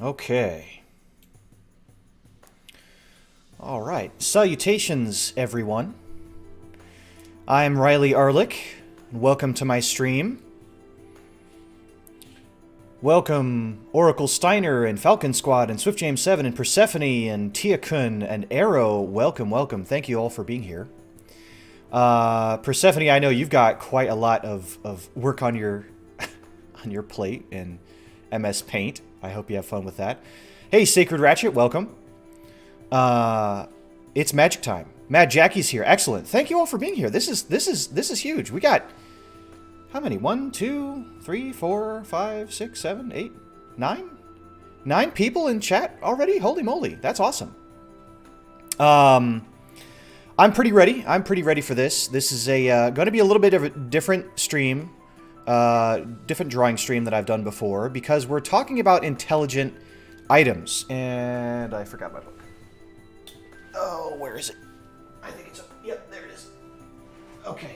Okay. All right. Salutations, everyone. I'm Riley Arlick. Welcome to my stream. Welcome, Oracle Steiner and Falcon Squad and Swift James 7 and Persephone and Tia Kun and Arrow. Welcome, welcome. Thank you all for being here. Persephone, I know you've got quite a lot of work on your on your plate in MS Paint. I hope you have fun with that. Hey, Sacred Ratchet, welcome. It's magic time. Mad Jackie's here. Excellent. Thank you all for being here. This is huge. We got how many? 1, 2, 3, 4, 5, 6, 7, 8, 9? 9 people in chat already? Holy moly. That's awesome. I'm pretty ready. I'm pretty ready for this. This is a going to be a little bit of a different stream. Different drawing stream that I've done before, because we're talking about intelligent items. And I forgot my book. Oh, where is it? I think it's... Yep, there it is. Okay.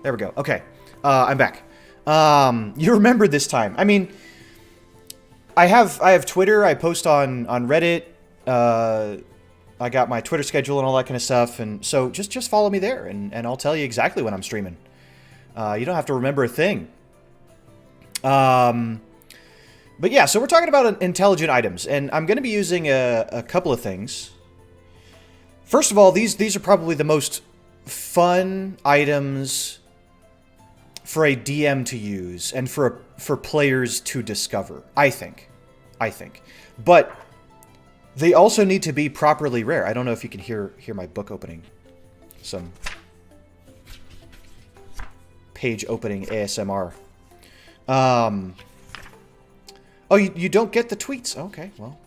There we go. Okay. I'm back. You remembered this time. I mean, I have Twitter. I post on Reddit. I got my Twitter schedule and all that kind of stuff. And so just follow me there, and I'll tell you exactly when I'm streaming. You don't have to remember a thing. But yeah, so we're talking about intelligent items, and I'm going to be using a couple of things. First of all, these are probably the most fun items for a DM to use and for players to discover, I think. But they also need to be properly rare. I don't know if you can hear my book opening. Some page opening ASMR. Oh, you don't get the tweets. Okay, well,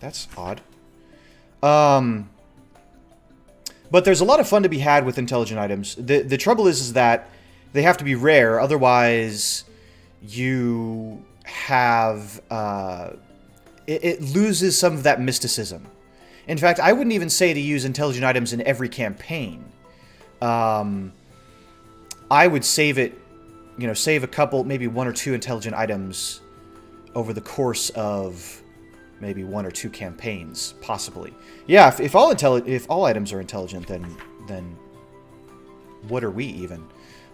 that's odd. But there's a lot of fun to be had with intelligent items. The trouble is that they have to be rare, otherwise you have it loses some of that mysticism. In fact, I wouldn't even say to use intelligent items in every campaign. I would save it, save a couple, maybe 1 or 2 intelligent items over the course of maybe 1 or 2 campaigns, possibly. Yeah, if all items are intelligent, then what are we even?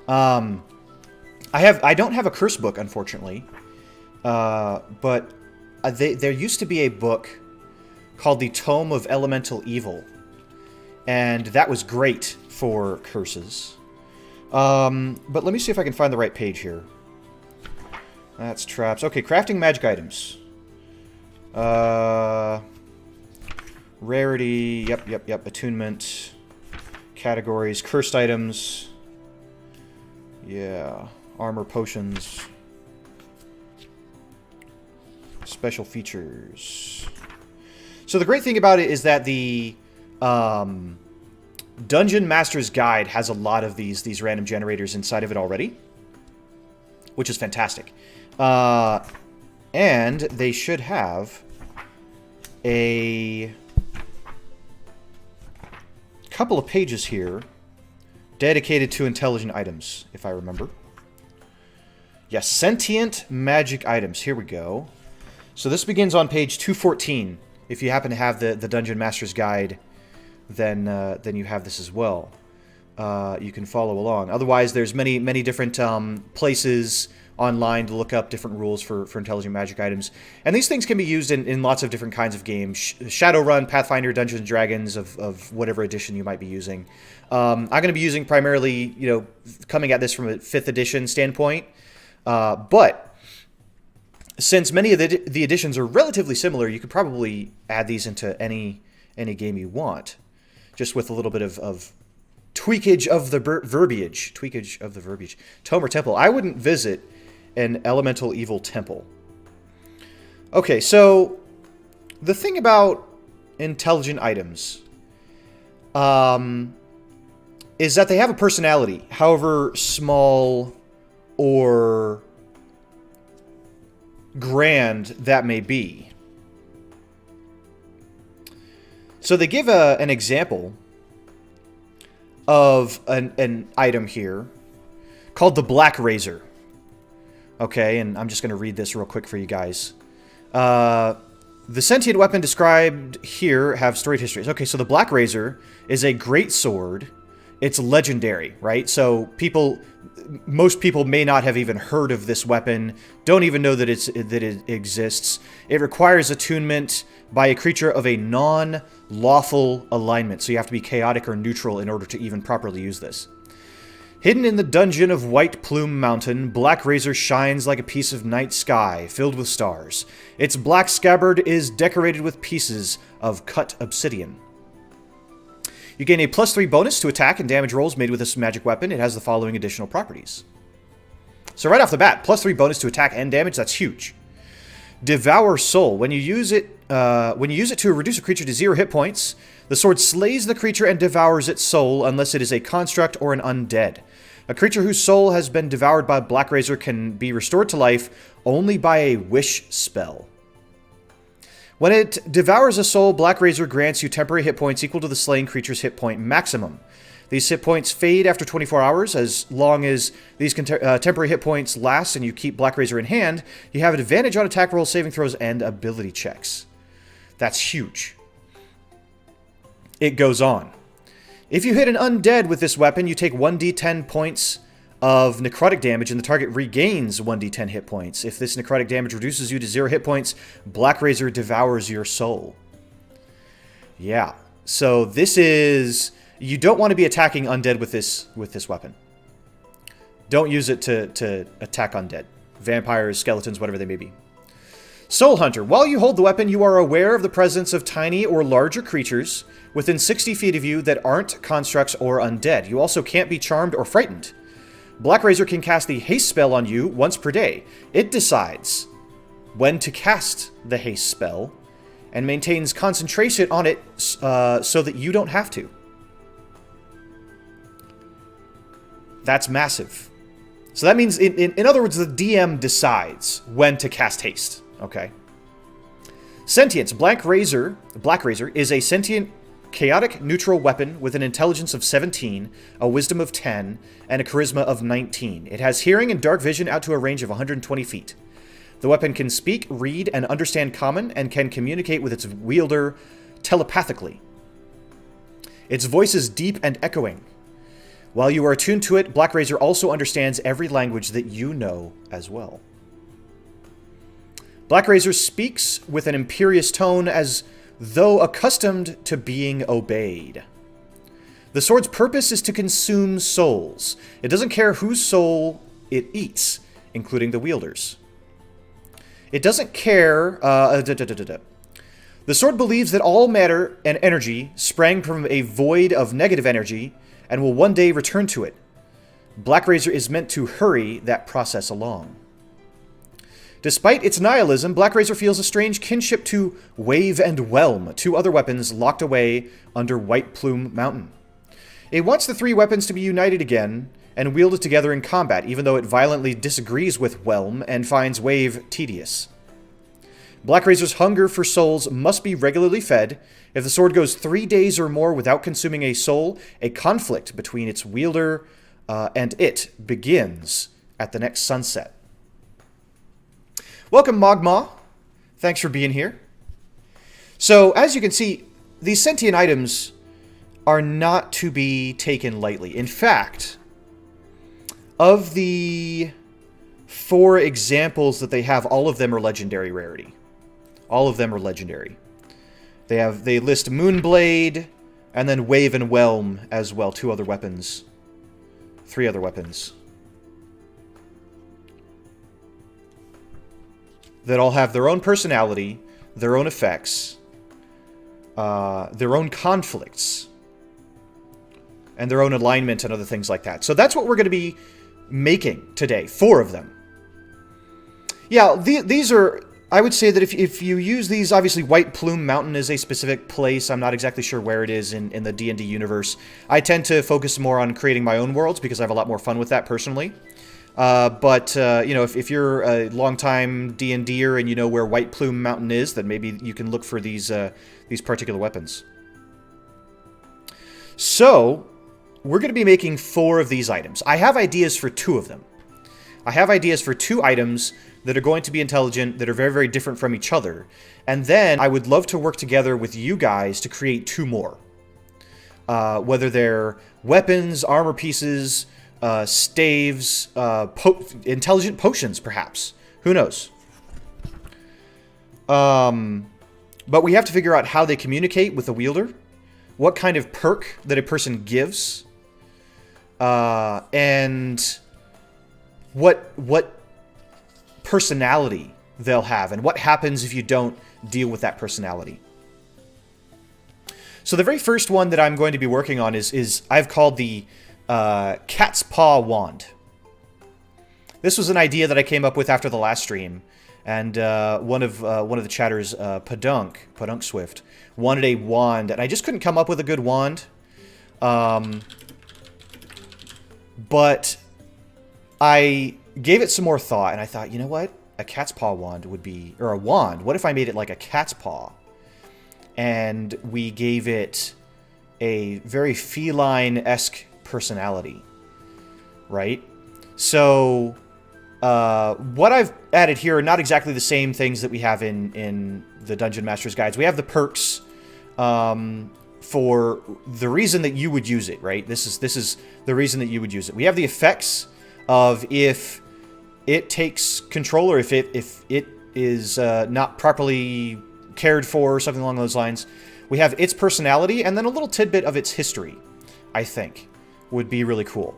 I don't have a curse book, unfortunately, but there used to be a book called the Tome of Elemental Evil, and that was great for curses. But let me see if I can find the right page here. That's traps. Okay, crafting magic items. Rarity. Yep. Attunement. Categories. Cursed items. Yeah. Armor, potions. Special features. So the great thing about it is that the Dungeon Master's Guide has a lot of these random generators inside of it already, which is fantastic. And they should have a couple of pages here dedicated to intelligent items, if I remember. Yes, sentient magic items. Here we go. So this begins on page 214. If you happen to have the Dungeon Master's Guide, then you have this as well. You can follow along. Otherwise, there's many different places online to look up different rules for intelligent magic items. And these things can be used in lots of different kinds of games. Shadowrun, Pathfinder, Dungeons & Dragons, of whatever edition you might be using. I'm going to be using primarily, coming at this from a 5th edition standpoint. But since many of the editions are relatively similar, you could probably add these into any game you want, just with a little bit of tweakage of the verbiage. Tome or temple. I wouldn't visit an elemental evil temple. Okay, so the thing about intelligent items is that they have a personality, however small or grand that may be. So they give an example of an item here called the Black Razor. Okay, and I'm just going to read this real quick for you guys. The sentient weapon described here have storied histories. Okay, so the Black Razor is a great sword. It's legendary, right? So most people may not have even heard of this weapon, don't even know that it exists. It requires attunement by a creature of a non-lawful alignment, so you have to be chaotic or neutral in order to even properly use this. Hidden in the dungeon of White Plume Mountain, Black Razor shines like a piece of night sky filled with stars. Its black scabbard is decorated with pieces of cut obsidian. You gain a +3 bonus to attack and damage rolls made with this magic weapon. It has the following additional properties. So right off the bat, +3 bonus to attack and damage, that's huge. Devour Soul. When you use it to reduce a creature to 0 hit points, the sword slays the creature and devours its soul unless it is a construct or an undead. A creature whose soul has been devoured by Black Razor can be restored to life only by a wish spell. When it devours a soul, Black Razor grants you temporary hit points equal to the slain creature's hit point maximum. These hit points fade after 24 hours. As long as these temporary hit points last and you keep Black Razor in hand, you have an advantage on attack rolls, saving throws, and ability checks. That's huge. It goes on. If you hit an undead with this weapon, you take 1d10 points of necrotic damage, and the target regains 1d10 hit points. If this necrotic damage reduces you to 0 hit points, Black Razor devours your soul. Yeah, so this is... You don't want to be attacking undead with this weapon. Don't use it to attack undead. Vampires, skeletons, whatever they may be. Soul Hunter. While you hold the weapon, you are aware of the presence of tiny or larger creatures within 60 feet of you that aren't constructs or undead. You also can't be charmed or frightened. Black Razor can cast the haste spell on you once per day. It decides when to cast the haste spell and maintains concentration on it so that you don't have to. That's massive. So that means, in other words, the DM decides when to cast haste. Okay. Sentience. Black Razor is a sentient, chaotic, neutral weapon with an intelligence of 17, a wisdom of 10, and a charisma of 19. It has hearing and dark vision out to a range of 120 feet. The weapon can speak, read, and understand common, and can communicate with its wielder telepathically. Its voice is deep and echoing. While you are attuned to it, Black Razor also understands every language that you know as well. Black Razor speaks with an imperious tone as though accustomed to being obeyed. The sword's purpose is to consume souls. It doesn't care whose soul it eats, including the wielder's. It doesn't care... The sword believes that all matter and energy sprang from a void of negative energy and will one day return to it. Black Razor is meant to hurry that process along. Despite its nihilism, Black Razor feels a strange kinship to Wave and Whelm, two other weapons locked away under White Plume Mountain. It wants the three weapons to be united again and wielded together in combat, even though it violently disagrees with Whelm and finds Wave tedious. Black Razor's hunger for souls must be regularly fed. If the sword goes 3 days or more without consuming a soul, a conflict between its wielder and it begins at the next sunset. Welcome, Mogma. Thanks for being here. So, as you can see, these sentient items are not to be taken lightly. In fact, of the 4 examples that they have, all of them are legendary rarity. All of them are legendary. They list Moonblade, and then Wave and Whelm as well. 2 other weapons. 3 other weapons. That all have their own personality, their own effects, their own conflicts, and their own alignment and other things like that. So that's what we're going to be making today. 4 of them. Yeah, these are... I would say that if you use these, obviously White Plume Mountain is a specific place. I'm not exactly sure where it is in the D&D universe. I tend to focus more on creating my own worlds because I have a lot more fun with that personally. But you know, if you're a longtime D&Der and you know where White Plume Mountain is, then maybe you can look for these particular weapons. So, we're going to be making 4 of these items. I have ideas for 2 of them. I have ideas for 2 items that are going to be intelligent, that are very, very different from each other. And then I would love to work together with you guys to create 2 more. Whether they're weapons, armor pieces, staves, intelligent potions, perhaps. Who knows? But we have to figure out how they communicate with the wielder, what kind of perk that a person gives, and what personality they'll have, and what happens if you don't deal with that personality. So the very first one that I'm going to be working on is I've called the Cat's Paw Wand. This was an idea that I came up with after the last stream, and one of the chatters, Padunk Swift, wanted a wand, and I just couldn't come up with a good wand. But I gave it some more thought, and I thought, you know what? A cat's paw wand would be, or a wand. What if I made it like a cat's paw? And we gave it a very feline-esque personality, right? So what I've added here are not exactly the same things that we have in the Dungeon Master's Guides. We have the perks for the reason that you would use it, right? This is the reason that you would use it. We have the effects of if it takes control, or if it is not properly cared for, or something along those lines. We have its personality, and then a little tidbit of its history, I think, would be really cool.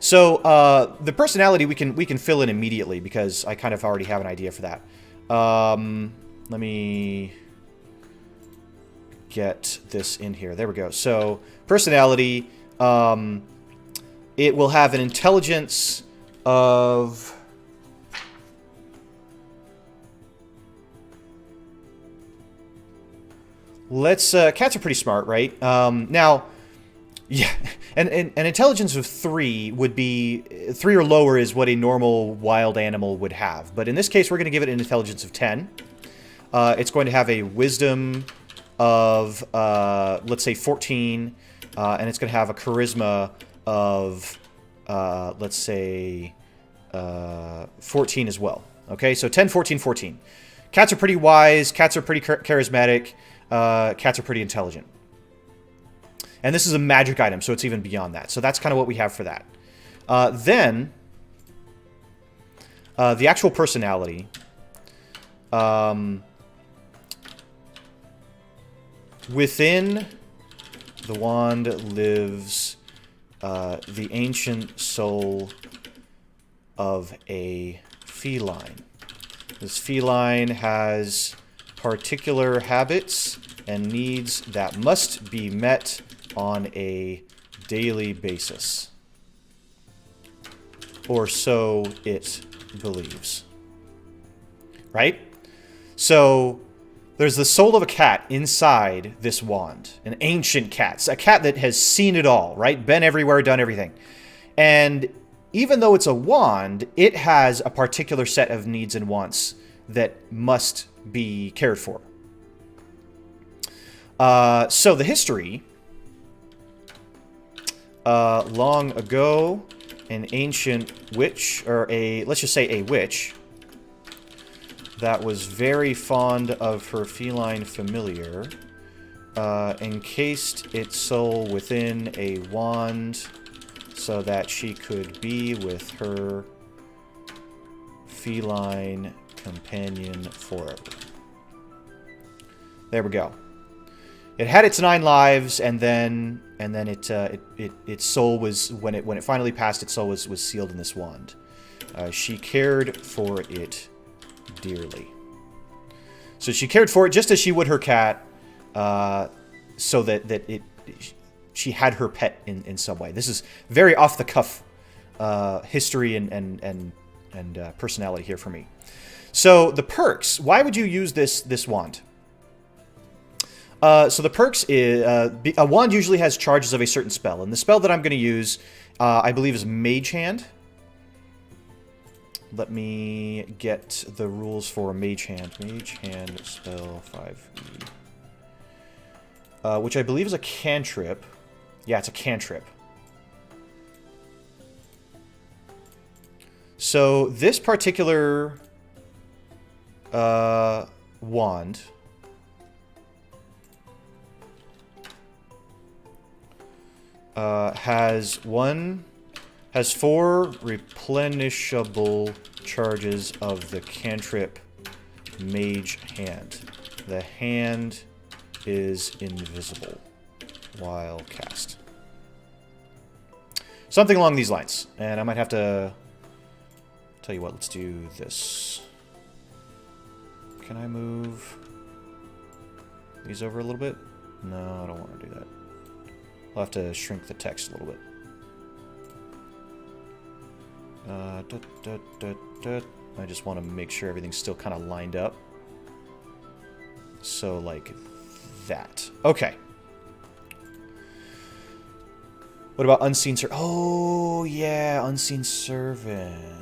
So the personality we can fill in immediately, because I kind of already have an idea for that. Let me get this in here. There we go. So personality, it will have an intelligence of... cats are pretty smart, right? Now, yeah, and an intelligence of 3 would be... 3 or lower is what a normal wild animal would have. But in this case, we're going to give it an intelligence of 10. It's going to have a wisdom of, let's say, 14. And it's going to have a charisma of, let's say, 14 as well. Okay, so 10, 14, 14. Cats are pretty wise. Cats are pretty charismatic. Cats are pretty intelligent. And this is a magic item, so it's even beyond that. So that's kind of what we have for that. Then, the actual personality. Within the wand lives the ancient soul of a feline. This feline has particular habits and needs that must be met on a daily basis. Or so it believes. Right? So there's the soul of a cat inside this wand. An ancient cat. A cat that has seen it all, right? Been everywhere, done everything. And even though it's a wand, it has a particular set of needs and wants that must be cared for. So the history. Long ago, an ancient witch, or let's just say a witch, that was very fond of her feline familiar, encased its soul within a wand so that she could be with her feline companion forever. There we go. It had its 9 lives, and then its soul was, when it finally passed, its soul was sealed in this wand. She cared for it dearly. So she cared for it just as she would her cat, so that she had her pet in some way. This is very off the cuff history and personality here for me. So the perks. Why would you use this wand? So the perks is a wand usually has charges of a certain spell, and the spell that I'm going to use, I believe, is Mage Hand. Let me get the rules for a Mage Hand. Mage Hand spell 5e. Which I believe is a cantrip. Yeah, it's a cantrip. So this particular wand has 4 replenishable charges of the cantrip Mage Hand. The hand is invisible while cast. Something along these lines. And I might have to... Tell you what, let's do this. Can I move these over a little bit? No, I don't want to do that. I'll have to shrink the text a little bit. I just want to make sure everything's still kind of lined up. So, like that. Okay. What about Unseen Servant? Oh, yeah, Unseen Servant.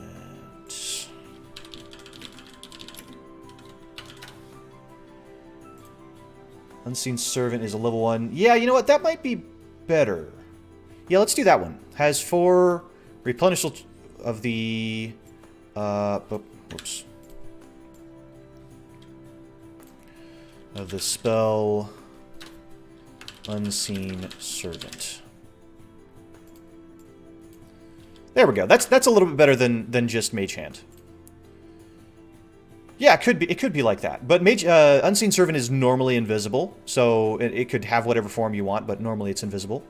Unseen Servant is a level 1. Yeah, you know what? That might be better. Yeah, let's do that one. Has 4 replenishable of the... Whoops. Of the spell Unseen Servant. There we go. That's a little bit better than just Mage Hand. Yeah, it could be like that. But Unseen Servant is normally invisible, so it could have whatever form you want, but normally it's invisible.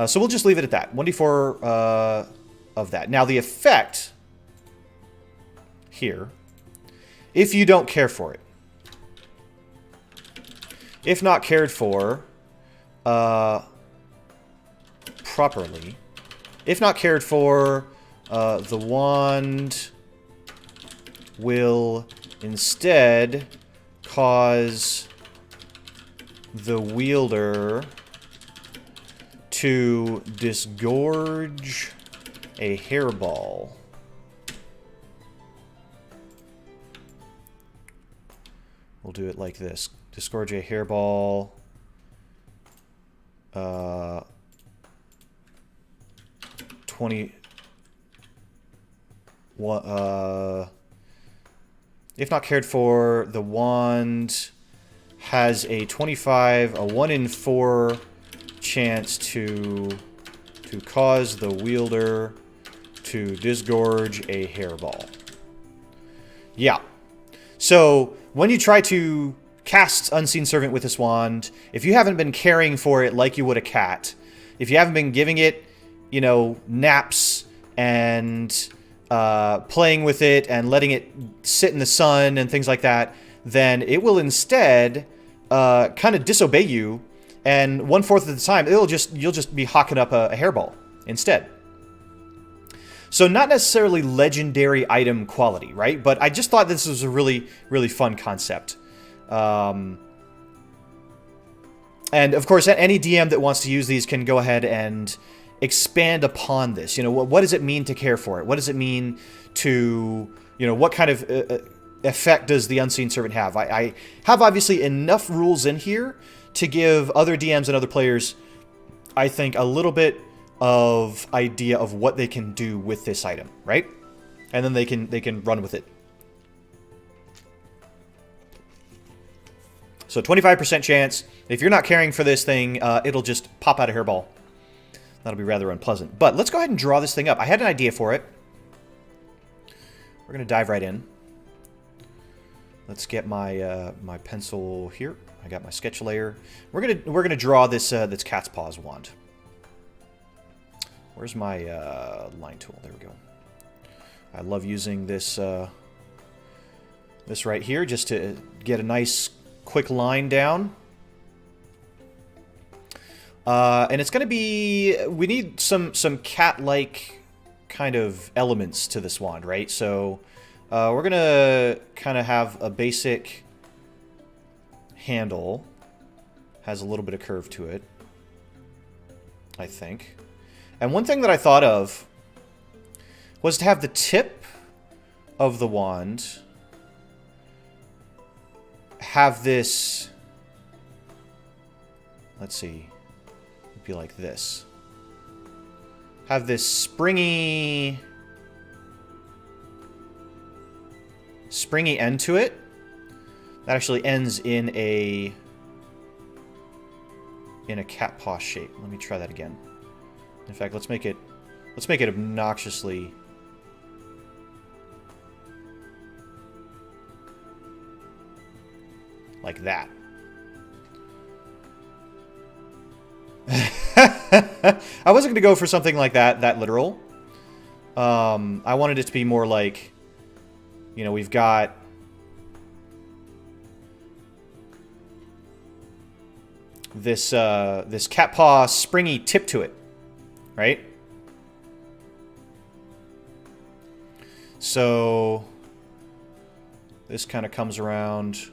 So we'll just leave it at that. 1d4 of that. Now the effect here, if you don't care for it. If not cared for properly, if not cared for, the wand will instead cause the wielder to disgorge a hairball. We'll do it like this. Disgorge a hairball. 20... if not cared for, the wand has a 1 in 4 chance to cause the wielder to disgorge a hairball. Yeah. So, when you try to cast Unseen Servant with this wand, if you haven't been caring for it like you would a cat, if you haven't been giving it, you know, naps and playing with it and letting it sit in the sun and things like that, then it will instead kind of disobey you, and 1/4 of the time you'll just be hawking up a hairball instead. So not necessarily legendary item quality, right? But I just thought this was a really, really fun concept. And of course, any DM that wants to use these can go ahead and expand upon this. You know, what does it mean to care for it? What does it mean to, you know, what kind of effect does the Unseen Servant have? I have obviously enough rules in here to give other DMs and other players, I think, a little bit of idea of what they can do with this item, right? And then they can run with it. So 25% chance, if you're not caring for this thing, it'll just pop out a hairball. That'll be rather unpleasant. But let's go ahead and draw this thing up. I had an idea for it. We're going to dive right in. Let's get my my pencil here. I got my sketch layer. We're gonna draw this this cat's paws wand. Where's my line tool? There we go. I love using this this right here just to get a nice quick line down. And it's going to be... We need some cat-like kind of elements to this wand, right? So we're going to kind of have a basic handle. Has a little bit of curve to it, I think. And one thing that I thought of was to have the tip of the wand have this... Let's see... be like this. Have this springy springy end to it. That actually ends in a cat paw shape. Let me try that again. In fact, let's make it obnoxiously like that. I wasn't going to go for something like that literal. I wanted it to be more like, you know, we've got this this cat paw springy tip to it, right? So this kind of comes around.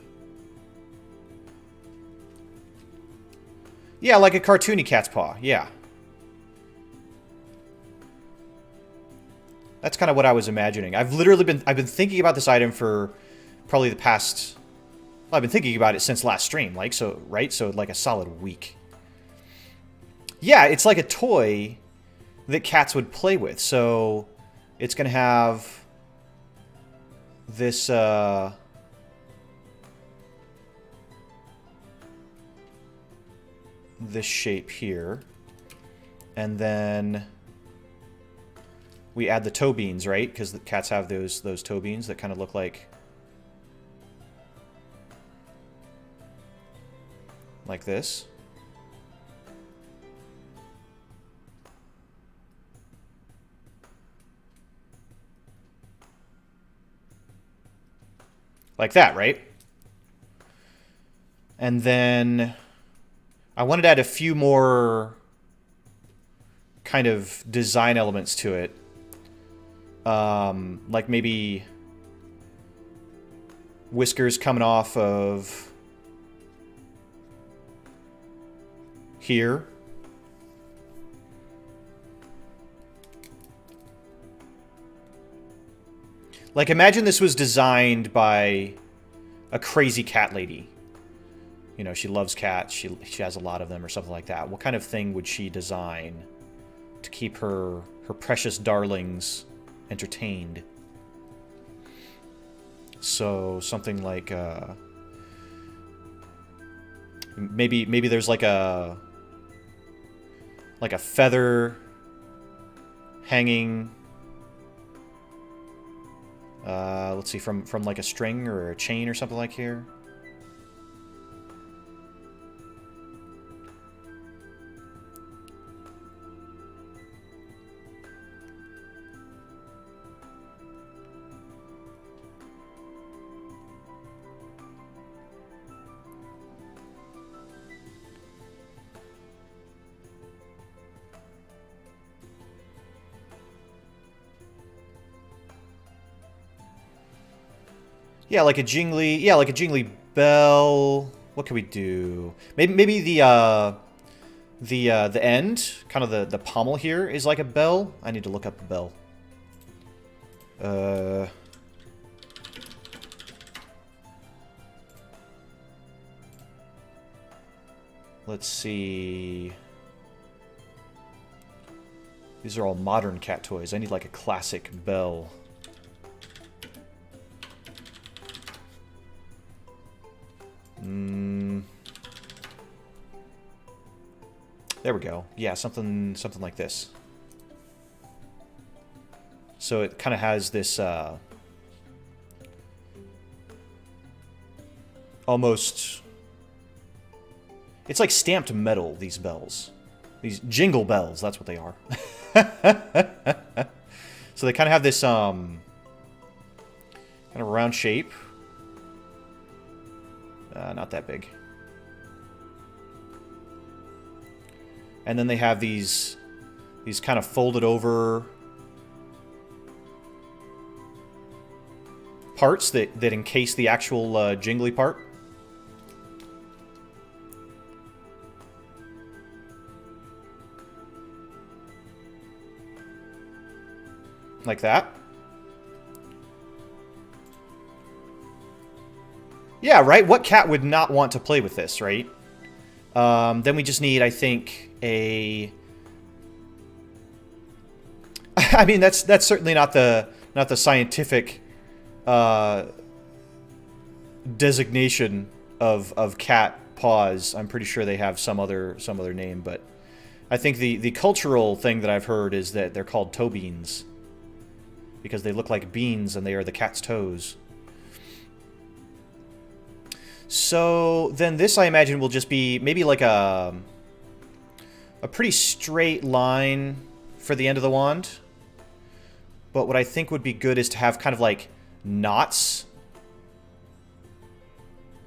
Yeah, like a cartoony cat's paw. Yeah. That's kind of what I was imagining. I've been thinking about this item for probably the past, well, I've been thinking about it since last stream, like, so, right? So like a solid week. Yeah, it's like a toy that cats would play with. So it's going to have this this shape here, and then we add the toe beans, right? Because the cats have those toe beans that kind of look like this. Like that, right? And then I wanted to add a few more kind of design elements to it. Like maybe whiskers coming off of here. Like, imagine this was designed by a crazy cat lady. You know, she loves cats. She has a lot of them or something like that. What kind of thing would she design to keep her precious darlings entertained? So something like maybe there's like a feather hanging. Let's see, from like a string or a chain or something like here. Yeah, like a jingly bell. What can we do? Maybe the end, kind of the pommel here is like a bell. I need to look up a bell. Let's see. These are all modern cat toys. I need like a classic bell. There we go. Yeah, something like this. So it kind of has this almost, it's like stamped metal, these bells. These jingle bells, that's what they are. So they kind of have this kind of round shape. Not that big. And then they have these kind of folded over parts that encase the actual jingly part. Like that. Yeah, right? What cat would not want to play with this, right? Then we just need, I think, a... I mean, that's certainly not the scientific designation of cat paws. I'm pretty sure they have some other name, but I think the cultural thing that I've heard is that they're called toe beans because they look like beans and they are the cat's toes. So then this, I imagine, will just be maybe like a pretty straight line for the end of the wand. But what I think would be good is to have kind of like knots,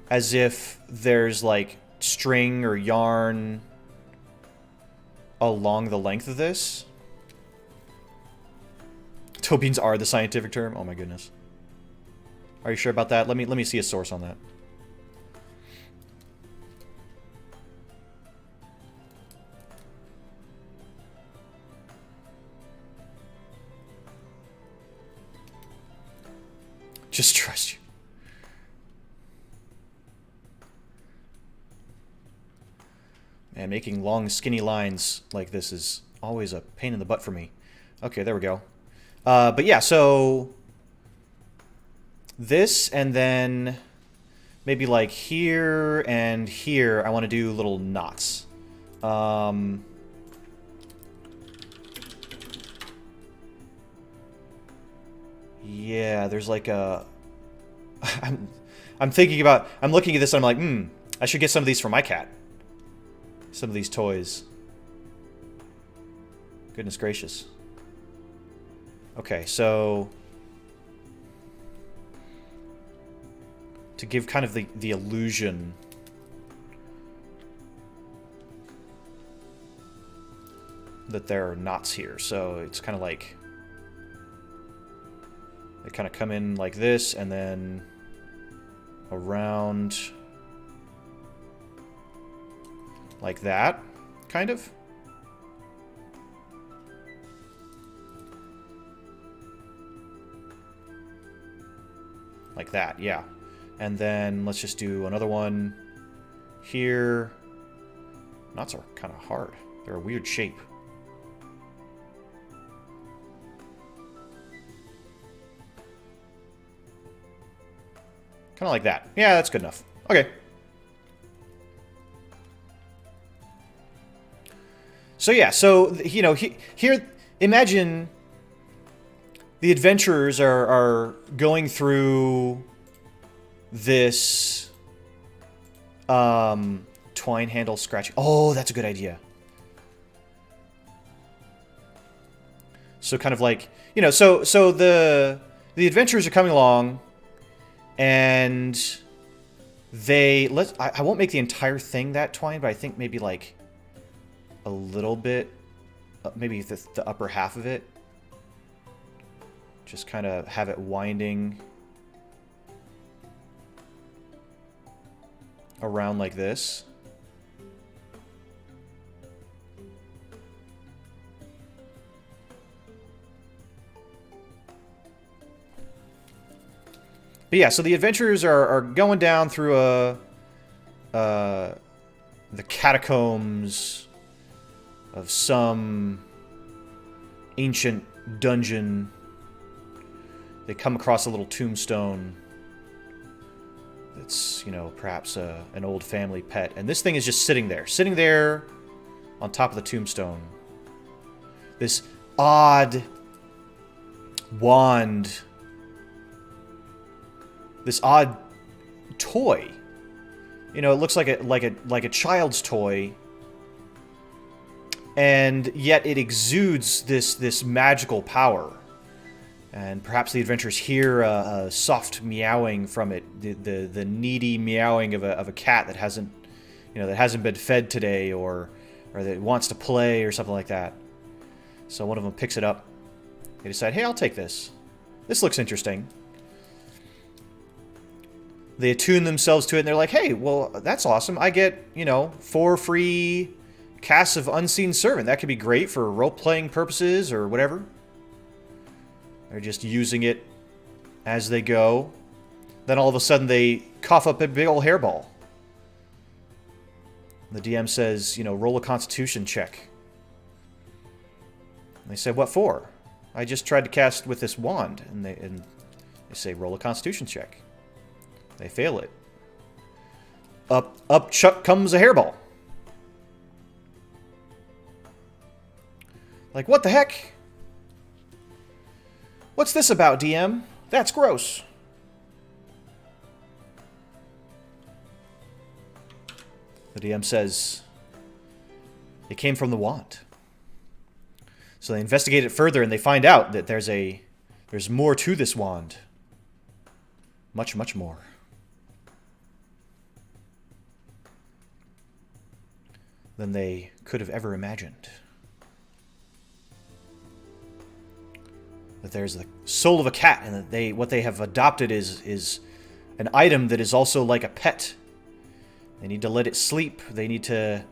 as if there's like string or yarn along the length of this. Toe beans are the scientific term? Oh my goodness. Are you sure about that? Let me see a source on that. Just trust you. Man, making long, skinny lines like this is always a pain in the butt for me. Okay, there we go. But yeah, so this, and then maybe like here and here, I want to do little knots. Yeah, there's like a... I'm thinking about... I'm looking at this and I'm like, I should get some of these for my cat. Some of these toys. Goodness gracious. Okay, so... to give kind of the illusion... that there are knots here. So it's kind of like... they kind of come in like this, and then around like that, kind of. Like that, yeah. And then let's just do another one here. Knots are kind of hard. They're a weird shape. Kind of like that. Yeah, that's good enough. Okay. So yeah, so, you know, here, imagine the adventurers are going through this twine handle scratching. Oh, that's a good idea. So kind of like, you know, so the adventurers are coming along. And they... I won't make the entire thing that twine, but I think maybe like a little bit, maybe the upper half of it. Just kind of have it winding around like this. But yeah, so the adventurers are going down through the catacombs of some ancient dungeon. They come across a little tombstone that's, you know, perhaps an old family pet. And this thing is just sitting there on top of the tombstone. This odd wand... this odd toy. You know, it looks like a child's toy, and yet it exudes this magical power. And perhaps the adventurers hear a soft meowing from it, the needy meowing of a cat that hasn't been fed today, or that wants to play or something like that. So one of them picks it up. They decide, hey, I'll take this. This looks interesting. They attune themselves to it, and they're like, hey, well, that's awesome. I get, 4 free casts of Unseen Servant. That could be great for role-playing purposes or whatever. They're just using it as they go. Then all of a sudden they cough up a big old hairball. The DM says, roll a Constitution check. And they say, what for? I just tried to cast with this wand. And they say, roll a Constitution check. They fail it. Up chuck comes a hairball. Like, what the heck? What's this about, DM? That's gross. The DM says, it came from the wand. So they investigate it further and they find out that there's more to this wand. Much, much more. Than they could have ever imagined. That there's the soul of a cat, and that what they have adopted is an item that is also like a pet. They need to let it sleep. They need to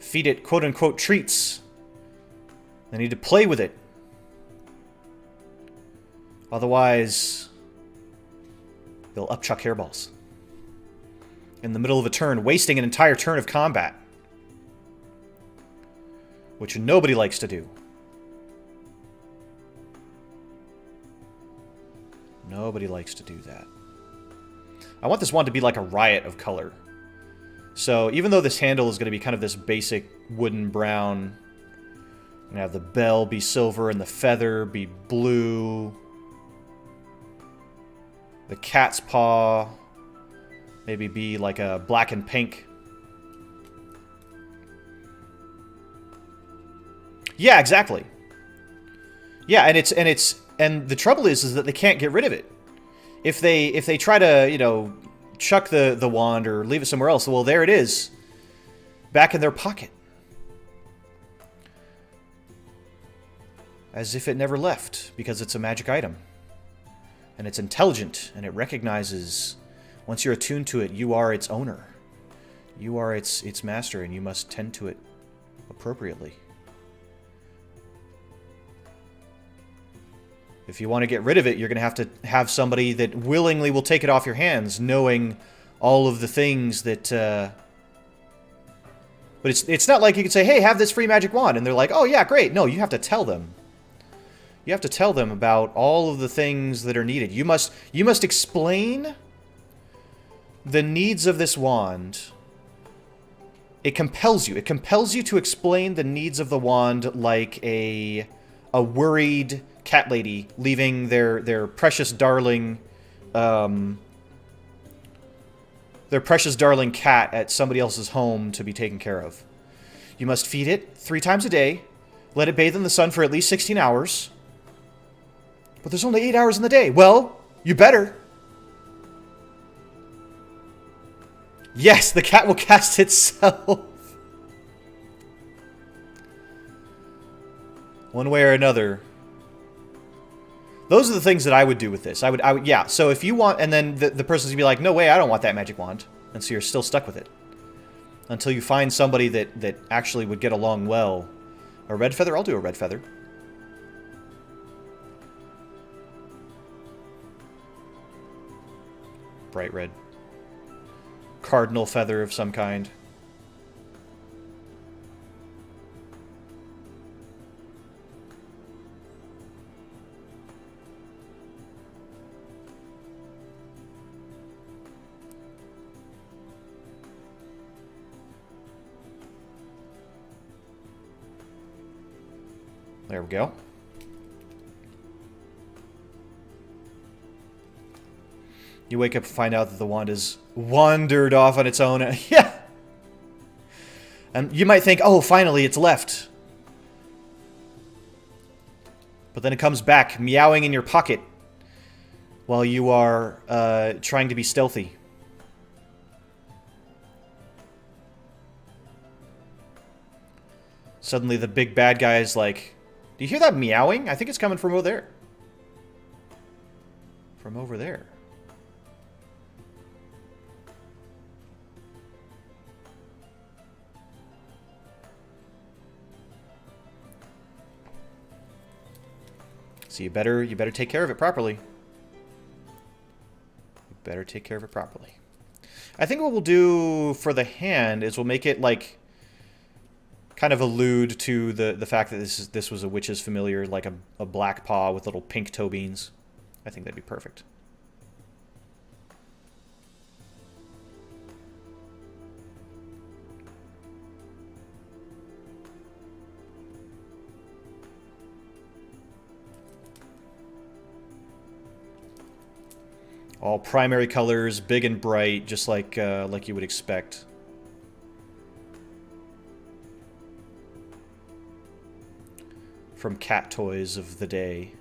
feed it quote-unquote treats. They need to play with it. Otherwise, they'll upchuck hairballs. In the middle of a turn, wasting an entire turn of combat. Which nobody likes to do. Nobody likes to do that. I want this wand to be like a riot of color. So even though this handle is going to be kind of this basic wooden brown, I'm going to have the bell be silver and the feather be blue. The cat's paw maybe be like a black and pink. Yeah, exactly. Yeah, and the trouble is that they can't get rid of it. If they try to, you know, chuck the wand or leave it somewhere else, well, there it is, back in their pocket, as if it never left, because it's a magic item, and it's intelligent, and it recognizes once you're attuned to it, you are its owner, you are its master, and you must tend to it appropriately. If you want to get rid of it, you're going to have somebody that willingly will take it off your hands, knowing all of the things that... But it's not like you can say, hey, have this free magic wand, and they're like, oh yeah, great. No, you have to tell them. You have to tell them about all of the things that are needed. You must explain the needs of this wand. It compels you. It compels you to explain the needs of the wand like a worried cat lady leaving their precious darling cat at somebody else's home to be taken care of. You must feed it 3 times a day, let it bathe in the sun for at least 16 hours. But there's only 8 hours in the day. Well, you better. Yes, the cat will cast itself. One way or another. Those are the things that I would do with this. I would, yeah. So if you want, and then the person's gonna be like, no way, I don't want that magic wand. And so you're still stuck with it. Until you find somebody that actually would get along well. A red feather? I'll do a red feather. Bright red. Cardinal feather of some kind. There we go. You wake up and find out that the wand has wandered off on its own. Yeah! And you might think, oh, finally, it's left. But then it comes back, meowing in your pocket, while you are trying to be stealthy. Suddenly the big bad guy is like, do you hear that meowing? I think it's coming from over there. From over there. So you better take care of it properly. You better take care of it properly. I think what we'll do for the hand is we'll make it like kind of allude to the fact that this was a witch's familiar, like a black paw with little pink toe beans. I think that'd be perfect. All primary colors, big and bright, just like you would expect. From cat toys of the day.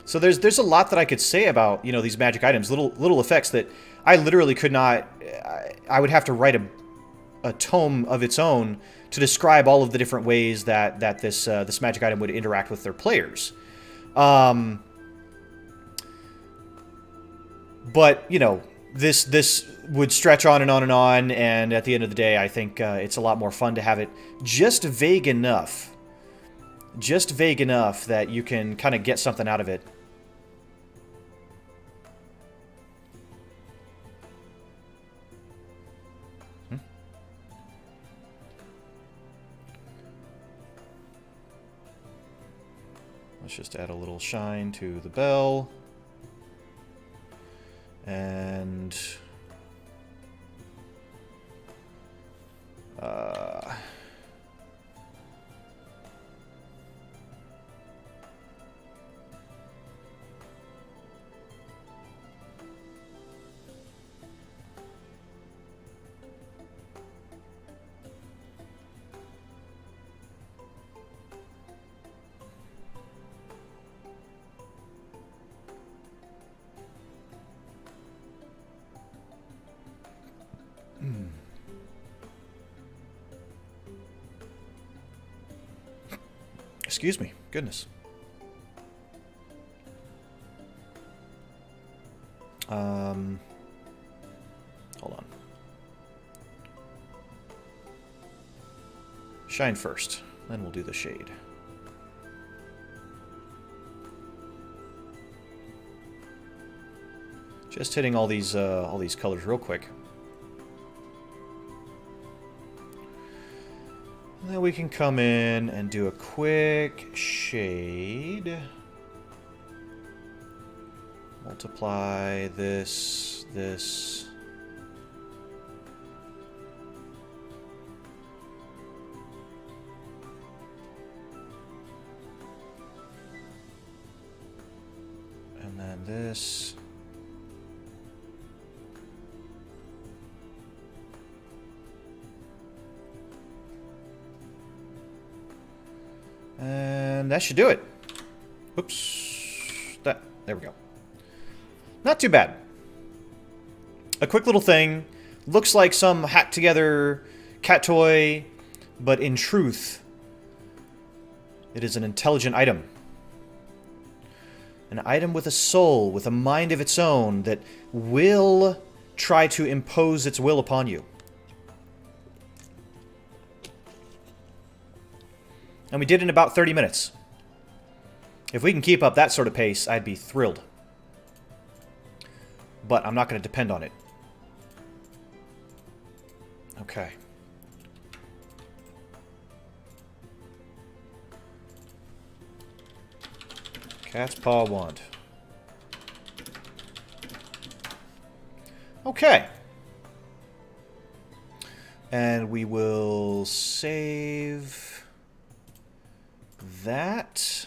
So there's a lot that I could say about, you know, these magic items, little effects that I literally could not. I would have to write a tome of its own to describe all of the different ways that this magic item would interact with their players. But you know, this would stretch on and on and on, and at the end of the day, I think it's a lot more fun to have it just vague enough that you can kind of get something out of it. Let's just add a little shine to the bell. And... Excuse me. Goodness. Hold on. Shine first, then we'll do the shade. Just hitting all these colors real quick. And then we can come in and do a quick shade. Multiply this. And then this. And that should do it. Oops. There we go. Not too bad. A quick little thing. Looks like some hacked together cat toy, but in truth, it is an intelligent item. An item with a soul, with a mind of its own, that will try to impose its will upon you. And we did it in about 30 minutes. If we can keep up that sort of pace, I'd be thrilled. But I'm not going to depend on it. Okay. Cat's paw wand. Okay. And we will save that.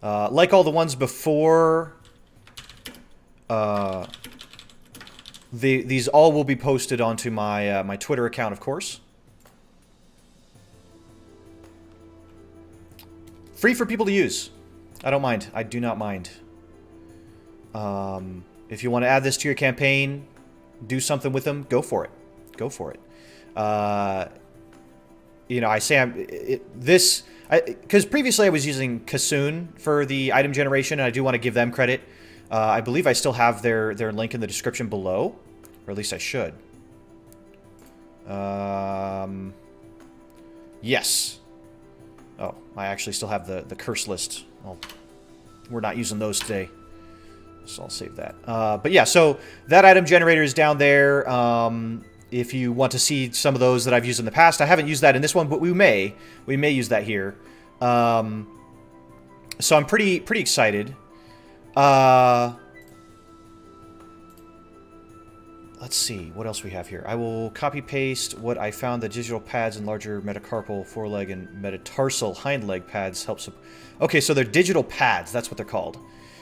Like all the ones before, these all will be posted onto my my Twitter account, of course. Free for people to use. I don't mind. I do not mind. If you want to add this to your campaign, do something with them, go for it. Go for it. You know, I say because previously I was using Kassoon for the item generation, and I do want to give them credit. I believe I still have their link in the description below, or at least I should. Yes. Oh, I actually still have the curse list. Well, we're not using those today, so I'll save that. But yeah, so that item generator is down there. If you want to see some of those that I've used in the past, I haven't used that in this one, but we may use that here. So I'm pretty excited. Let's see, what else we have here. I will copy-paste what I found. The digital pads and larger metacarpal foreleg and metatarsal hind leg pads helps. Okay, so they're digital pads. That's what they're called.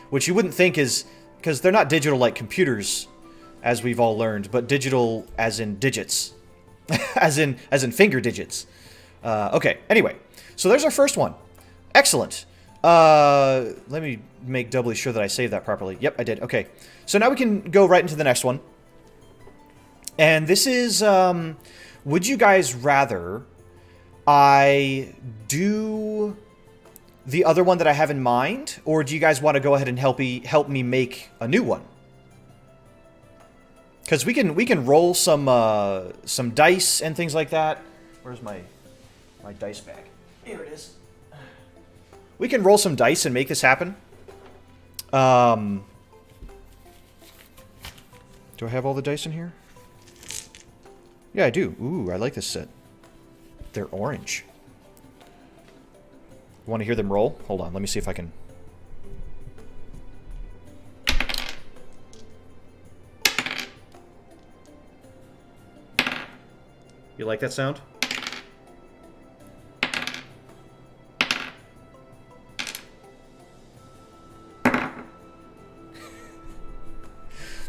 Which you wouldn't think is... Because they're not digital like computers, as we've all learned, but digital as in digits. as in finger digits. Okay, anyway. So there's our first one. Excellent. Let me make doubly sure that I saved that properly. Yep, I did. Okay. So now we can go right into the next one. And this is, would you guys rather I do the other one that I have in mind, or do you guys want to go ahead and help me make a new one? Because we can roll some dice and things like that. Where's my dice bag? Here it is. We can roll some dice and make this happen. Do I have all the dice in here? Yeah, I do. Ooh, I like this set. They're orange. Want to hear them roll? Hold on, let me see if I can... You like that sound?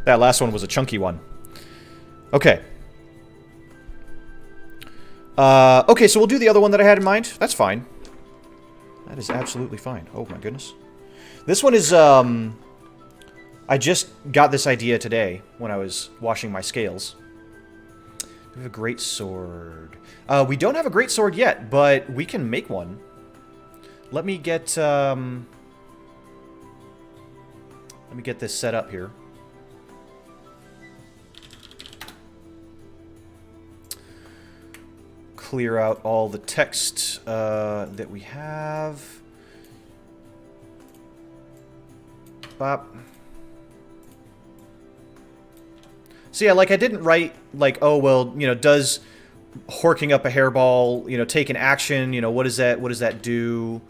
That last one was a chunky one. Okay. Okay, so we'll do the other one that I had in mind. That's fine. That is absolutely fine. Oh my goodness. This one is, I just got this idea today when I was washing my scales. We have a great sword. We don't have a great sword yet, but we can make one. Let me get this set up here. Clear out all the text that we have. Bop. So yeah, like I didn't write like, oh well, you know, does horking up a hairball, you know, take an action? You know, what does that do?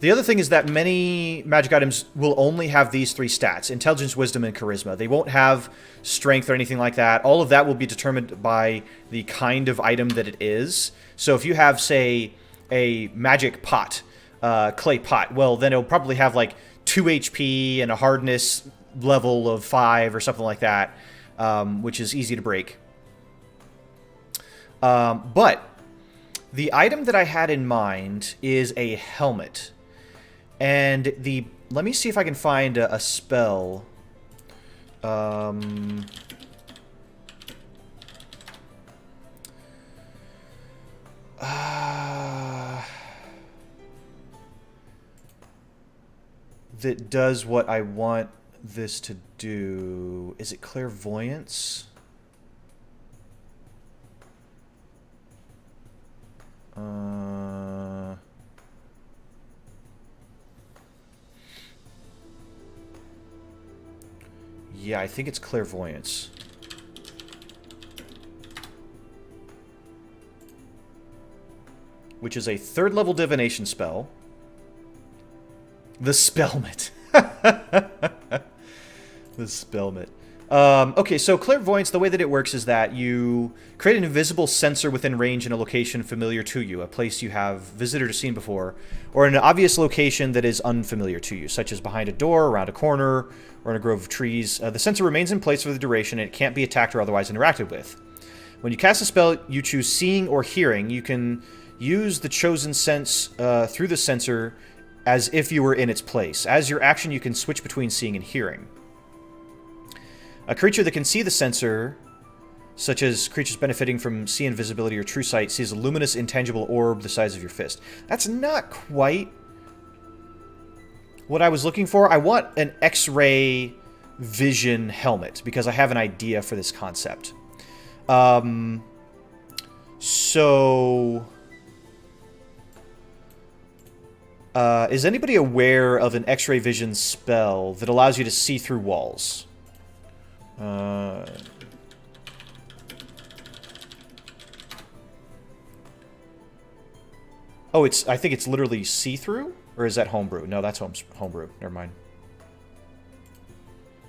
The other thing is that many magic items will only have these three stats: intelligence, wisdom, and charisma. They won't have strength or anything like that. All of that will be determined by the kind of item that it is. So if you have, say, a magic pot, clay pot, well, then it'll probably have like 2 HP and a hardness level of 5 or something like that, which is easy to break. But the item that I had in mind is a helmet. And let me see if I can find a spell. That does what I want this to do. Is it clairvoyance? Yeah, I think it's clairvoyance. Which is a 3rd level divination spell. The Spellmit. The Spellmit. Okay, so clairvoyance, the way that it works is that you create an invisible sensor within range in a location familiar to you, a place you have visited or seen before, or in an obvious location that is unfamiliar to you, such as behind a door, around a corner, or in a grove of trees. The sensor remains in place for the duration, and it can't be attacked or otherwise interacted with. When you cast a spell, you choose seeing or hearing. You can use the chosen sense through the sensor as if you were in its place. As your action, you can switch between seeing and hearing. A creature that can see the sensor, such as creatures benefiting from see invisibility or true sight, sees a luminous, intangible orb the size of your fist. That's not quite what I was looking for. I want an X-ray vision helmet because I have an idea for this concept. Is anybody aware of an X-ray vision spell that allows you to see through walls? Oh, I think it's literally see-through, Or is that homebrew? No, that's homebrew. Never mind.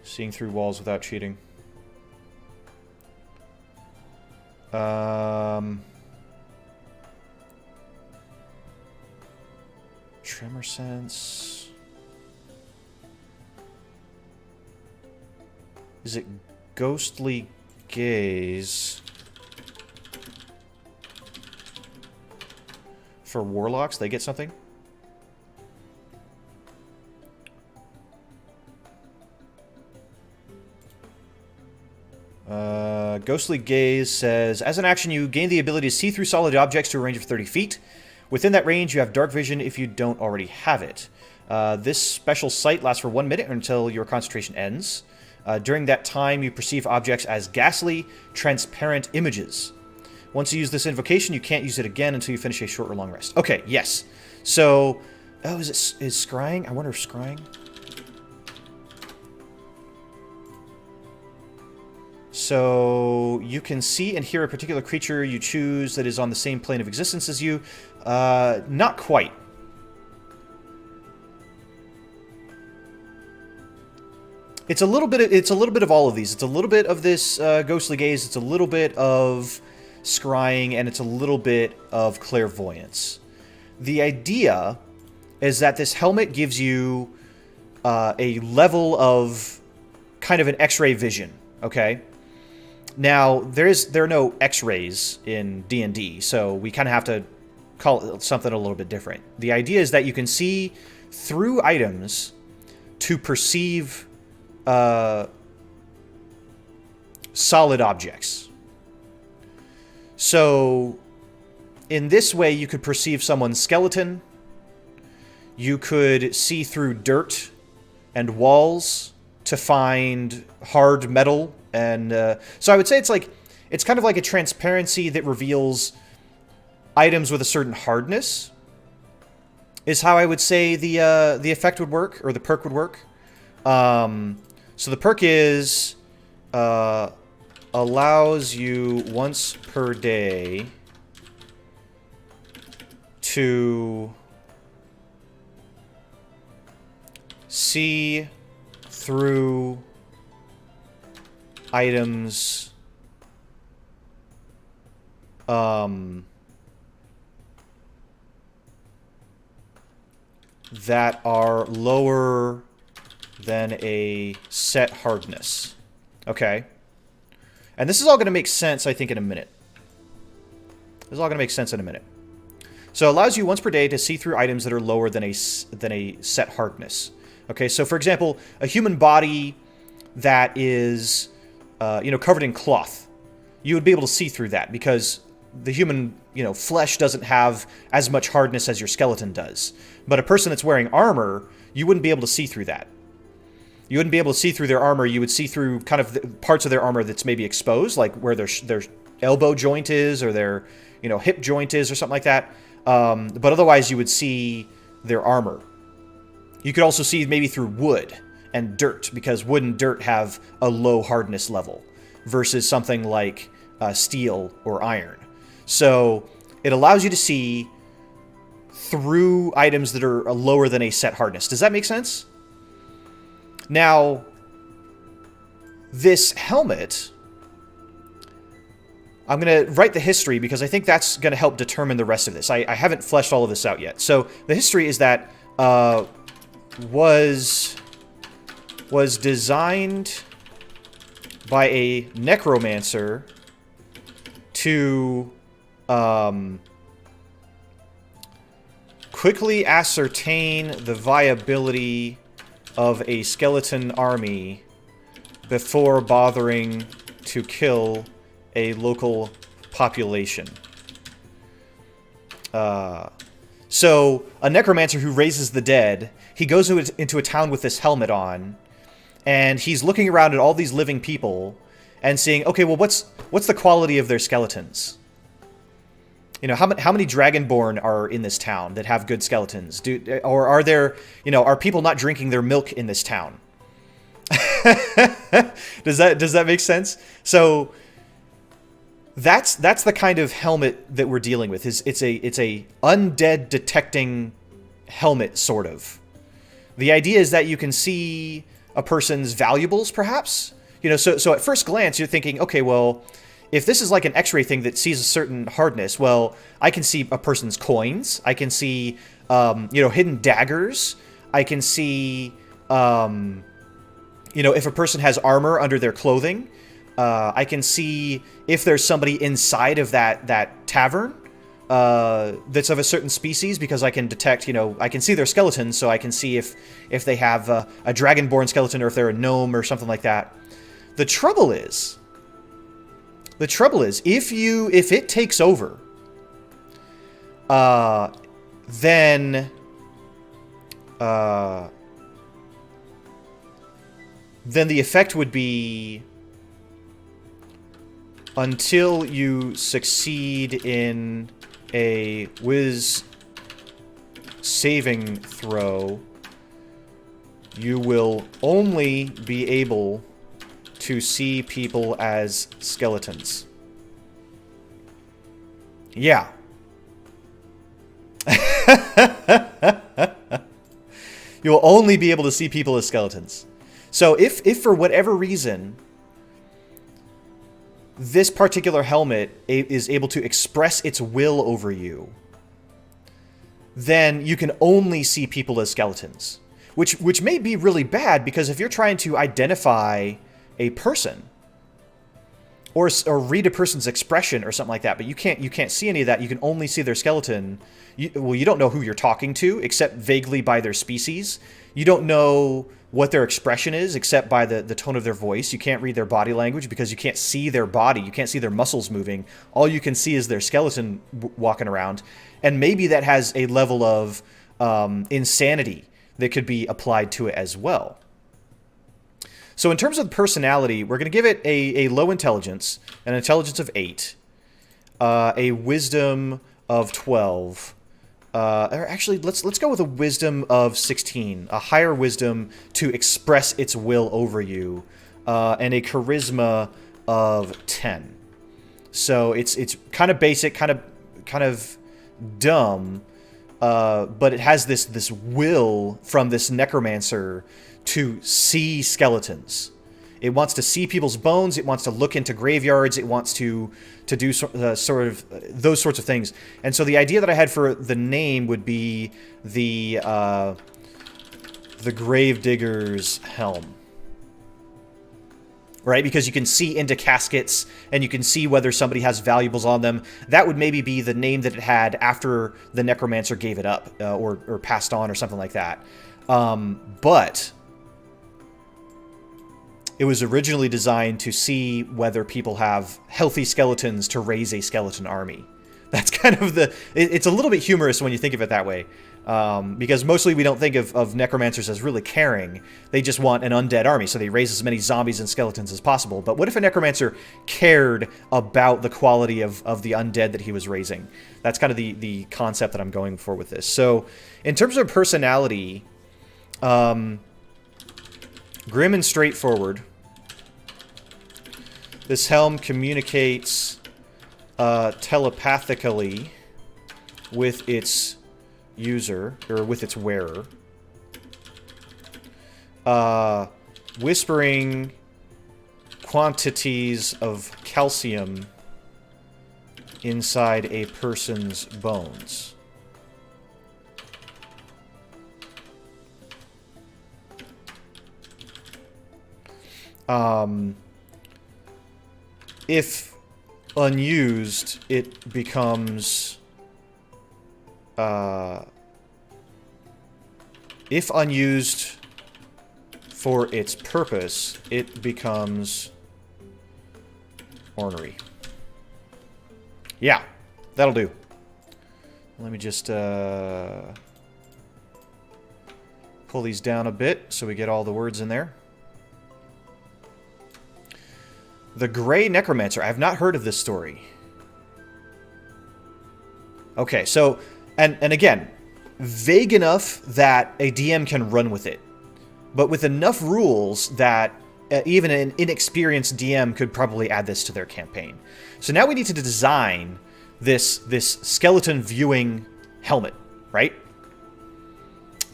Seeing through walls without cheating. Tremor sense. Is it ghostly gaze? For warlocks, they get something? Ghostly Gaze says, as an action, you gain the ability to see through solid objects to a range of 30 feet. Within that range, you have dark vision if you don't already have it. This special sight lasts for 1 minute until your concentration ends. During that time, you perceive objects as ghastly, transparent images. Once you use this invocation, you can't use it again until you finish a short or long rest. Okay, yes. So, oh, is scrying? I wonder if scrying... So, you can see and hear a particular creature you choose that is on the same plane of existence as you. Not quite. It's a little bit of all of these. It's a little bit of this ghostly gaze, it's a little bit of scrying, and it's a little bit of clairvoyance. The idea is that this helmet gives you a level of kind of an X-ray vision, okay? Now, there are no X-rays in D&D, so we kind of have to call it something a little bit different. The idea is that you can see through items to perceive solid objects. So, in this way, you could perceive someone's skeleton. You could see through dirt and walls to find hard metal. And so I would say it's kind of like a transparency that reveals items with a certain hardness, is how I would say the effect would work, or the perk would work. So the perk is allows you once per day to see through items that are lower than a set hardness. Okay. And this is all going to make sense, I think, in a minute. This is all going to make sense in a minute. So it allows you once per day to see through items that are lower than a set hardness. Okay, so for example, a human body that is covered in cloth, you would be able to see through that because the human, flesh doesn't have as much hardness as your skeleton does. But a person that's wearing armor, you wouldn't be able to see through that. You wouldn't be able to see through their armor. You would see through kind of the parts of their armor that's maybe exposed, like where their elbow joint is or their, hip joint is or something like that. But otherwise, you would see their armor. You could also see maybe through wood and dirt, because wood and dirt have a low hardness level versus something like steel or iron. So it allows you to see through items that are lower than a set hardness. Does that make sense? Now, this helmet, I'm going to write the history because I think that's going to help determine the rest of this. I haven't fleshed all of this out yet. So the history is that was designed by a necromancer to quickly ascertain the viability of a skeleton army before bothering to kill a local population. So, a necromancer who raises the dead, he goes into a town with this helmet on, and he's looking around at all these living people and seeing, okay, well, what's the quality of their skeletons? How many Dragonborn are in this town that have good skeletons? Or are there, are people not drinking their milk in this town? Does that make sense? So that's the kind of helmet that we're dealing with. It's a undead detecting helmet, sort of. The idea is that you can see a person's valuables, perhaps. So at first glance, you're thinking, okay, well, if this is like an X-ray thing that sees a certain hardness, well, I can see a person's coins. I can see, hidden daggers. I can see, if a person has armor under their clothing. I can see if there's somebody inside of that tavern that's of a certain species, because I can detect, I can see their skeletons, so I can see if they have a dragonborn skeleton or if they're a gnome or something like that. The trouble is, if it takes over, then the effect would be, until you succeed in a whiz saving throw, you will only be able to see people as skeletons. Yeah. You will only be able to see people as skeletons. So if for whatever reason this particular helmet is able to express its will over you, then you can only see people as skeletons. Which may be really bad, because if you're trying to identify a person or read a person's expression or something like that, but you can't see any of that, you can only see their skeleton. You don't know who you're talking to except vaguely by their species. You don't know what their expression is except by the tone of their voice. You can't read their body language because you can't see their body. You can't see their muscles moving. All you can see is their skeleton walking around. And maybe that has a level of insanity that could be applied to it as well. So in terms of personality, we're going to give it a low intelligence, an intelligence of 8, a wisdom of 12, or actually, let's go with a wisdom of 16, a higher wisdom to express its will over you, and a charisma of 10. So it's kind of basic, kind of dumb, but it has this will from this necromancer to see skeletons. It wants to see people's bones. It wants to look into graveyards. It wants to do sort of those sorts of things. And so the idea that I had for the name would be the Gravedigger's Helm. Right? Because you can see into caskets and you can see whether somebody has valuables on them. That would maybe be the name that it had after the necromancer gave it up or passed on or something like that. But it was originally designed to see whether people have healthy skeletons to raise a skeleton army. That's kind of it's a little bit humorous when you think of it that way. Because mostly we don't think of necromancers as really caring. They just want an undead army, so they raise as many zombies and skeletons as possible. But what if a necromancer cared about the quality of the undead that he was raising? That's kind of the concept that I'm going for with this. So in terms of personality, grim and straightforward. This helm communicates telepathically with its user, or with its wearer. Whispering quantities of calcium inside a person's bones. If unused, it becomes... if unused for its purpose, it becomes ornery. Yeah, that'll do. Let me just pull these down a bit so we get all the words in there. The Grey Necromancer. I have not heard of this story. Okay, so, and again, vague enough that a DM can run with it, but with enough rules that even an inexperienced DM could probably add this to their campaign. So now we need to design this skeleton viewing helmet, right?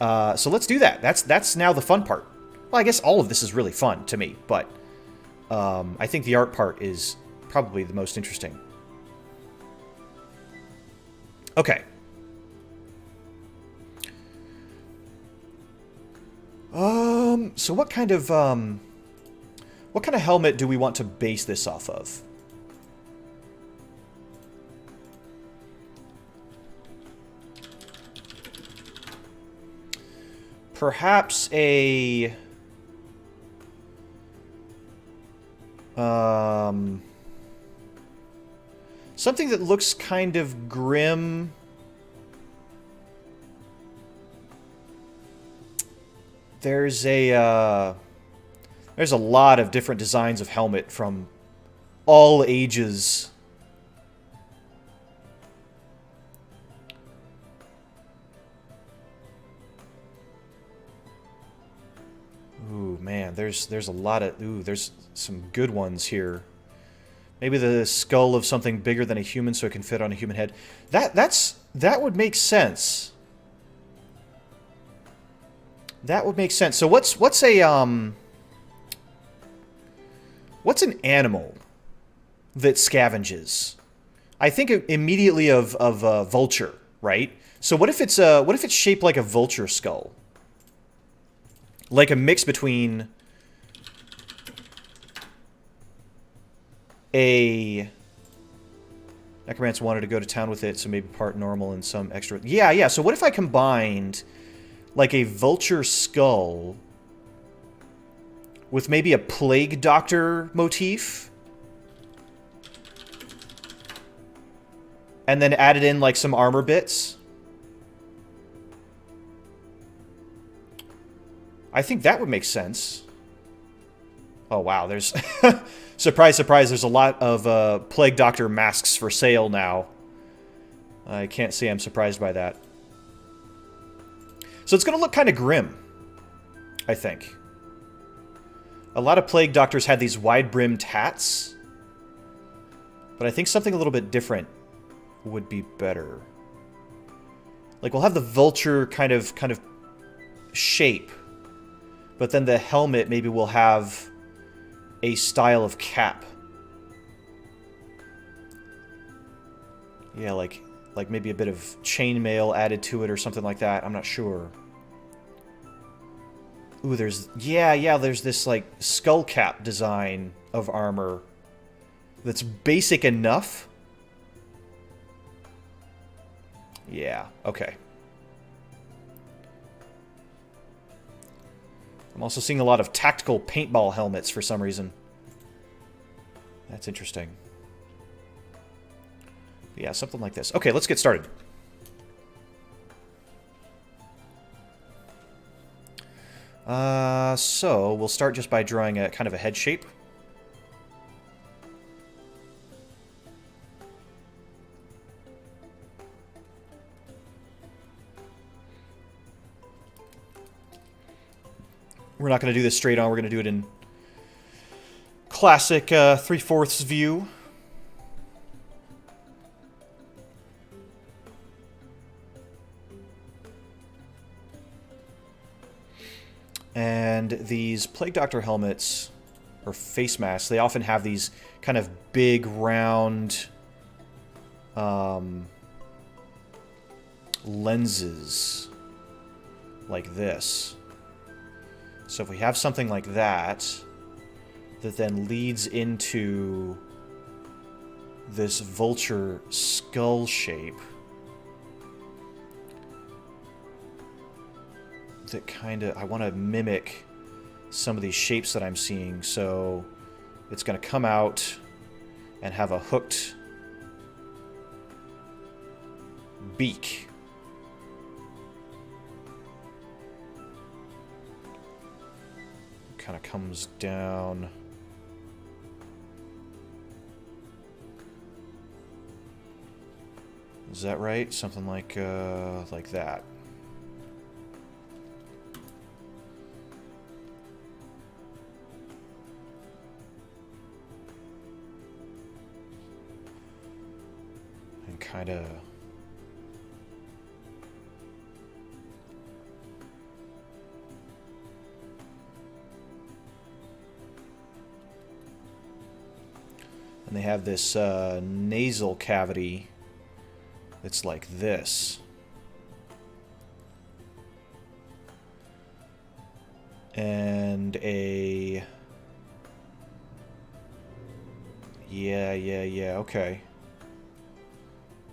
So let's do that. That's now the fun part. Well, I guess all of this is really fun to me, but I think the art part is probably the most interesting. Okay. So what kind of helmet do we want to base this off of? Perhaps a something that looks kind of grim. There's a lot of different designs of helmet from all ages. Ooh, man, there's a lot of... Ooh, there's some good ones here. Maybe the skull of something bigger than a human so it can fit on a human head. That would make sense. That would make sense. So what's an animal that scavenges? I think immediately of a vulture, right? So what if it's shaped like a vulture skull? Like a mix between a... Necromancer wanted to go to town with it, so maybe part normal and some extra... Yeah. So what if I combined like a vulture skull with maybe a plague doctor motif? And then added in like some armor bits? I think that would make sense. Oh, wow. There's... surprise, surprise. There's a lot of Plague Doctor masks for sale now. I can't say I'm surprised by that. So it's going to look kind of grim, I think. A lot of Plague Doctors had these wide-brimmed hats. But I think something a little bit different would be better. Like, we'll have the vulture kind of shape. But then the helmet maybe will have a style of cap. Yeah, like maybe a bit of chainmail added to it or something like that. I'm not sure. Ooh, there's this like skull cap design of armor that's basic enough. Yeah, okay. I'm also seeing a lot of tactical paintball helmets for some reason. That's interesting. Yeah, something like this. Okay, let's get started. So we'll start just by drawing a kind of a head shape. We're not going to do this straight on. We're going to do it in classic 3/4 view. And these Plague Doctor helmets, or face masks, they often have these kind of big, round lenses like this. So if we have something like that, that then leads into this vulture skull shape, that kind of, I want to mimic some of these shapes that I'm seeing. So it's going to come out and have a hooked beak. Kind of comes down. Is that right? Something like that. And kind of And they have this nasal cavity that's like this. And a... Yeah, okay.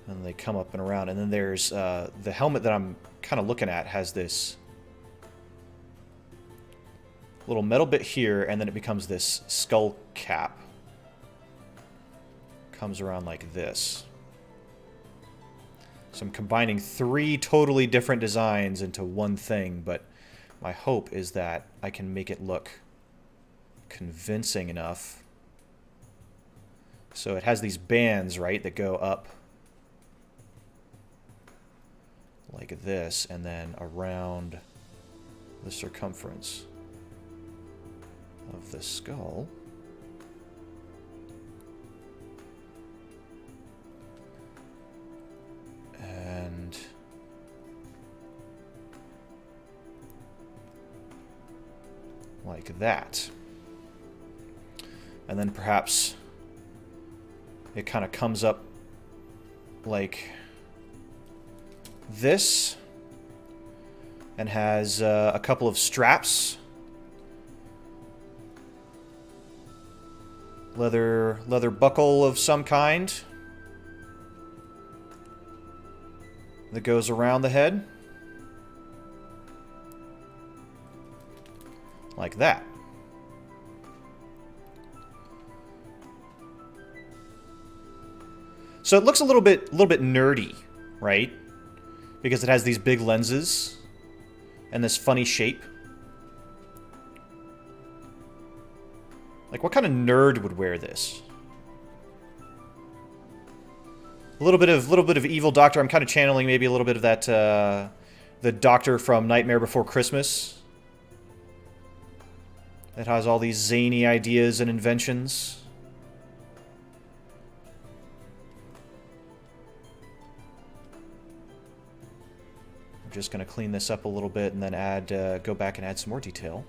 And they come up and around. And then there's the helmet that I'm kind of looking at has this little metal bit here, and then it becomes this skull cap. Comes around like this. So I'm combining 3 totally different designs into one thing, but my hope is that I can make it look convincing enough. So it has these bands, right, that go up like this, and then around the circumference of the skull. And like that. And then perhaps it kind of comes up like this and has a couple of straps. Leather buckle of some kind that goes around the head. Like that. So it looks a little bit nerdy, right? Because it has these big lenses and this funny shape. Like, what kind of nerd would wear this? A little bit of evil doctor. I'm kind of channeling maybe a little bit of that the doctor from Nightmare Before Christmas. That has all these zany ideas and inventions. I'm just going to clean this up a little bit and then go back and add some more detail.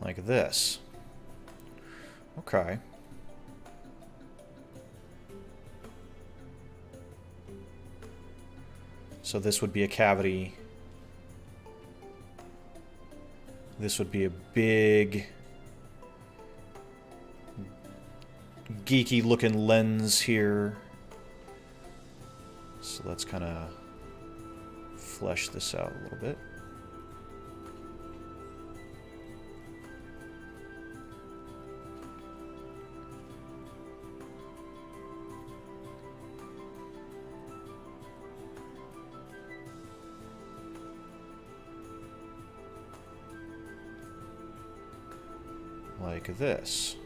Like this. Okay. So this would be a cavity. This would be a big, geeky looking lens here. So let's kind of flesh this out a little bit. Like this.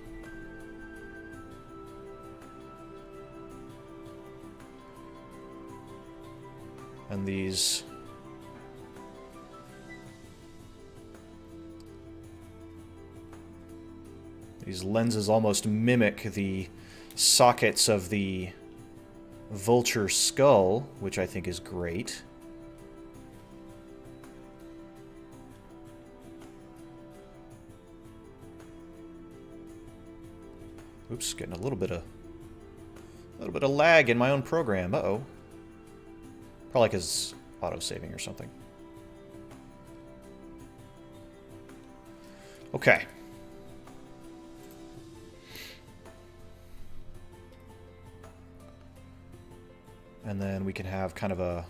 And these lenses almost mimic the sockets of the vulture skull, which I think is great. Oops, getting a little bit of lag in my own program. Uh-oh. Probably because auto-saving or something. Okay. And then we can have kind of a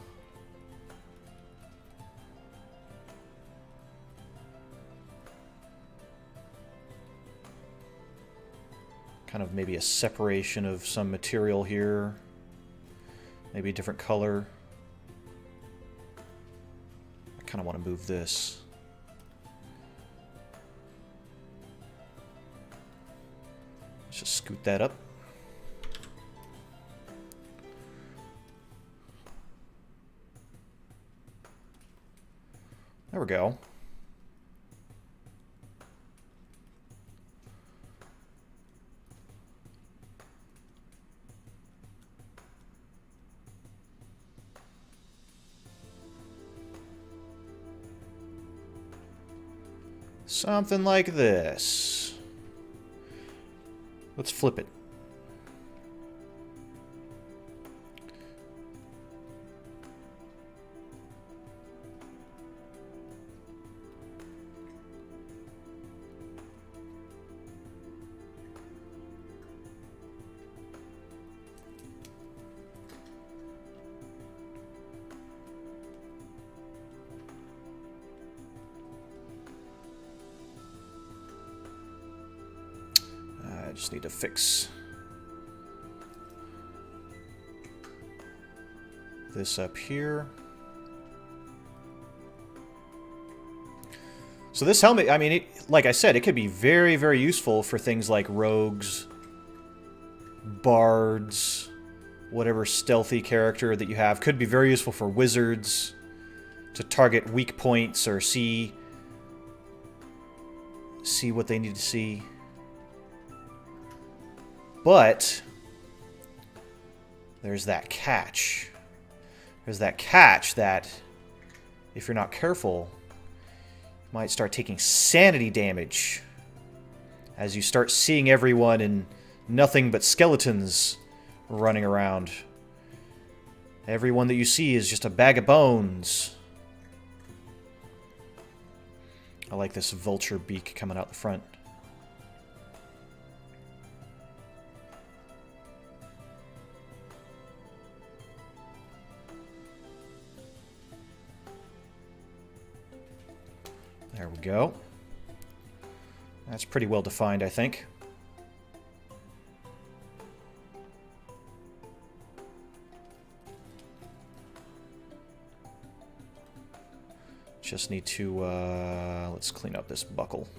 maybe a separation of some material here. Maybe a different color. I kind of want to move this. Let's just scoot that up. There we go. Something like this. Let's flip it. I just need to fix this up here. So this helmet, I mean, like I said, it could be very, very useful for things like rogues, bards, whatever stealthy character that you have. Could be very useful for wizards to target weak points or see what they need to see. But there's that catch. There's that catch that, if you're not careful, you might start taking sanity damage as you start seeing everyone in nothing but skeletons running around. Everyone that you see is just a bag of bones. I like this vulture beak coming out the front. There we go. That's pretty well defined, I think. Just need to, let's clean up this buckle.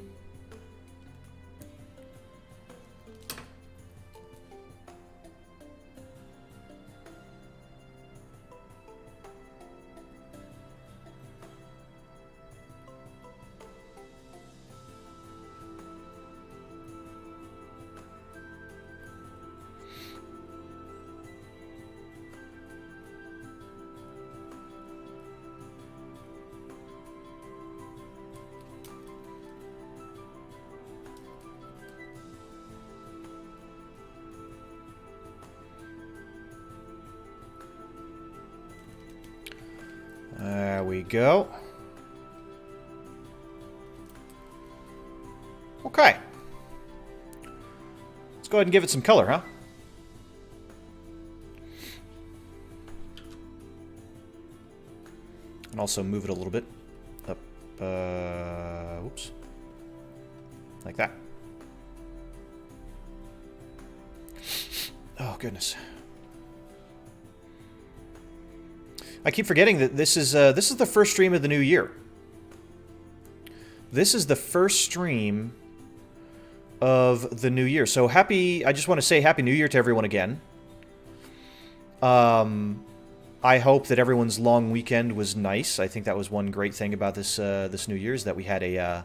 There we go. Okay. Let's go ahead and give it some color, huh? And also move it a little bit up. Whoops. Like that. Oh, goodness. I keep forgetting that this is the first stream of the new year. This is the first stream of the new year. So I just want to say Happy New Year to everyone again. I hope that everyone's long weekend was nice. I think that was one great thing about this New Year's, that we had a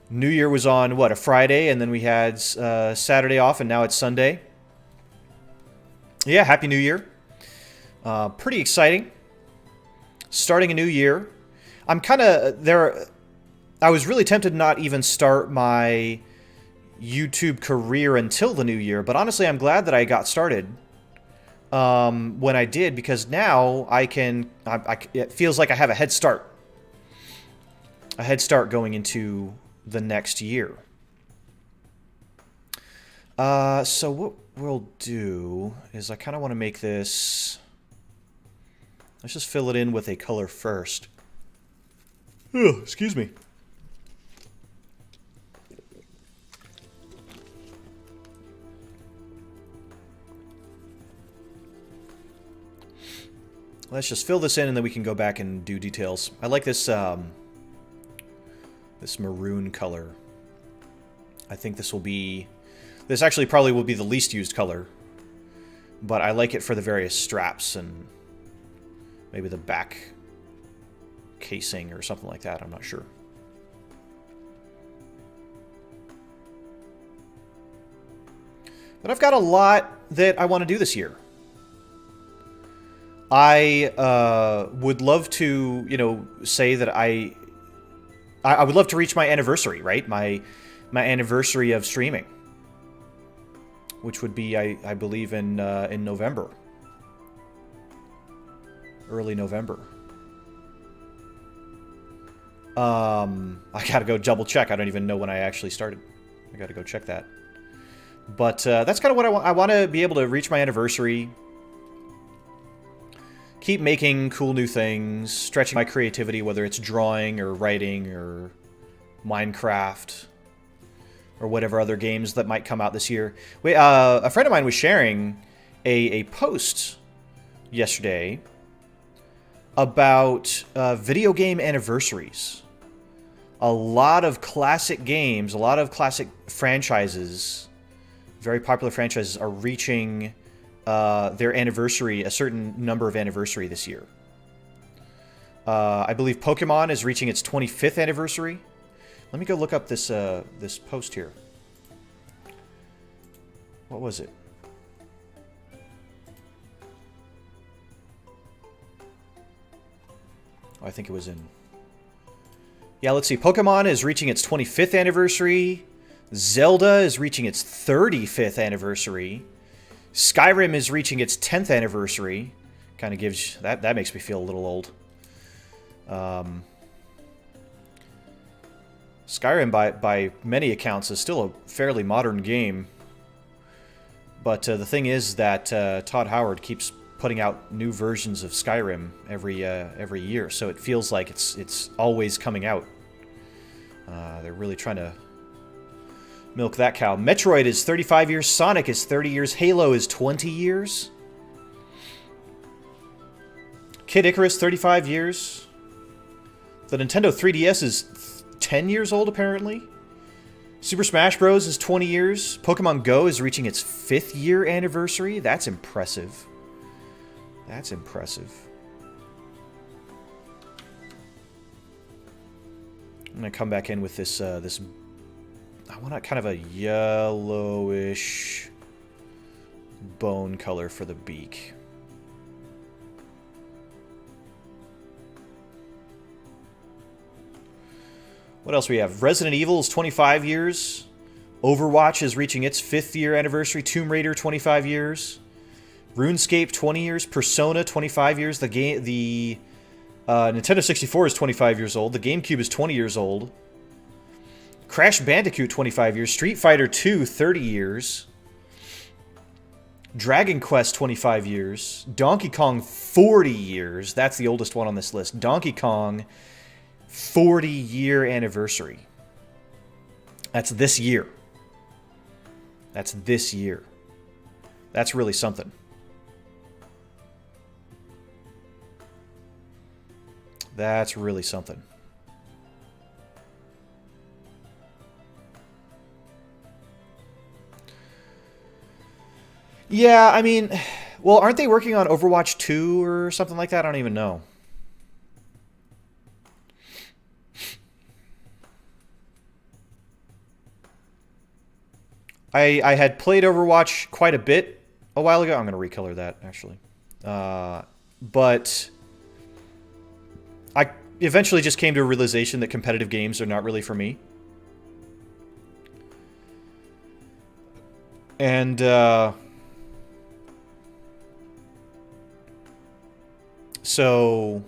New Year was on what, a Friday, and then we had Saturday off, and now it's Sunday. Yeah, Happy New Year. Pretty exciting. Starting a new year. I'm kind of there. I was really tempted to not even start my YouTube career until the new year, but honestly, I'm glad that I got started when I did, because now I can. It feels like I have a head start. A head start going into the next year. So what we'll do is I kind of want to make this. Let's just fill it in with a color first. Oh, excuse me. Let's just fill this in, and then we can go back and do details. I like this this maroon color. I think this will be... This actually probably will be the least used color. But I like it for the various straps and maybe the back casing or something like that. I'm not sure. But I've got a lot that I want to do this year. I would love to, you know, say that I would love to reach my anniversary, right? My anniversary of streaming, which would be, I believe, in November, early November. I gotta go double check. I don't even know when I actually started. I gotta go check that. But that's kind of what I want. I want to be able to reach my anniversary. Keep making cool new things, stretching my creativity, whether it's drawing or writing or Minecraft or whatever other games that might come out this year. A friend of mine was sharing a post yesterday about video game anniversaries. A lot of classic games, a lot of classic franchises, very popular franchises are reaching their anniversary, a certain number of anniversary this year. I believe Pokemon is reaching its 25th anniversary. Let me go look up this this post here. What was it? Oh, I think it was in... Yeah, let's see. Pokemon is reaching its 25th anniversary. Zelda is reaching its 35th anniversary. Skyrim is reaching its 10th anniversary. Kind of gives... That makes me feel a little old. Skyrim, by many accounts, is still a fairly modern game. But the thing is that Todd Howard keeps putting out new versions of Skyrim every year, so it feels like it's always coming out. They're really trying to milk that cow. Metroid is 35 years. Sonic is 30 years. Halo is 20 years. Kid Icarus, 35 years. The Nintendo 3DS is 10 years old, apparently. Super Smash Bros. Is 20 years. Pokemon Go is reaching its 5th year anniversary. That's impressive. That's impressive. I'm going to come back in with this, this... I want kind of a yellowish bone color for the beak. What else we have? Resident Evil is 25 years. Overwatch is reaching its 5th year anniversary. Tomb Raider, 25 years. RuneScape, 20 years. Persona, 25 years. The Nintendo 64 is 25 years old. The GameCube is 20 years old. Crash Bandicoot, 25 years. Street Fighter 2, 30 years. Dragon Quest, 25 years. Donkey Kong, 40 years. That's the oldest one on this list. Donkey Kong, 40-year anniversary. That's this year. That's this year. That's really something. That's really something. Yeah, I mean, well, aren't they working on Overwatch 2 or something like that? I don't even know. I had played Overwatch quite a bit a while ago. I'm going to recolor that, actually. But I eventually just came to a realization that competitive games are not really for me. And so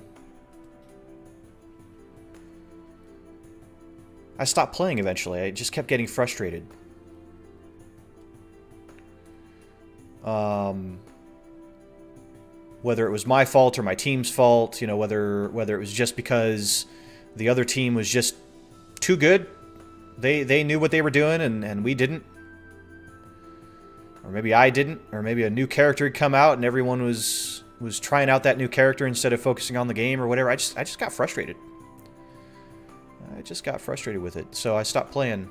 I stopped playing eventually. I just kept getting frustrated. Whether it was my fault or my team's fault, you know, whether it was just because the other team was just too good. They knew what they were doing and we didn't. Or maybe I didn't, or maybe a new character had come out and everyone was trying out that new character instead of focusing on the game or whatever. I just got frustrated. I just got frustrated with it, so I stopped playing.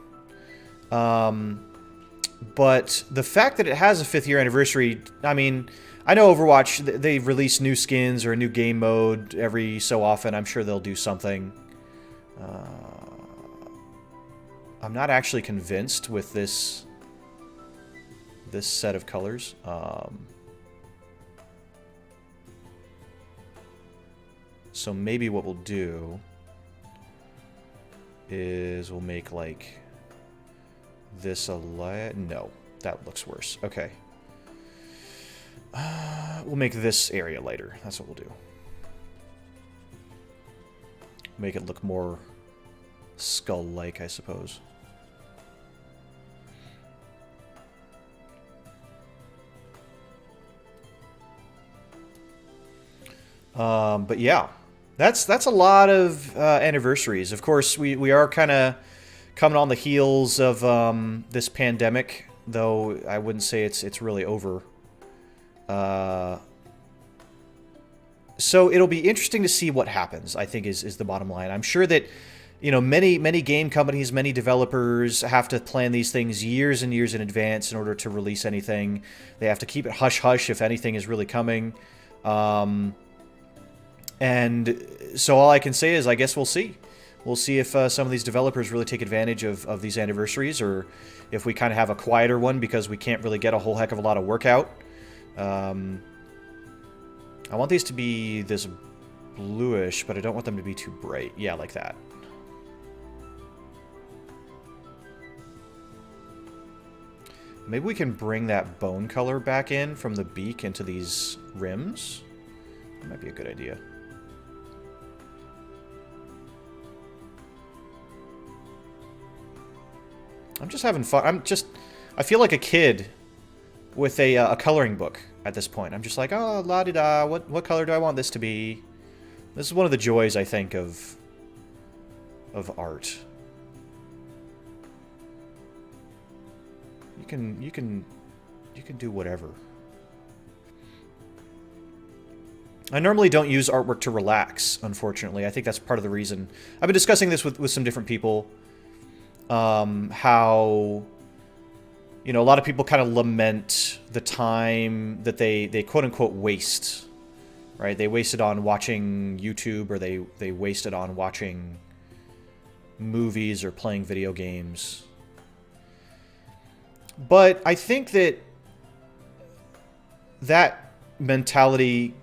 but the fact that it has a 5th year anniversary, I mean, I know Overwatch, they release new skins or a new game mode every so often. I'm sure they'll do something. I'm not actually convinced with this set of colors. So maybe what we'll do is we'll make like this a light. No, that looks worse. Okay. We'll make this area lighter. That's what we'll do. Make it look more skull-like, I suppose. But yeah, that's a lot of anniversaries. Of course, we are kind of coming on the heels of this pandemic, though I wouldn't say it's really over. So it'll be interesting to see what happens, I think is the bottom line. I'm sure that, you know, many game companies, many developers have to plan these things years and years in advance in order to release anything. They have to keep it hush-hush if anything is really coming. And so all I can say is I guess we'll see. We'll see if some of these developers really take advantage of these anniversaries, or if we kind of have a quieter one because we can't really get a whole heck of a lot of work out. I want these to be this bluish, but I don't want them to be too bright. Yeah, like that. Maybe we can bring that bone color back in from the beak into these rims. That might be a good idea. I'm just having fun. I feel like a kid with a coloring book at this point. I'm just like, oh, la-di-da, what color do I want this to be? This is one of the joys, I think, of art. You can do whatever. I normally don't use artwork to relax, unfortunately. I think that's part of the reason. I've been discussing this with some different people. How, you know, a lot of people kind of lament the time that they quote-unquote waste, right? They waste it on watching YouTube, or they waste it on watching movies or playing video games. But I think that mentality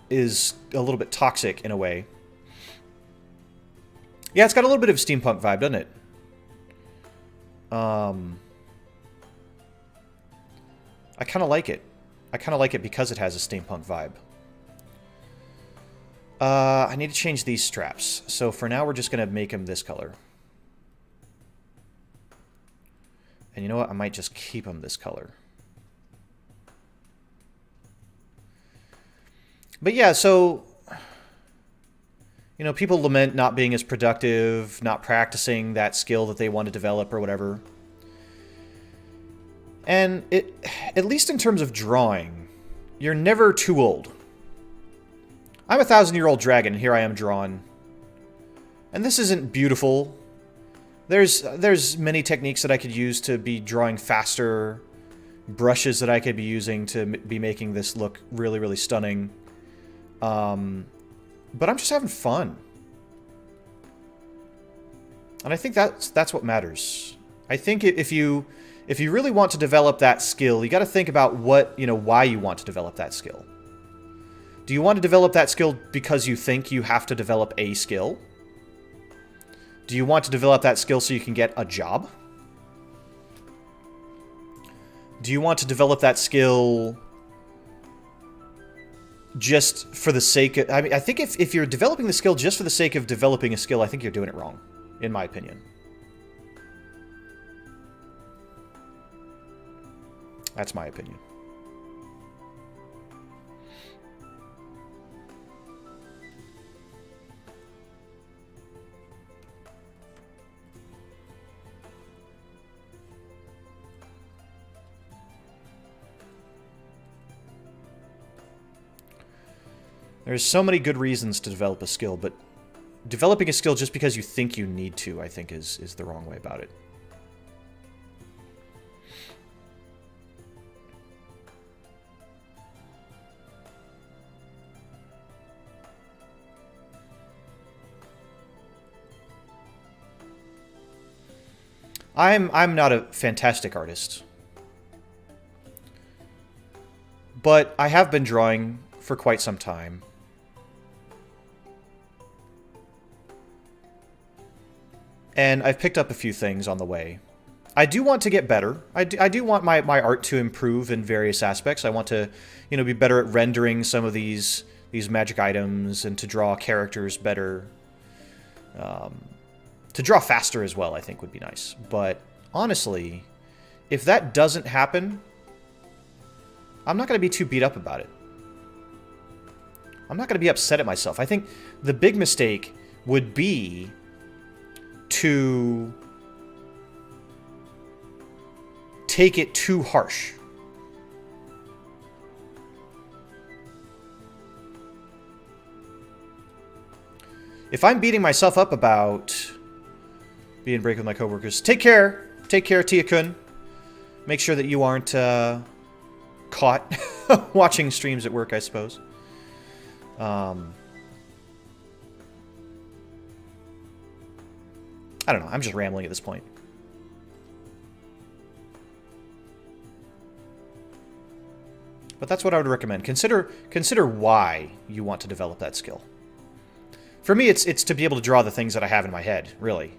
is a little bit toxic in a way. Yeah, it's got a little bit of a steampunk vibe, doesn't it? I kind of like it. I kind of like it because it has a steampunk vibe. I need to change these straps. So for now, we're just going to make them this color. And you know what? I might just keep them this color. But yeah, so, you know, people lament not being as productive, not practicing that skill that they want to develop or whatever. And at least in terms of drawing, you're never too old. I'm a 1,000-year-old dragon, and here I am drawn. And this isn't beautiful. There's many techniques that I could use to be drawing faster, brushes that I could be using to be making this look really, really stunning. But I'm just having fun. And I think that's what matters. I think if you really want to develop that skill, you got to think about why you want to develop that skill. Do you want to develop that skill because you think you have to develop a skill? Do you want to develop that skill so you can get a job? Do you want to develop that skill just for the sake of... I mean, I think if you're developing the skill just for the sake of developing a skill, I think you're doing it wrong, in my opinion. That's my opinion. There's so many good reasons to develop a skill, but developing a skill just because you think you need to, I think, is the wrong way about it. I'm not a fantastic artist. But I have been drawing for quite some time. And I've picked up a few things on the way. I do want to get better. I do want my art to improve in various aspects. I want to, you know, be better at rendering some of these magic items and to draw characters better. To draw faster as well, I think, would be nice. But honestly, if that doesn't happen, I'm not going to be too beat up about it. I'm not going to be upset at myself. I think the big mistake would be to take it too harsh. If I'm beating myself up about being break with my coworkers, take care. Take care, Tia-kun. Make sure that you aren't caught watching streams at work, I suppose. I don't know. I'm just rambling at this point. But that's what I would recommend. Consider why you want to develop that skill. For me, it's to be able to draw the things that I have in my head, really.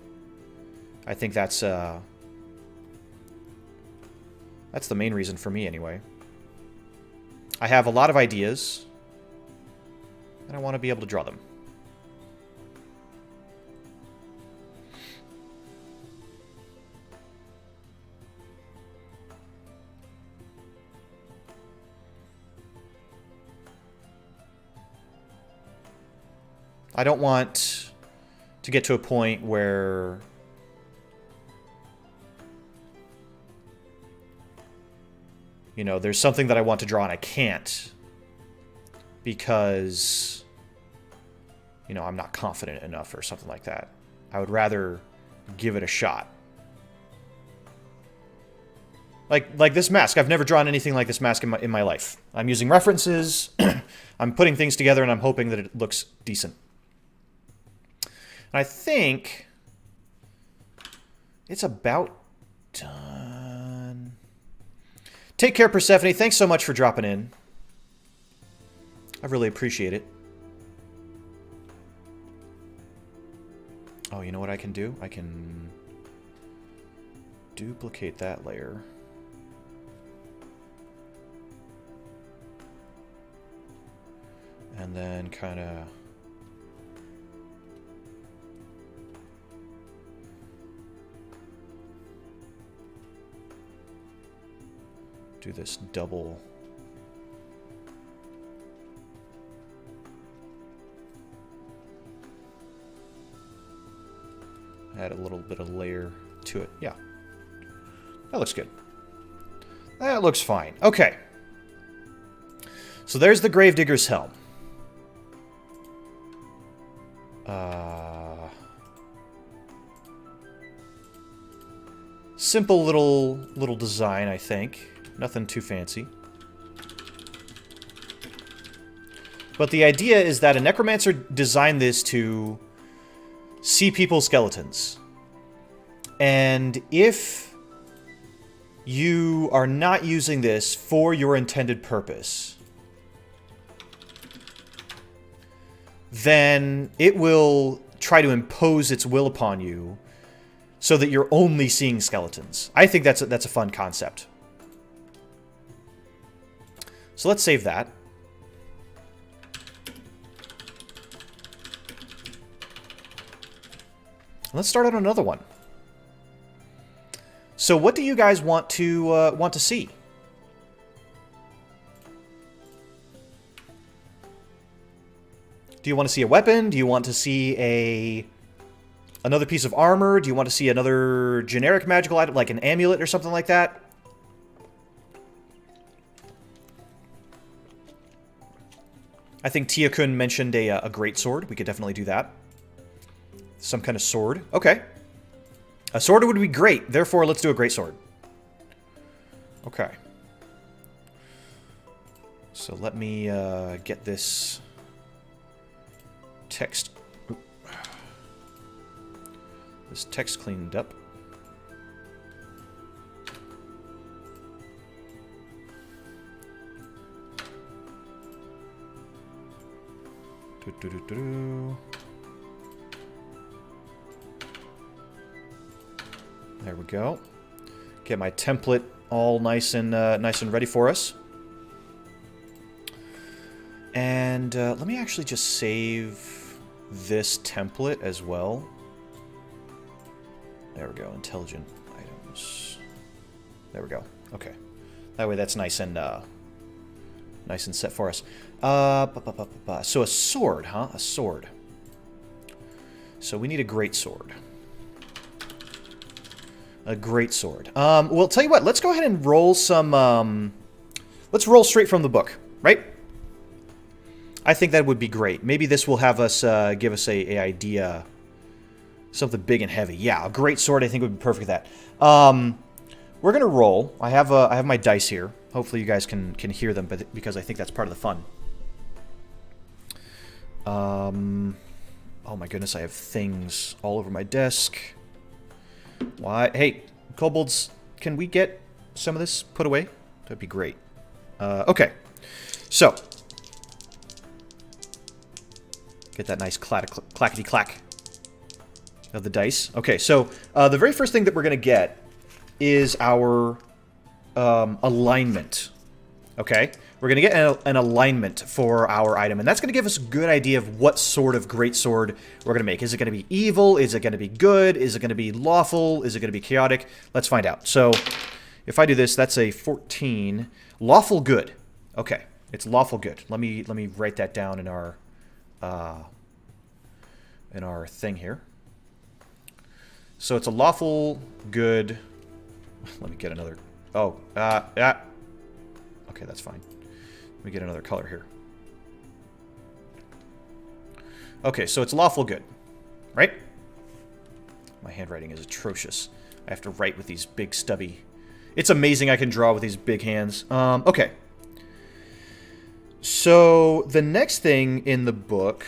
I think that's the main reason for me, anyway. I have a lot of ideas, and I want to be able to draw them. I don't want to get to a point where you know, there's something that I want to draw and I can't because, you know, I'm not confident enough or something like that. I would rather give it a shot. Like this mask. I've never drawn anything like this mask in my life. I'm using references. I'm putting things together and I'm hoping that it looks decent. And I think it's about done. Take care, Persephone. Thanks so much for dropping in. I really appreciate it. Oh, you know what I can do? I can duplicate that layer. And then kind of do this double. Add a little bit of layer to it. Yeah. That looks good. That looks fine. Okay. So there's the Gravedigger's Helm. Simple little design, I think. Nothing too fancy. But the idea is that a necromancer designed this to see people's skeletons. And if you are not using this for your intended purpose, then it will try to impose its will upon you so that you're only seeing skeletons. I think that's a fun concept. So let's save that. Let's start on another one. So what do you guys want to see? Do you want to see a weapon? Do you want to see another piece of armor? Do you want to see another generic magical item, like an amulet or something like that? I think Tia-kun mentioned a greatsword. We could definitely do that. Some kind of sword. Okay. A sword would be great. Therefore, let's do a greatsword. Okay. So let me get this text... This text cleaned up. There we go. Get my template all nice and ready for us. And let me actually just save this template as well. There we go. Intelligent items. There we go. Okay. That way that's nice and set for us. So a sword, huh? A sword. So we need a great sword. A great sword. Well, tell you what. Let's go ahead and roll some... let's roll straight from the book, right? I think that would be great. Maybe this will have us give us a idea, something big and heavy. Yeah, a great sword I think would be perfect for that. We're gonna roll. I have my dice here. Hopefully you guys can hear them, but because I think that's part of the fun. Oh my goodness, I have things all over my desk. Why? Hey, kobolds, can we get some of this put away? That'd be great. Okay, so get that nice clackety clack of the dice. Okay, so the very first thing that we're gonna get is our alignment. Okay, we're gonna get an alignment for our item, and that's gonna give us a good idea of what sort of greatsword we're gonna make. Is it gonna be evil? Is it gonna be good? Is it gonna be lawful? Is it gonna be chaotic? Let's find out. So if I do this, that's a 14. Lawful good. Okay, it's lawful good. Let me write that down in our thing here. So it's a lawful good. Let me get another. Oh, okay, that's fine. Let me get another color here. Okay, so it's lawful good, right? My handwriting is atrocious. I have to write with these big stubby. It's amazing I can draw with these big hands. Okay. So the next thing in the book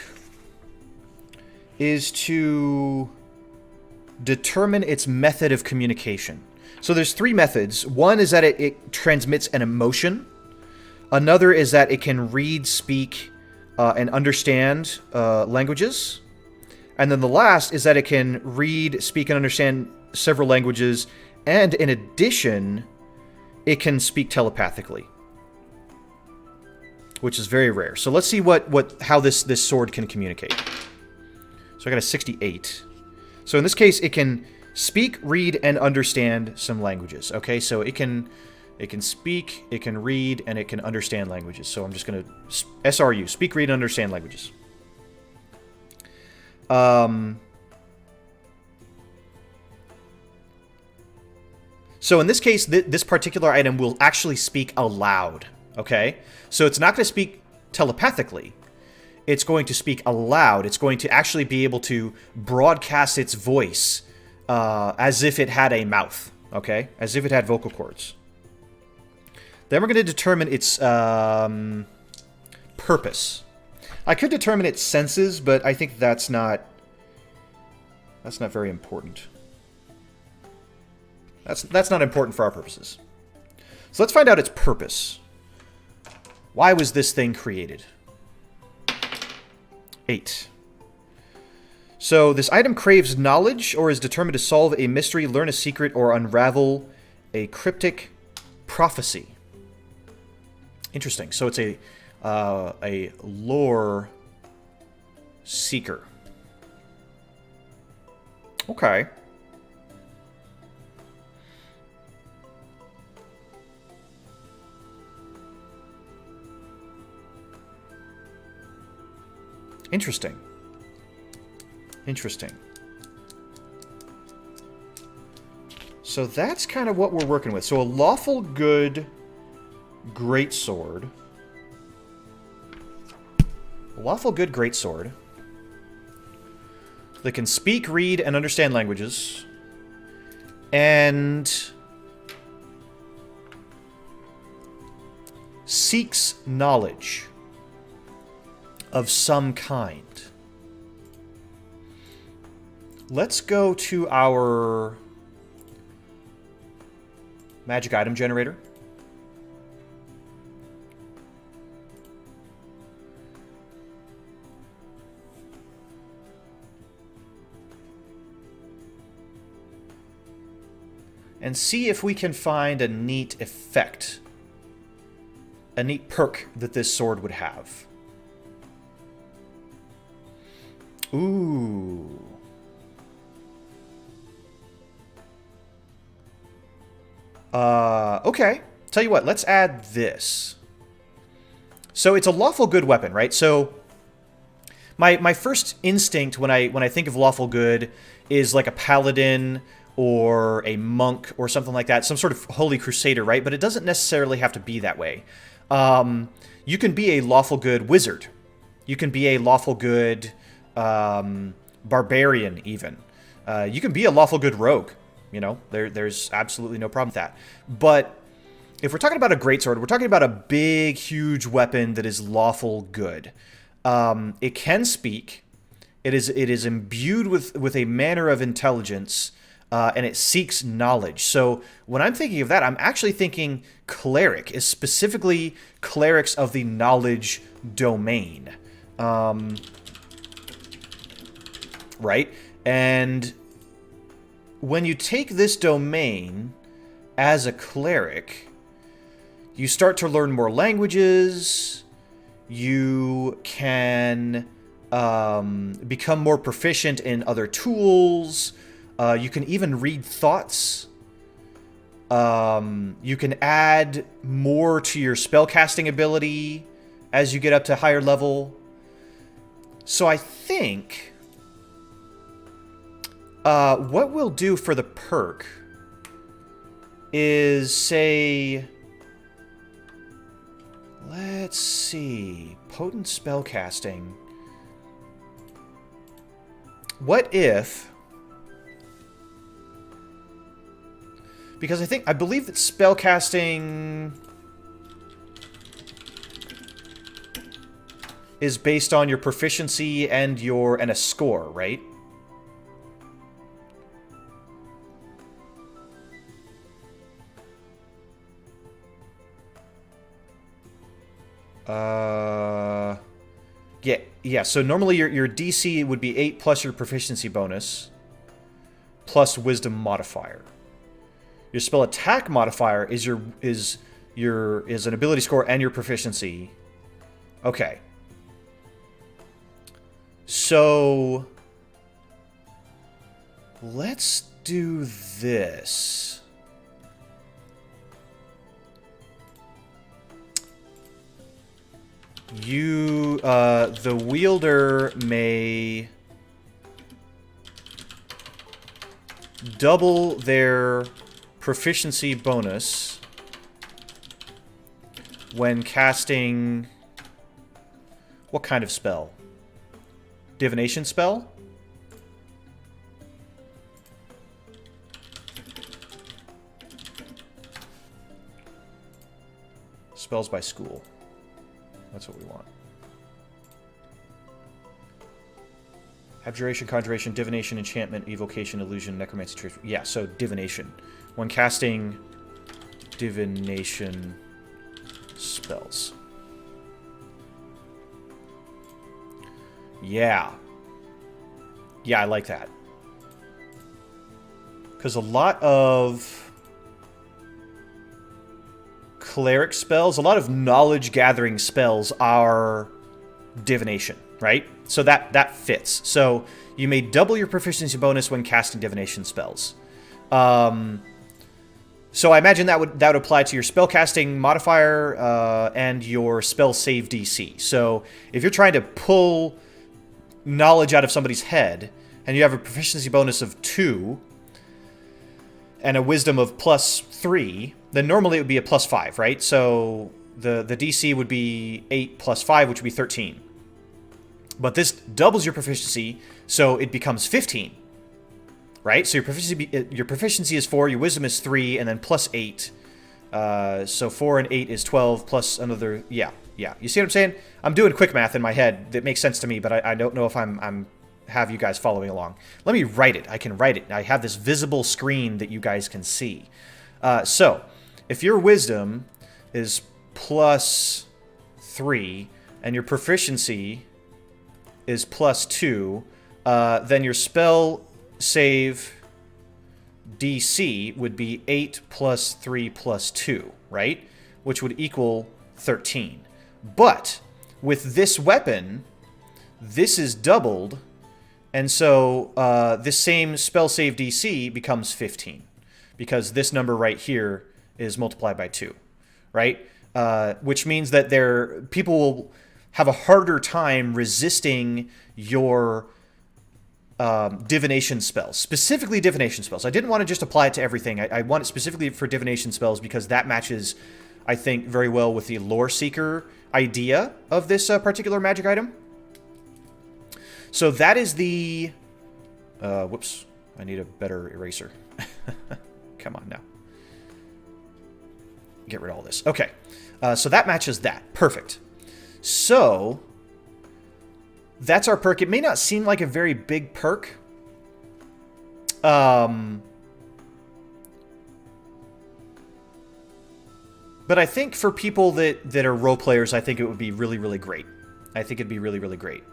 is to determine its method of communication. So there's 3 methods. One is that it transmits an emotion. Another is that it can read, speak, and understand languages. And then the last is that it can read, speak, and understand several languages. And in addition, it can speak telepathically, which is very rare. So let's see how this sword can communicate. So I got a 68. So in this case, it can speak, read, and understand some languages. Okay, so it can speak, it can read, and it can understand languages. So I'm just going to SRU, speak, read, and understand languages. So in this case, this particular item will actually speak aloud. Okay, so it's not going to speak telepathically. It's going to speak aloud. It's going to actually be able to broadcast its voice as if it had a mouth, okay? As if it had vocal cords. Then we're going to determine its purpose. I could determine its senses, but I think that's not very important. That's not important for our purposes. So let's find out its purpose. Why was this thing created? 8. So this item craves knowledge or is determined to solve a mystery, learn a secret, or unravel a cryptic prophecy. Interesting. So it's a lore seeker. Okay. Interesting. Interesting. So that's kind of what we're working with. So a lawful good greatsword. A lawful good greatsword that can speak, read, and understand languages. And seeks knowledge of some kind. Let's go to our magic item generator. and see if we can find a neat effect. A neat perk that this sword would have. Ooh. Okay. Tell you what, let's add this. So it's a lawful good weapon, right? So my first instinct when I think of lawful good is like a paladin or a monk or something like that, some sort of holy crusader, right? But it doesn't necessarily have to be that way. You can be a lawful good wizard. You can be a lawful good barbarian, even. You can be a lawful good rogue. You know, there's absolutely no problem with that. But if we're talking about a greatsword, we're talking about a big, huge weapon that is lawful good. It can speak. It is imbued with a manner of intelligence, and it seeks knowledge. So when I'm thinking of that, I'm actually thinking cleric, is specifically clerics of the knowledge domain. Right? And when you take this domain as a cleric, you start to learn more languages. You can become more proficient in other tools. You can even read thoughts. You can add more to your spellcasting ability as you get up to higher level. So I think what we'll do for the perk is say, let's see, potent spellcasting. What if, because I believe that spellcasting is based on your proficiency and a score, right? Yeah. So normally your DC would be 8 plus your proficiency bonus, plus wisdom modifier. Your spell attack modifier is an ability score and your proficiency. Okay. So let's do this. The wielder may double their proficiency bonus when casting... What kind of spell? Divination spell? Spells by school. That's what we want. Abjuration, Conjuration, Divination, Enchantment, Evocation, Illusion, Necromancy, Truth. Yeah, so Divination. When casting Divination spells. Yeah. Yeah, I like that. Because a lot of cleric spells, a lot of knowledge-gathering spells are divination, right? So that fits. So you may double your proficiency bonus when casting divination spells. So I imagine that would apply to your spellcasting modifier and your spell save DC. So if you're trying to pull knowledge out of somebody's head and you have a proficiency bonus of 2 and a wisdom of +3, then normally it would be a +5, right? So the DC would be 8 plus 5, which would be 13. But this doubles your proficiency, so it becomes 15, right? So your proficiency is 4, your wisdom is 3, and then +8. So 4 and 8 is 12, plus another... Yeah. You see what I'm saying? I'm doing quick math in my head that makes sense to me, but I don't know if I'm have you guys following along. Let me write it. I can write it. I have this visible screen that you guys can see. So, if your wisdom is +3 and your proficiency is +2, then your spell save DC would be 8 plus 3 plus 2, right? Which would equal 13. But with this weapon, this is doubled, and so this same spell save DC becomes 15, because this number right here is multiplied by 2, right? Which means that people will have a harder time resisting your divination spells, specifically divination spells. I didn't want to just apply it to everything. I want it specifically for divination spells because that matches, I think, very well with the lore seeker idea of this particular magic item. So that is the... whoops. I need a better eraser. Come on now. Get rid of all this. Okay. So that matches that. Perfect. So that's our perk. It may not seem like a very big perk. But I think for people that are role players, I think it would be really, really great. I think it'd be really, really great.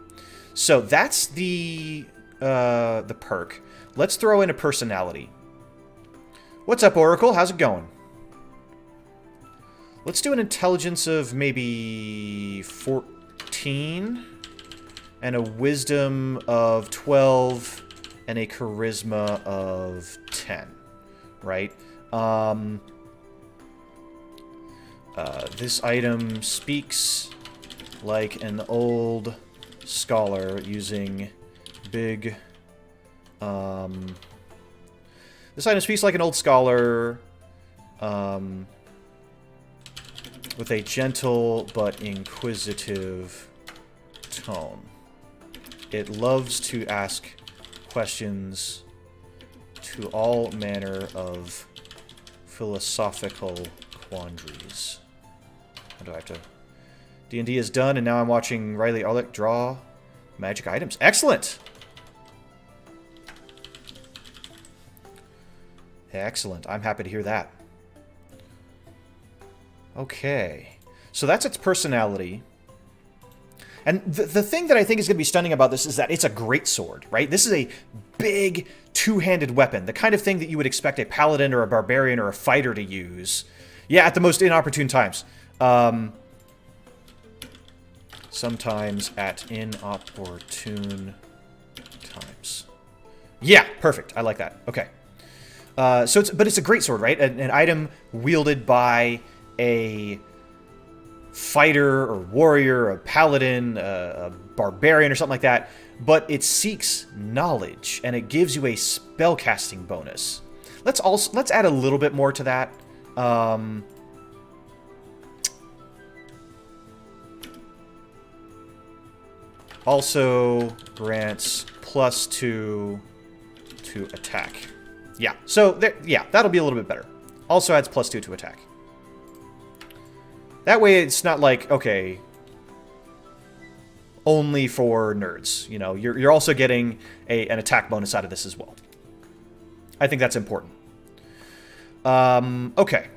So that's the perk. Let's throw in a personality. What's up, Oracle? How's it going? Let's do an intelligence of maybe 14 and a wisdom of 12 and a charisma of 10, right? This item speaks like an old scholar using big... this item speaks like an old scholar with a gentle but inquisitive tone. It loves to ask questions to all manner of philosophical quandaries. What do I have to... D&D is done, and now I'm watching Riley Arlick draw magic items. Excellent! Excellent. I'm happy to hear that. Okay. So that's its personality. And the thing that I think is going to be stunning about this is that it's a great sword, right? This is a big two-handed weapon, the kind of thing that you would expect a paladin or a barbarian or a fighter to use. Yeah, at the most inopportune times. Sometimes at inopportune times. Yeah, perfect. I like that. Okay. But it's a great sword, right? An item wielded by a fighter or warrior, a paladin, a barbarian or something like that. But it seeks knowledge, and it gives you a spellcasting bonus. Let's add a little bit more to that. Also grants +2 to attack. Yeah, so yeah, that'll be a little bit better. Also adds +2 to attack. That way it's not like, okay, only for nerds. You know, you're also getting an attack bonus out of this as well. I think that's important. Okay.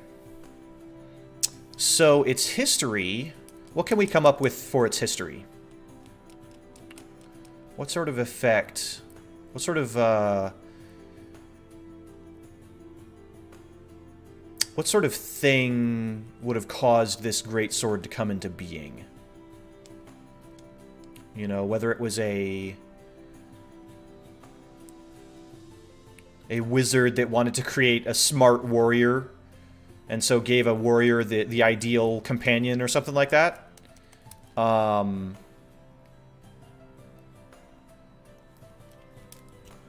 So its history, what can we come up with for its history? What sort of effect, what sort of thing would have caused this great sword to come into being? You know, whether it was a wizard that wanted to create a smart warrior, and so gave a warrior the ideal companion or something like that.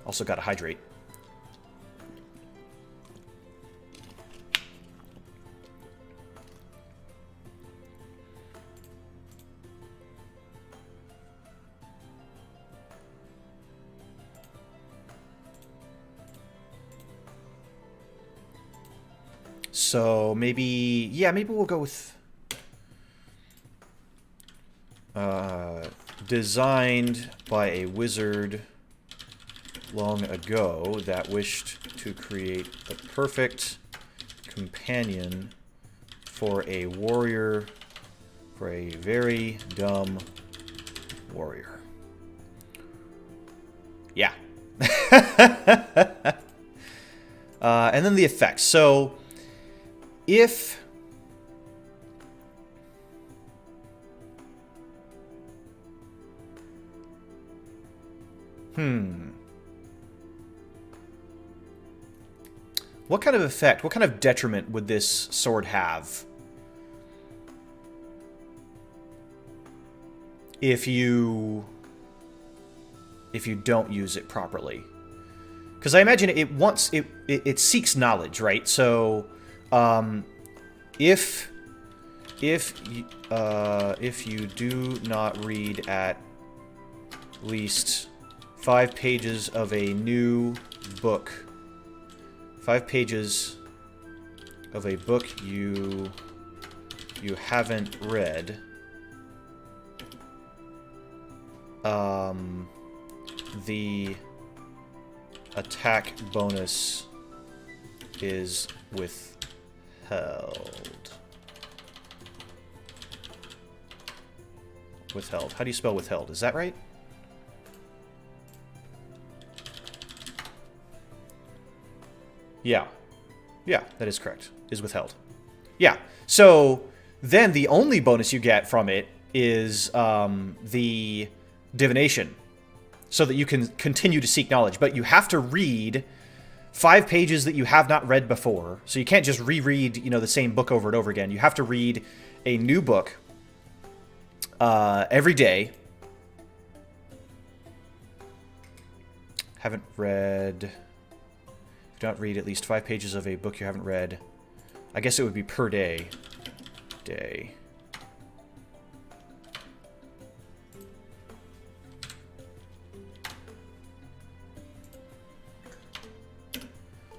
Also got to hydrate. So maybe, yeah, maybe we'll go with designed by a wizard long ago that wished to create the perfect companion for a warrior, for a very dumb warrior. Yeah. And then the effects. So, if... What kind of effect, what kind of detriment would this sword have? If you don't use it properly. Because I imagine it seeks knowledge, right? So, if you do not read at least 5 pages of a new book, 5 pages of a book you haven't read, the attack bonus is withheld. Withheld. How do you spell withheld? Is that right? Yeah. Yeah, that is correct. Is withheld. Yeah. So then the only bonus you get from it is the divination, so that you can continue to seek knowledge. But you have to read 5 pages that you have not read before. So you can't just reread, the same book over and over again. You have to read a new book every day. Haven't read... Do not read at least 5 pages of a book you haven't read. I guess it would be per day.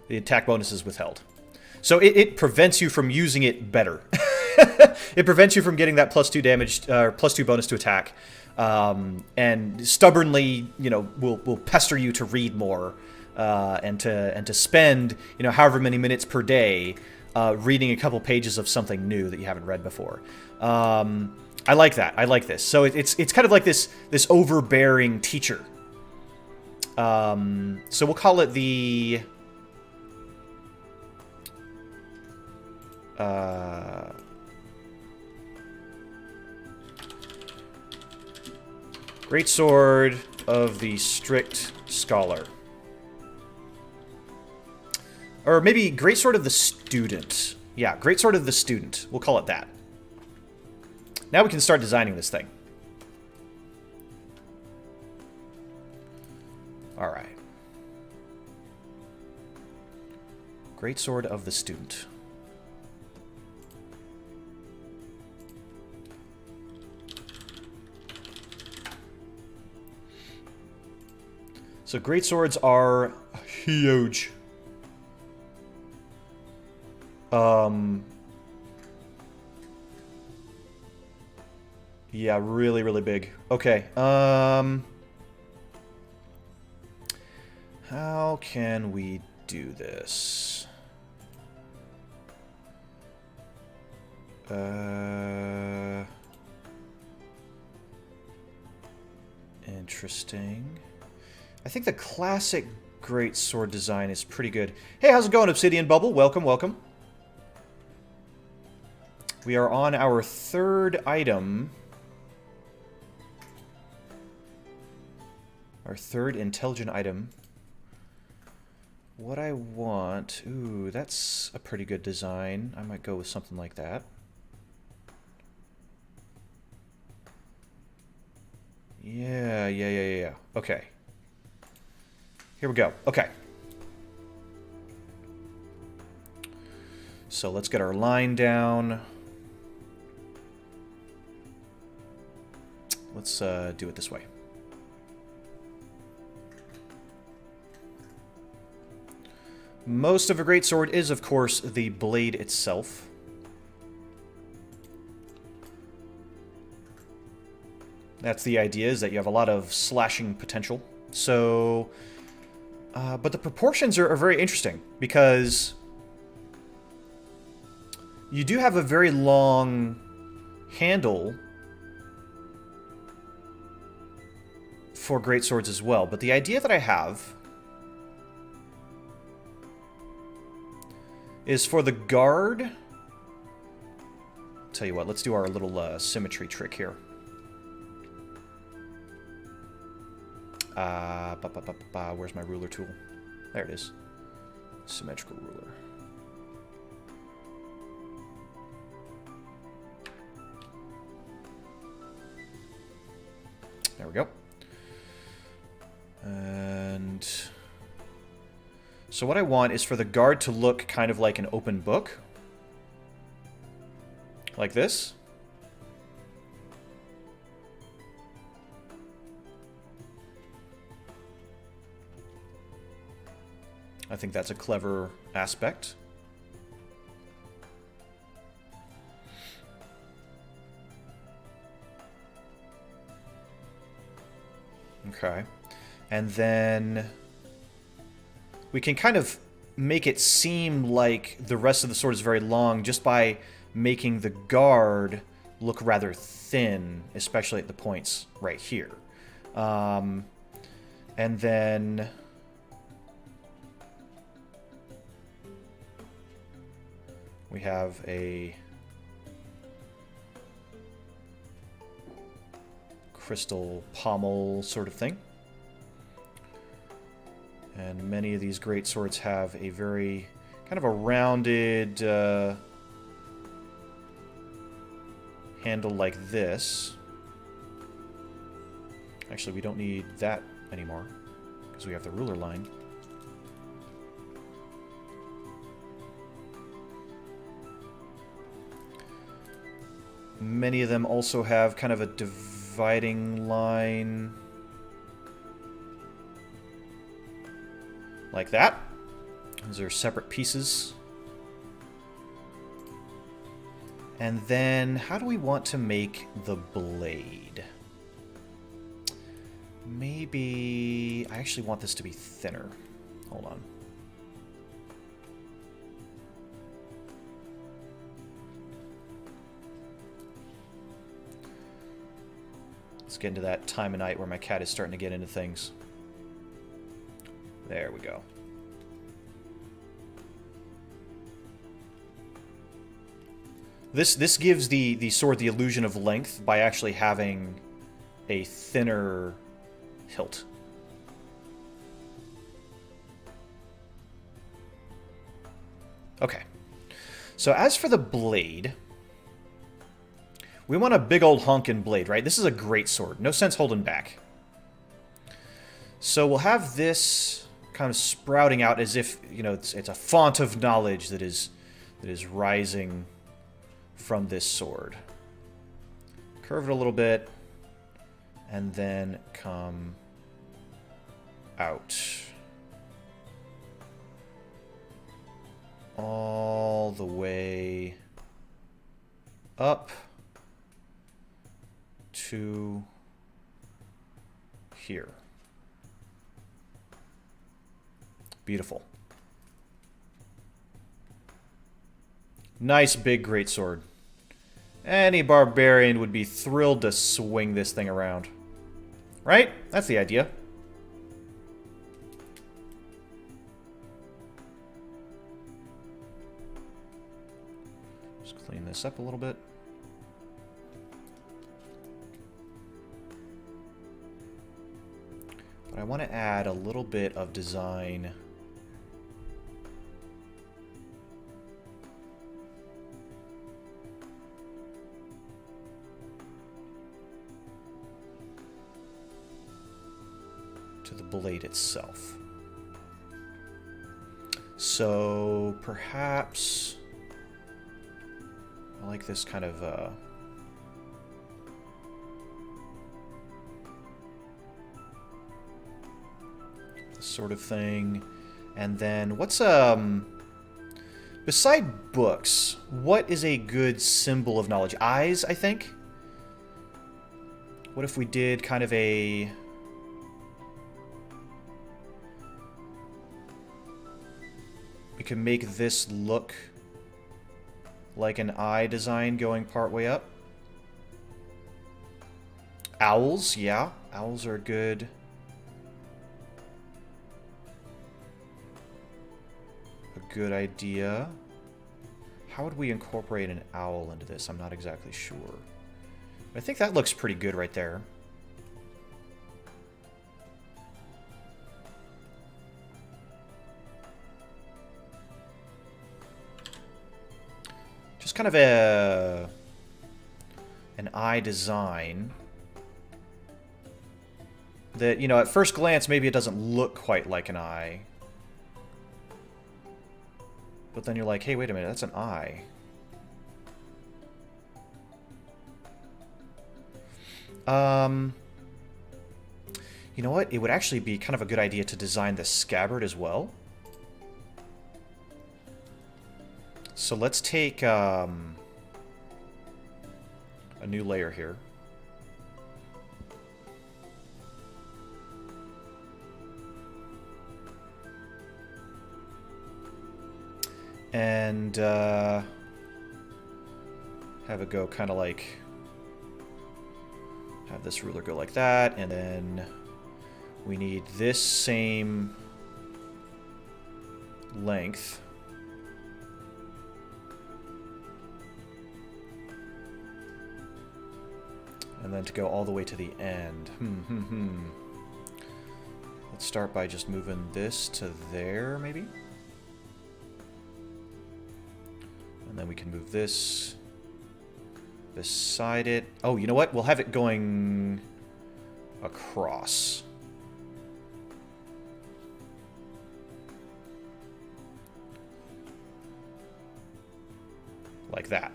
The attack bonus is withheld. So it prevents you from using it better. It prevents you from getting that +2 damage, +2 bonus to attack. And stubbornly, will pester you to read more. And to spend, however many minutes per day reading a couple pages of something new that you haven't read before. I like that. I like this. So it's kind of like this overbearing teacher. So we'll call it the... Greatsword of the Strict Scholar. Or maybe Greatsword of the Student. Yeah, Greatsword of the Student. We'll call it that. Now we can start designing this thing. Alright. Greatsword of the Student. So greatswords are huge. Yeah, really, really big. Okay, how can we do this? Interesting. I think the classic greatsword design is pretty good. Hey, how's it going, Obsidian Bubble? Welcome, welcome. We are on our 3rd item. Our 3rd intelligent item. What I want... Ooh, that's a pretty good design. I might go with something like that. Yeah. Okay. Here we go. Okay. So let's get our line down. Let's do it this way. Most of a greatsword is, of course, the blade itself. That's the idea, is that you have a lot of slashing potential. So, but the proportions are very interesting, because you do have a very long handle for greatswords as well. But the idea that I have is for the guard. Tell you what, let's do our little symmetry trick here. Where's my ruler tool? There it is. Symmetrical ruler. There we go. And so what I want is for the guard to look kind of like an open book. Like this. I think that's a clever aspect. Okay. And then we can kind of make it seem like the rest of the sword is very long just by making the guard look rather thin, especially at the points right here. And then we have a crystal pommel sort of thing. And many of these great swords have a very kind of a rounded handle like this. Actually, we don't need that anymore because we have the ruler line. Many of them also have kind of a dividing line like that. Those are separate pieces. And then, how do we want to make the blade? Maybe I actually want this to be thinner. Hold on. Let's get into that time of night where my cat is starting to get into things. There we go. This gives the sword the illusion of length by actually having a thinner hilt. Okay. So as for the blade, we want a big old honkin' blade, right? This is a great sword. No sense holding back. So we'll have this kind of sprouting out as if, you know, it's a font of knowledge that is rising from this sword. Curve it a little bit, and then come out. All the way up to here. Beautiful. Nice big greatsword. Any barbarian would be thrilled to swing this thing around. Right? That's the idea. Just clean this up a little bit. But I want to add a little bit of design to the blade itself. So perhaps I like this kind of sort of thing. And then what's beside books, what is a good symbol of knowledge? Eyes, I think. What if we did kind of a we can make this look like an eye design going part way up. Owls, yeah. Owls are good. A good idea. How would we incorporate an owl into this? I'm not exactly sure. I think that looks pretty good right there. Just kind of an eye design that, you know, at first glance, maybe it doesn't look quite like an eye. But then you're like, hey, wait a minute, that's an eye. You know what? It would actually be kind of a good idea to design the scabbard as well. So let's take a new layer here. And have it go kind of like, have this ruler go like that, and then we need this same length. And then to go all the way to the end. Let's start by just moving this to there, maybe? And then we can move this beside it. Oh, you know what? We'll have it going across. Like that.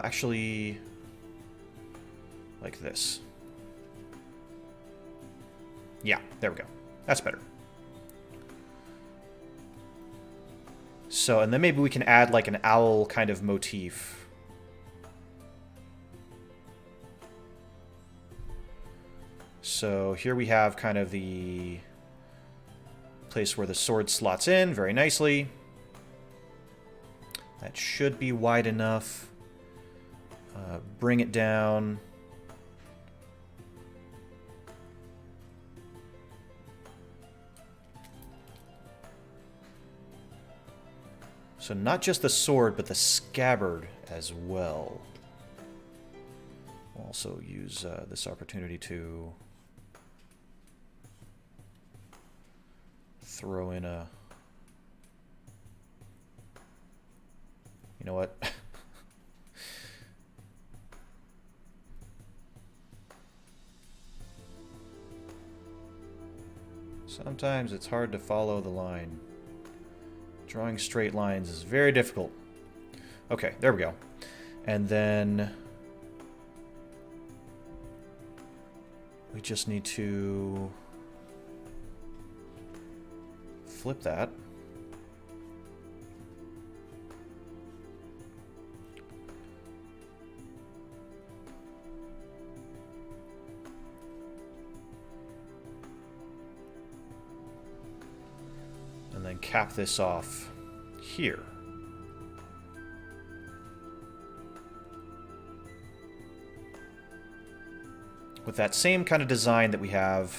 Actually, like this. Yeah, there we go. That's better. So, and then maybe we can add like an owl kind of motif. So here we have kind of the place where the sword slots in very nicely. That should be wide enough. Bring it down. So not just the sword, but the scabbard as well. We'll also use this opportunity to throw in a... You know what? Sometimes it's hard to follow the line. Drawing straight lines is very difficult. Okay, there we go. And then we just need to flip that. And then cap this off here. With that same kind of design that we have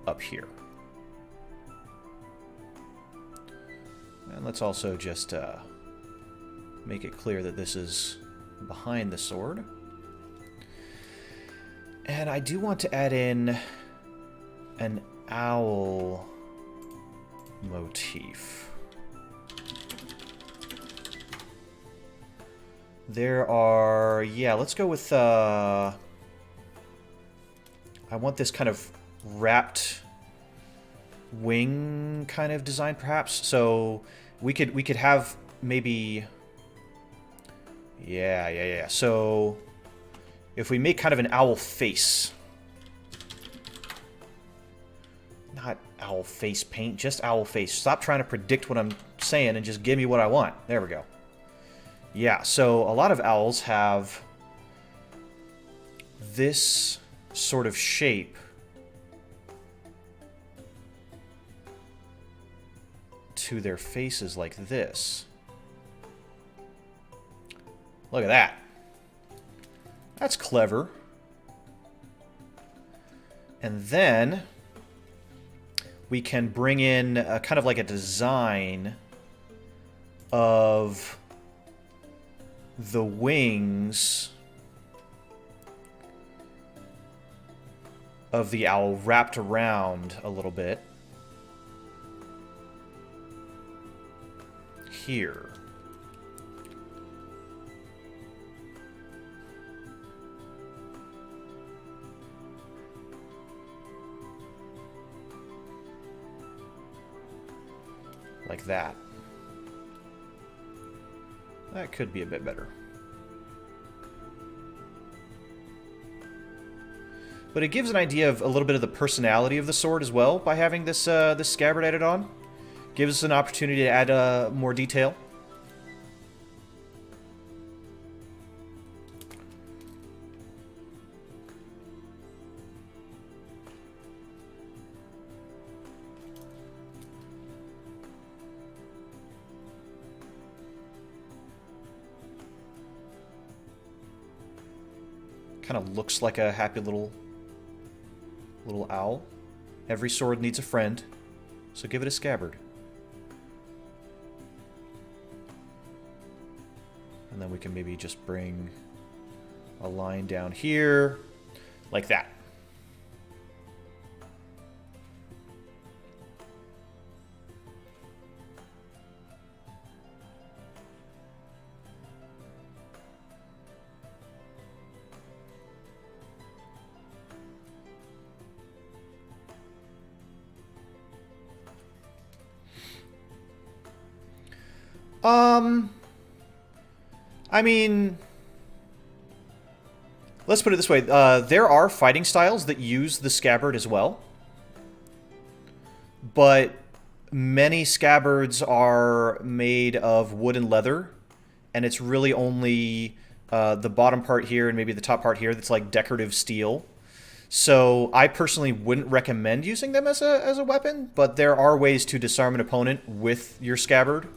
up here. And let's also just make it clear that this is behind the sword. And I do want to add in an owl motif. There are... Yeah, let's go with... I want this kind of wrapped wing kind of design, perhaps. So we could have maybe... Yeah. So if we make kind of an owl face... Not owl face paint, just owl face. Stop trying to predict what I'm saying and just give me what I want. There we go. Yeah, so a lot of owls have this sort of shape to their faces like this. Look at that. That's clever. And then we can bring in kind of like a design of the wings of the owl wrapped around a little bit here. Like that. That could be a bit better. But it gives an idea of a little bit of the personality of the sword as well by having this this scabbard added on. Gives us an opportunity to add more detail. Kind of looks like a happy little owl. Every sword needs a friend, so give it a scabbard. And then we can maybe just bring a line down here, like that. I mean, let's put it this way. There are fighting styles that use the scabbard as well. But many scabbards are made of wood and leather. And it's really only the bottom part here and maybe the top part here that's like decorative steel. So I personally wouldn't recommend using them as a weapon. But there are ways to disarm an opponent with your scabbard.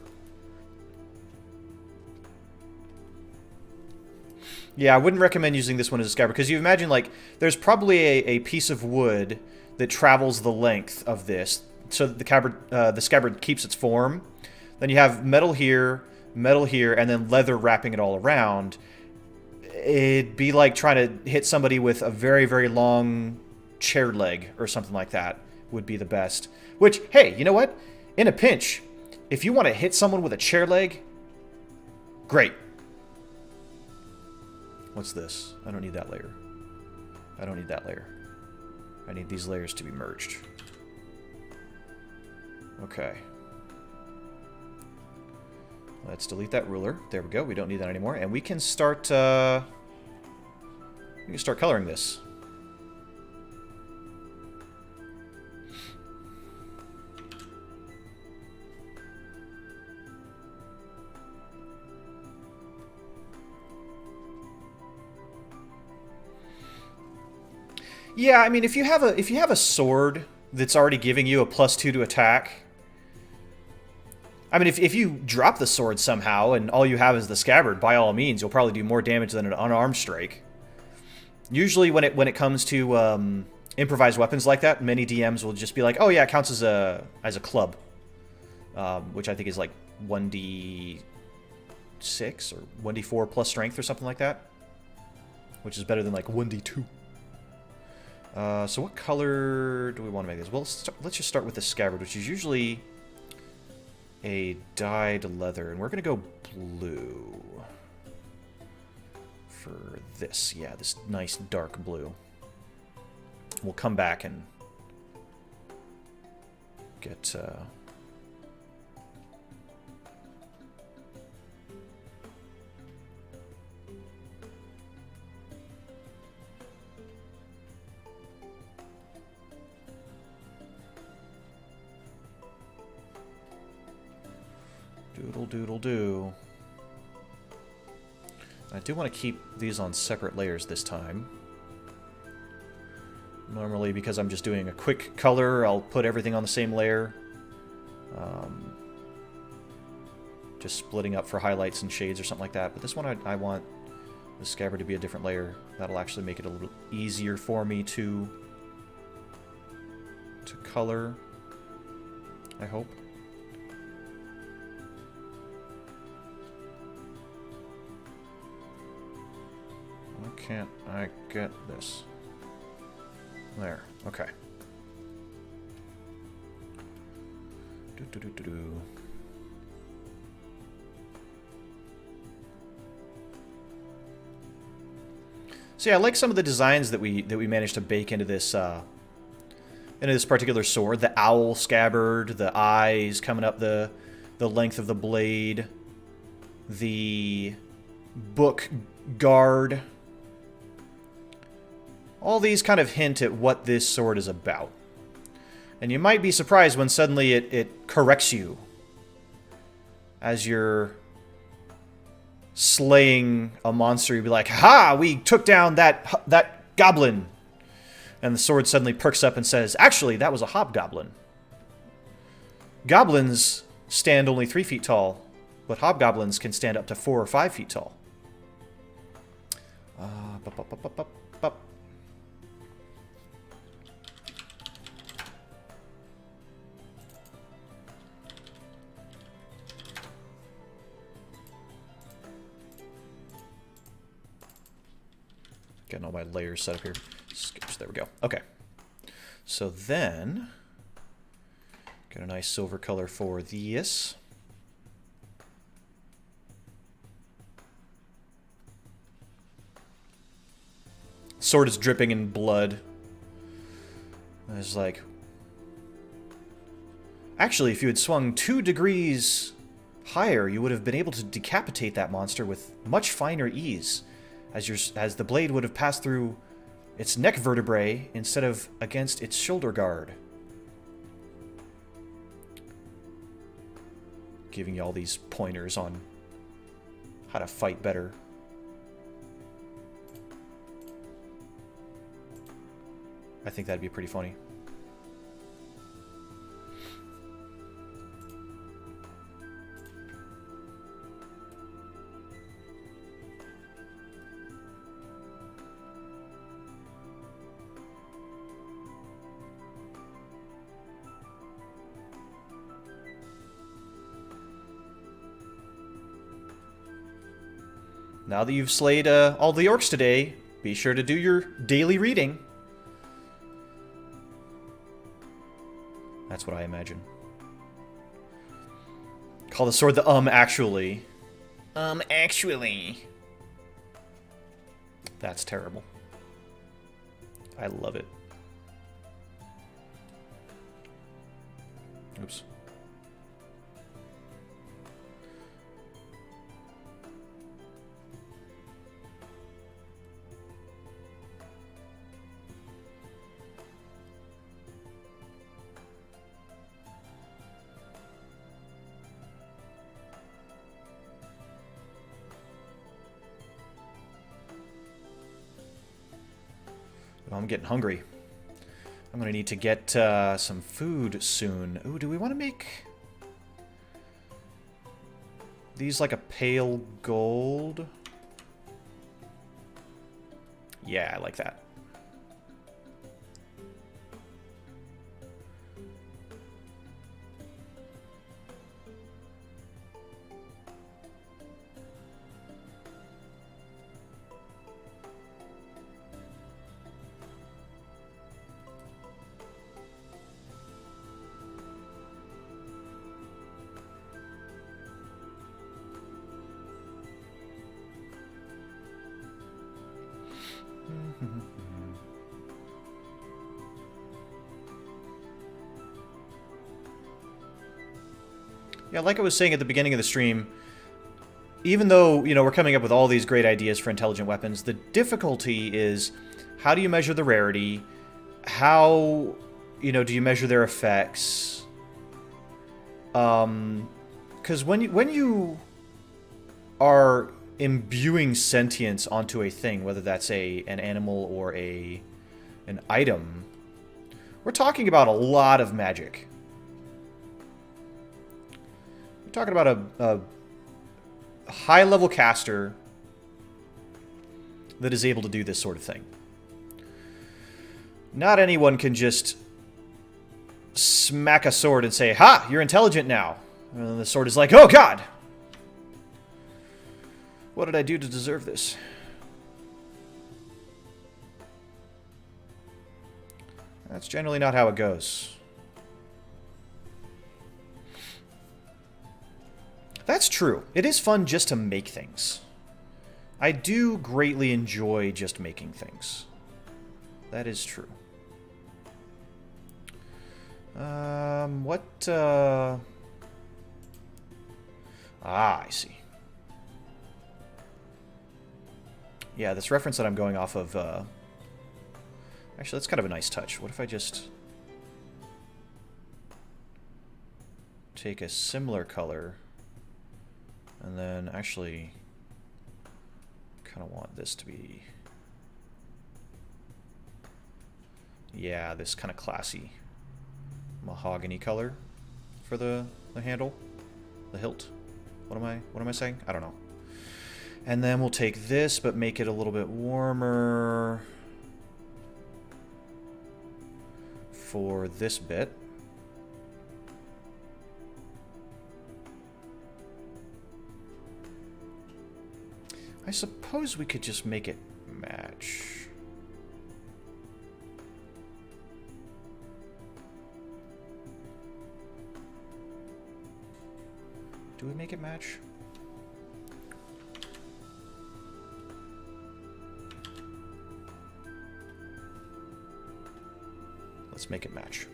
Yeah, I wouldn't recommend using this one as a scabbard, because you imagine, like, there's probably a piece of wood that travels the length of this, so that the scabbard keeps its form. Then you have metal here, and then leather wrapping it all around. It'd be like trying to hit somebody with a very, very long chair leg or something like that would be the best. Which, hey, you know what? In a pinch, if you want to hit someone with a chair leg, great. What's this? I don't need that layer. I don't need that layer. I need these layers to be merged. Okay. Let's delete that ruler. There we go. We don't need that anymore. And we can start coloring this. Yeah, I mean, if you have a sword that's already giving you a +2 to attack, I mean, if you drop the sword somehow and all you have is the scabbard, by all means, you'll probably do more damage than an unarmed strike. Usually, when it comes to improvised weapons like that, many DMs will just be like, "Oh yeah, it counts as a club," which I think is like 1d6 or 1d4 plus strength or something like that, which is better than like 1d2. So what color do we want to make this? Well, let's just start with the scabbard, which is usually a dyed leather. And we're going to go blue for this. Yeah, this nice dark blue. We'll come back and get... Doodle doodle do. I do want to keep these on separate layers this time. Normally, because I'm just doing a quick color, I'll put everything on the same layer. Just splitting up for highlights and shades or something like that. But this one, I want the scabbard to be a different layer. That'll actually make it a little easier for me to color. I hope. Why can't I get this? There. Okay. Do. So yeah, I like some of the designs that we managed to bake into this particular sword. The owl scabbard, the eyes coming up the length of the blade, the book guard. All these kind of hint at what this sword is about. And you might be surprised when suddenly it corrects you as you're slaying a monster. You'd be like, "Ha! We took down that goblin." And the sword suddenly perks up and says, "Actually, that was a hobgoblin." Goblins stand only 3 feet tall, but hobgoblins can stand up to 4 or 5 feet tall. Getting all my layers set up here. Skips, there we go. Okay. So then, get a nice silver color for this. Sword is dripping in blood. I was like... Actually, if you had swung 2 degrees higher, you would have been able to decapitate that monster with much finer ease, as the blade would have passed through its neck vertebrae instead of against its shoulder guard. Giving you all these pointers on how to fight better. I think that'd be pretty funny. Now that you've slayed all the orcs today, be sure to do your daily reading. That's what I imagine. Call the sword the actually. Actually. That's terrible. I love it. Oops. I'm getting hungry. I'm going to need to get some food soon. Ooh, do we want to make these like a pale gold? Yeah, I like that. Yeah, like I was saying at the beginning of the stream, even though, you know, we're coming up with all these great ideas for intelligent weapons, the difficulty is how do you measure the rarity? How, you know, do you measure their effects? Because when you are imbuing sentience onto a thing, whether that's an animal or an item, we're talking about a lot of magic. We're talking about a high-level caster that is able to do this sort of thing. Not anyone can just smack a sword and say, "Ha! You're intelligent now." And then the sword is like, "Oh God! What did I do to deserve this?" That's generally not how it goes. That's true. It is fun just to make things. I do greatly enjoy just making things. That is true. I see. Yeah, this reference that I'm going off of, actually, that's kind of a nice touch. What if I just take a similar color and then actually kind of want this to be, yeah, this kind of classy mahogany color for the handle, the hilt. What am I saying? I don't know. And then we'll take this, but make it a little bit warmer for this bit. I suppose we could just make it match. Do we make it match? Let's make it match.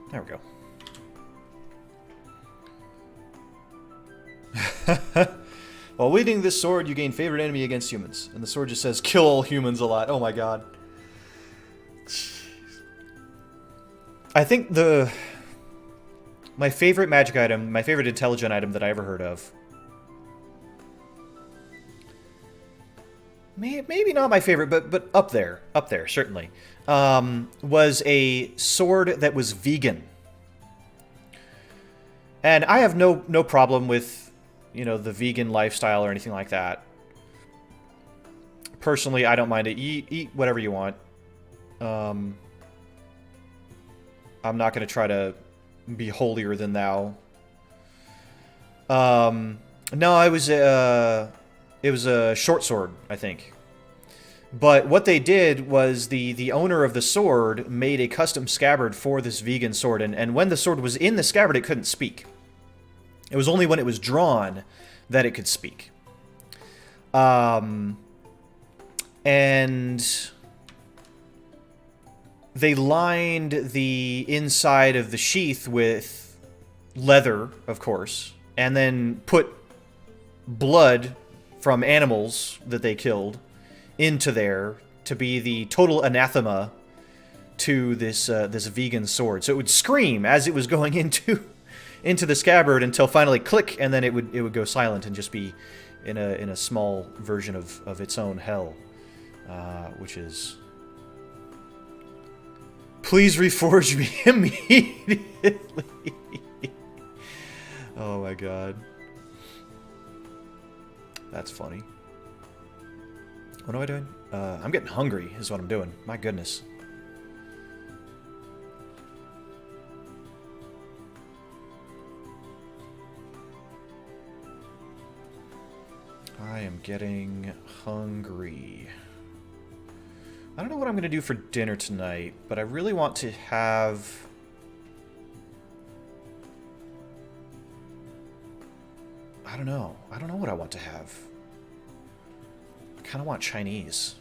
There we go. While wielding this sword, you gain favorite enemy against humans. And the sword just says, "Kill all humans" a lot. Oh my god. I think my favorite magic item, my favorite intelligent item that I ever heard of, maybe not my favorite, but up there, certainly, was a sword that was vegan. And I have no problem with, you know, the vegan lifestyle or anything like that. Personally, I don't mind it. Eat whatever you want. I'm not going to try to be holier than thou. No, it was a short sword, I think. But what they did was the owner of the sword made a custom scabbard for this vegan sword, and when the sword was in the scabbard, it couldn't speak. It was only when it was drawn that it could speak. And they lined the inside of the sheath with leather, of course, and then put blood from animals that they killed into there to be the total anathema to this this vegan sword. So it would scream as it was going into the scabbard until finally click, and then it would go silent and just be in a small version of its own hell, which is. Please reforge me immediately. Oh my god. That's funny. What am I doing? I'm getting hungry is what I'm doing. My goodness. I am getting hungry. I don't know what I'm going to do for dinner tonight, but I really want to have... I don't know. I don't know what I want to have. I kind of want Chinese.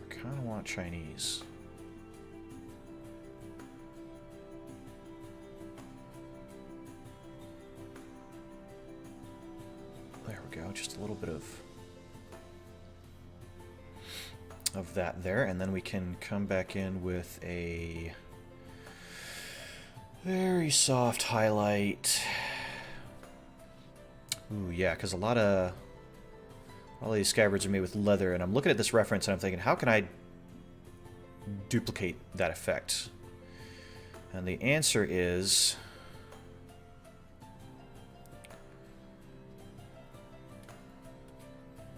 I kind of want Chinese. There we go, just a little bit of that there, and then we can come back in with a very soft highlight. Ooh, yeah, because a lot of these scabbards are made with leather, and I'm looking at this reference and I'm thinking, how can I duplicate that effect? And the answer is...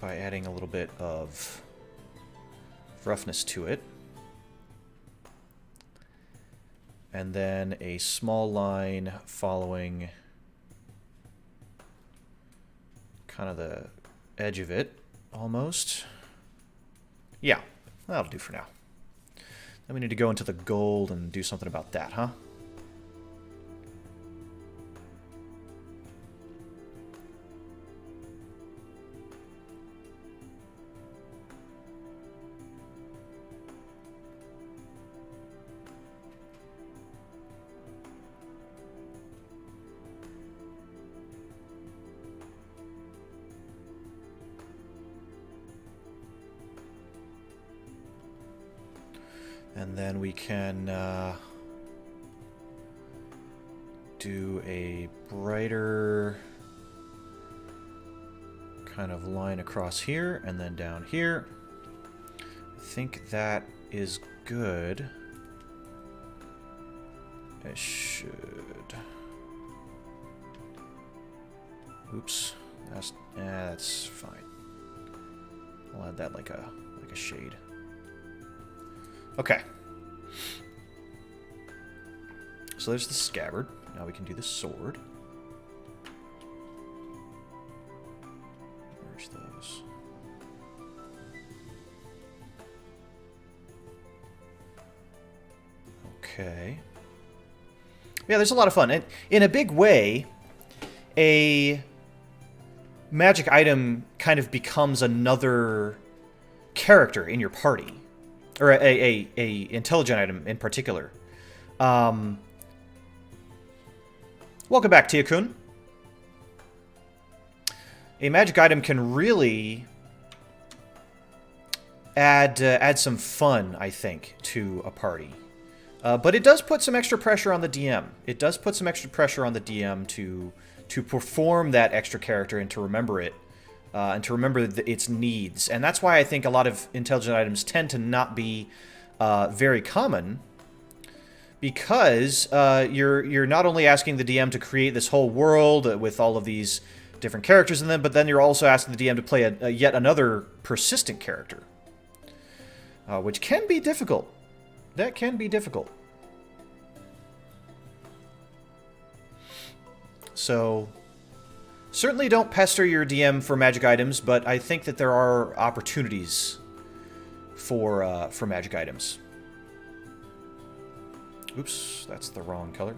by adding a little bit of roughness to it. And then a small line following kind of the edge of it, almost. Yeah, that'll do for now. Then we need to go into the gold and do something about that, huh? And then we can do a brighter kind of line across here and then down here. I think that is good. I should... Oops. That's fine. I'll add that like a shade. Okay. So there's the scabbard. Now we can do the sword. Where's those? Okay. Yeah, there's a lot of fun. And in a big way, a magic item kind of becomes another character in your party. Or a intelligent item in particular. Welcome back, Tia-kun. A magic item can really add some fun, I think, to a party. But it does put some extra pressure on the DM. It does put some extra pressure on the DM to perform that extra character and to remember it. And to remember its needs. And that's why I think a lot of intelligent items tend to not be very common, because you're not only asking the DM to create this whole world with all of these different characters in them, but then you're also asking the DM to play a yet another persistent character, which can be difficult. That can be difficult. So... certainly don't pester your DM for magic items, but I think that there are opportunities for magic items. Oops, that's the wrong color.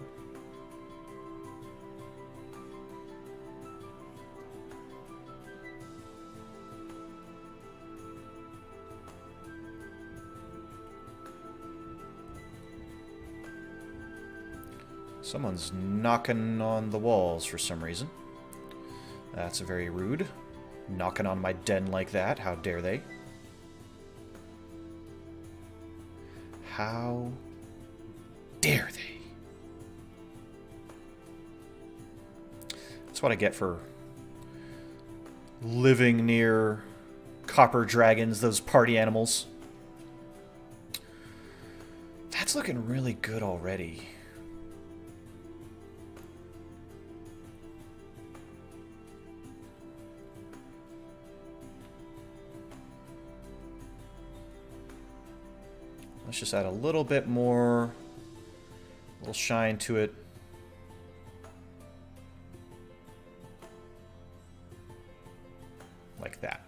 Someone's knocking on the walls for some reason. That's very rude. Knocking on my den like that. How dare they? How dare they? That's what I get for living near copper dragons, those party animals. That's looking really good already. Let's just add a little bit more, a little shine to it. Like that.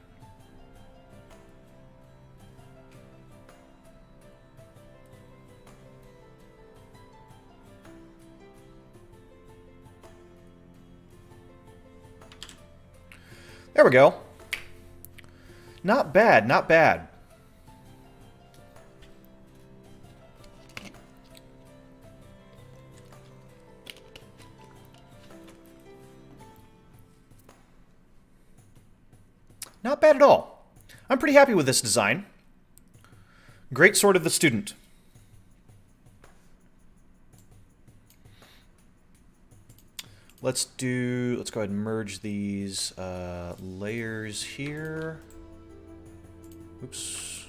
There we go. Not bad, not bad. Not bad at all. I'm pretty happy with this design. Great Sword of the Student. Let's go ahead and merge these layers here. Oops.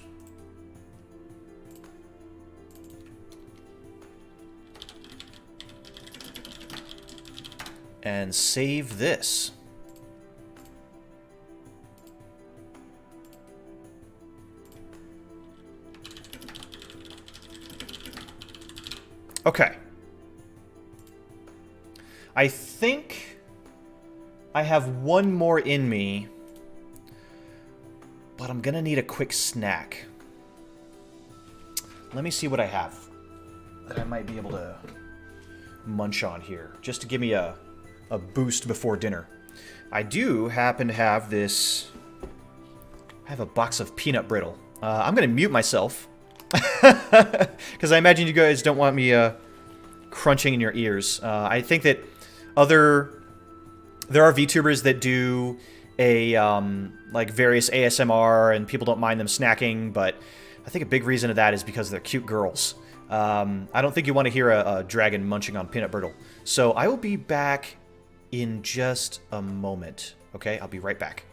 And save this. Okay. I think I have one more in me, but I'm gonna need a quick snack. Let me see what I have that I might be able to munch on here, just to give me a boost before dinner. I do happen to have this... I have a box of peanut brittle. I'm gonna mute myself, because I imagine you guys don't want me crunching in your ears. I think that there are VTubers that do like various ASMR, and people don't mind them snacking, but I think a big reason of that is because they're cute girls. I don't think you want to hear a dragon munching on peanut brittle. So I will be back in just a moment. Okay, I'll be right back.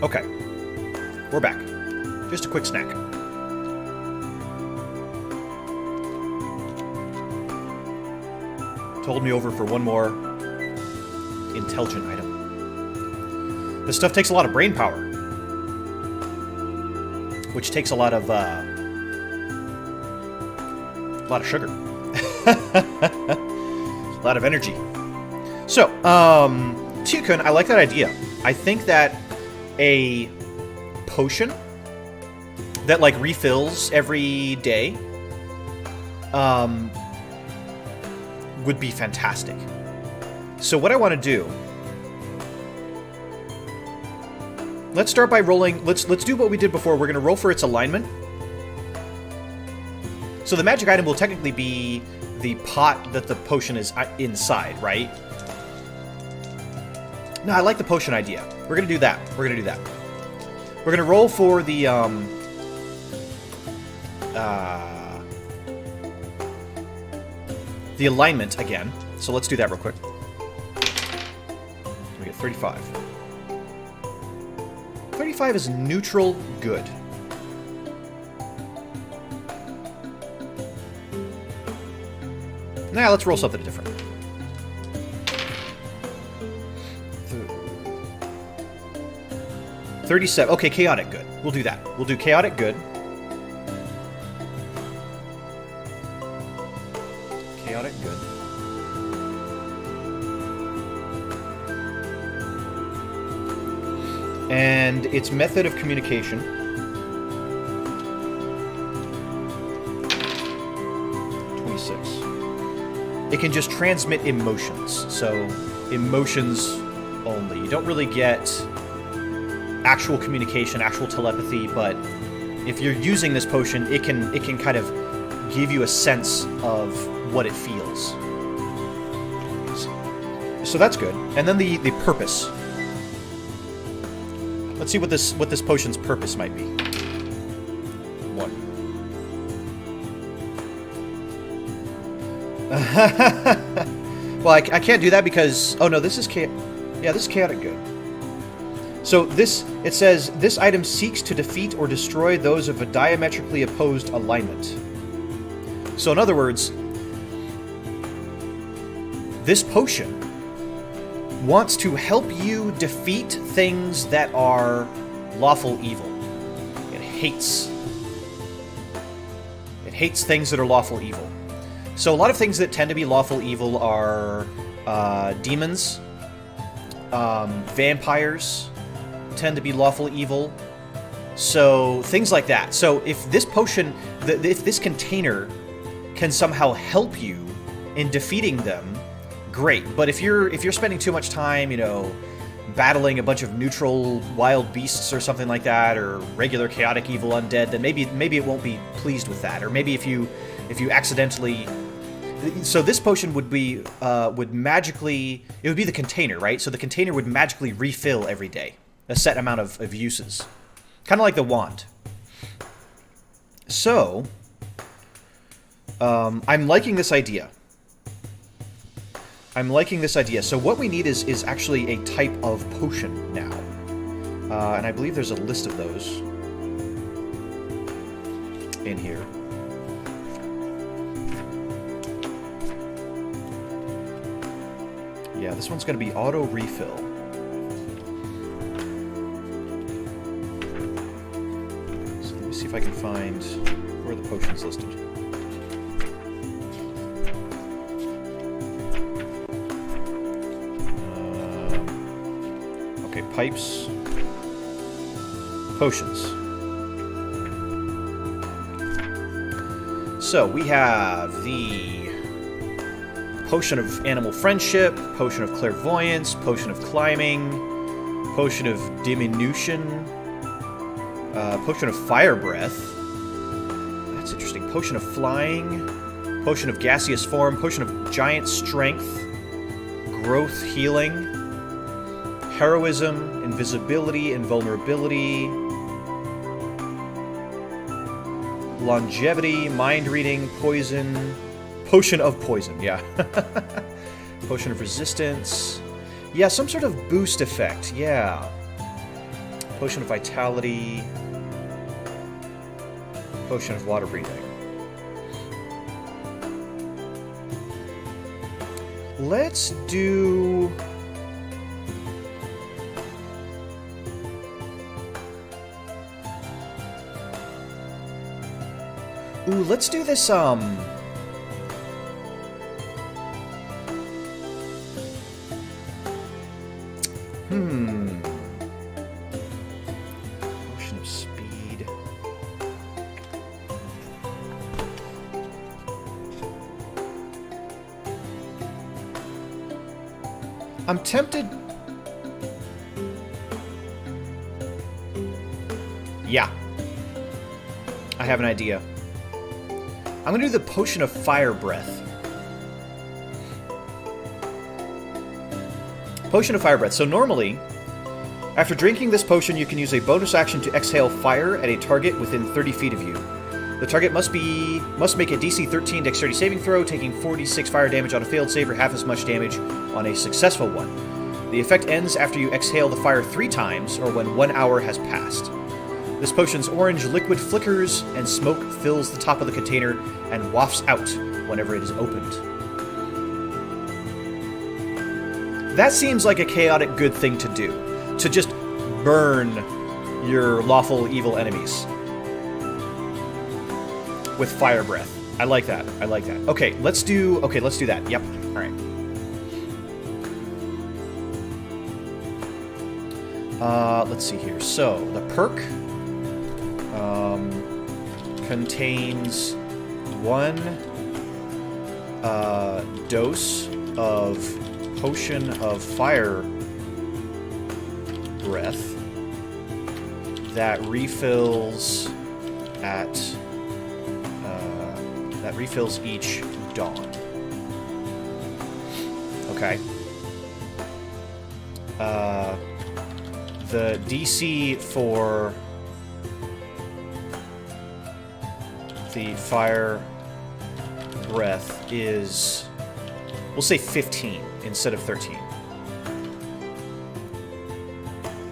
Okay, we're back. Just a quick snack. Told me over for one more intelligent item. This stuff takes a lot of brain power, which takes a lot of A lot of sugar. A lot of energy. So, Tyukun, I like that idea. I think that a potion that, like, refills every day would be fantastic. So what I want to do... Let's start by rolling... Let's do what we did before. We're going to roll for its alignment. So the magic item will technically be the pot that the potion is inside, right? No, I like the potion idea. We're going to do that. We're going to do that. We're going to roll for the... the alignment again. So let's do that real quick. We get 35. 35 is neutral good. Now let's roll something different. 37. Okay, chaotic good. We'll do that. We'll do chaotic good. Chaotic good. And its method of communication. 26. It can just transmit emotions. So, emotions only. You don't really get actual communication, actual telepathy, but if you're using this potion, it can kind of give you a sense of what it feels. So that's good. And then the purpose. Let's see what this potion's purpose might be. 1. Well, I can't do that because... Oh, no, this is this is chaotic good. So it says, this item seeks to defeat or destroy those of a diametrically opposed alignment. So in other words, this potion wants to help you defeat things that are lawful evil. It hates things that are lawful evil. So a lot of things that tend to be lawful evil are demons, vampires tend to be lawful evil. So things like that. So if this potion, if this container can somehow help you in defeating them, great. But if you're spending too much time, you know, battling a bunch of neutral wild beasts or something like that, or regular chaotic evil undead, then maybe it won't be pleased with that. Or maybe if you accidentally... So this potion would be magically... It would be the container, right? So the container would magically refill every day. A set amount of uses. Kind of like the wand. So... I'm liking this idea. So what we need is actually a type of potion now. And I believe there's a list of those in here. Yeah, this one's going to be auto refill. So let me see if I can find where the potion's listed. Pipes. Potions. So we have the Potion of Animal Friendship, Potion of Clairvoyance, Potion of Climbing, Potion of Diminution, Potion of Fire Breath. That's interesting. Potion of Flying, Potion of Gaseous Form, Potion of Giant Strength, Growth Healing, Heroism, Invisibility, Invulnerability, Longevity, Mind Reading, Poison, Potion of Poison, yeah. Potion of Resistance. Yeah, some sort of boost effect, yeah. Potion of Vitality. Potion of Water Breathing. Let's do... Ooh, let's do this, I'm tempted... Yeah. I have an idea. I'm going to do the Potion of Fire Breath. Potion of Fire Breath. So normally, after drinking this potion, you can use a bonus action to exhale fire at a target within 30 feet of you. The target must make a DC 13 Dexterity saving throw, taking 46 fire damage on a failed save or half as much damage on a successful one. The effect ends after you exhale the fire 3 times, or when 1 hour has passed. This potion's orange liquid flickers, and smoke fills the top of the container and wafts out whenever it is opened. That seems like a chaotic good thing to do. To just burn your lawful evil enemies with fire breath. I like that. I like that. Okay, let's do that. Yep. All right. Let's see here. So, the perk contains 1 dose of Potion of Fire Breath that refills each dawn. Okay. The DC for the fire breath is, we'll say 15 instead of 13.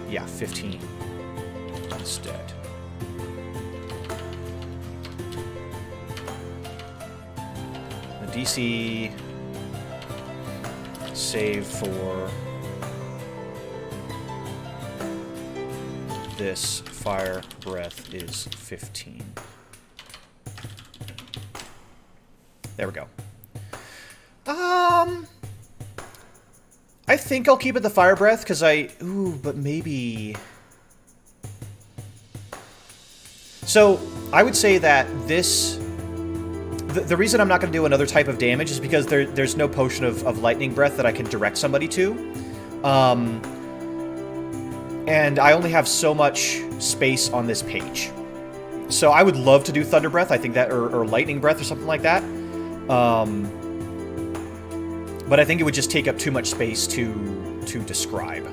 Yeah, 15 instead. The DC save for this fire breath is 15. There we go. I think I'll keep it the fire breath, because but maybe... So, I would say that this... The reason I'm not going to do another type of damage is because there's no potion of lightning breath that I can direct somebody to. And I only have so much space on this page. So I would love to do thunder breath, I think that, or lightning breath or something like that. But I think it would just take up too much space to describe.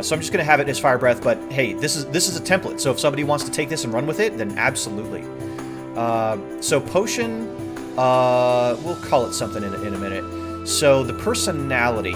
So I'm just going to have it as fire breath, but hey, this is a template, so if somebody wants to take this and run with it, then absolutely. So potion, we'll call it something in a minute. So the personality,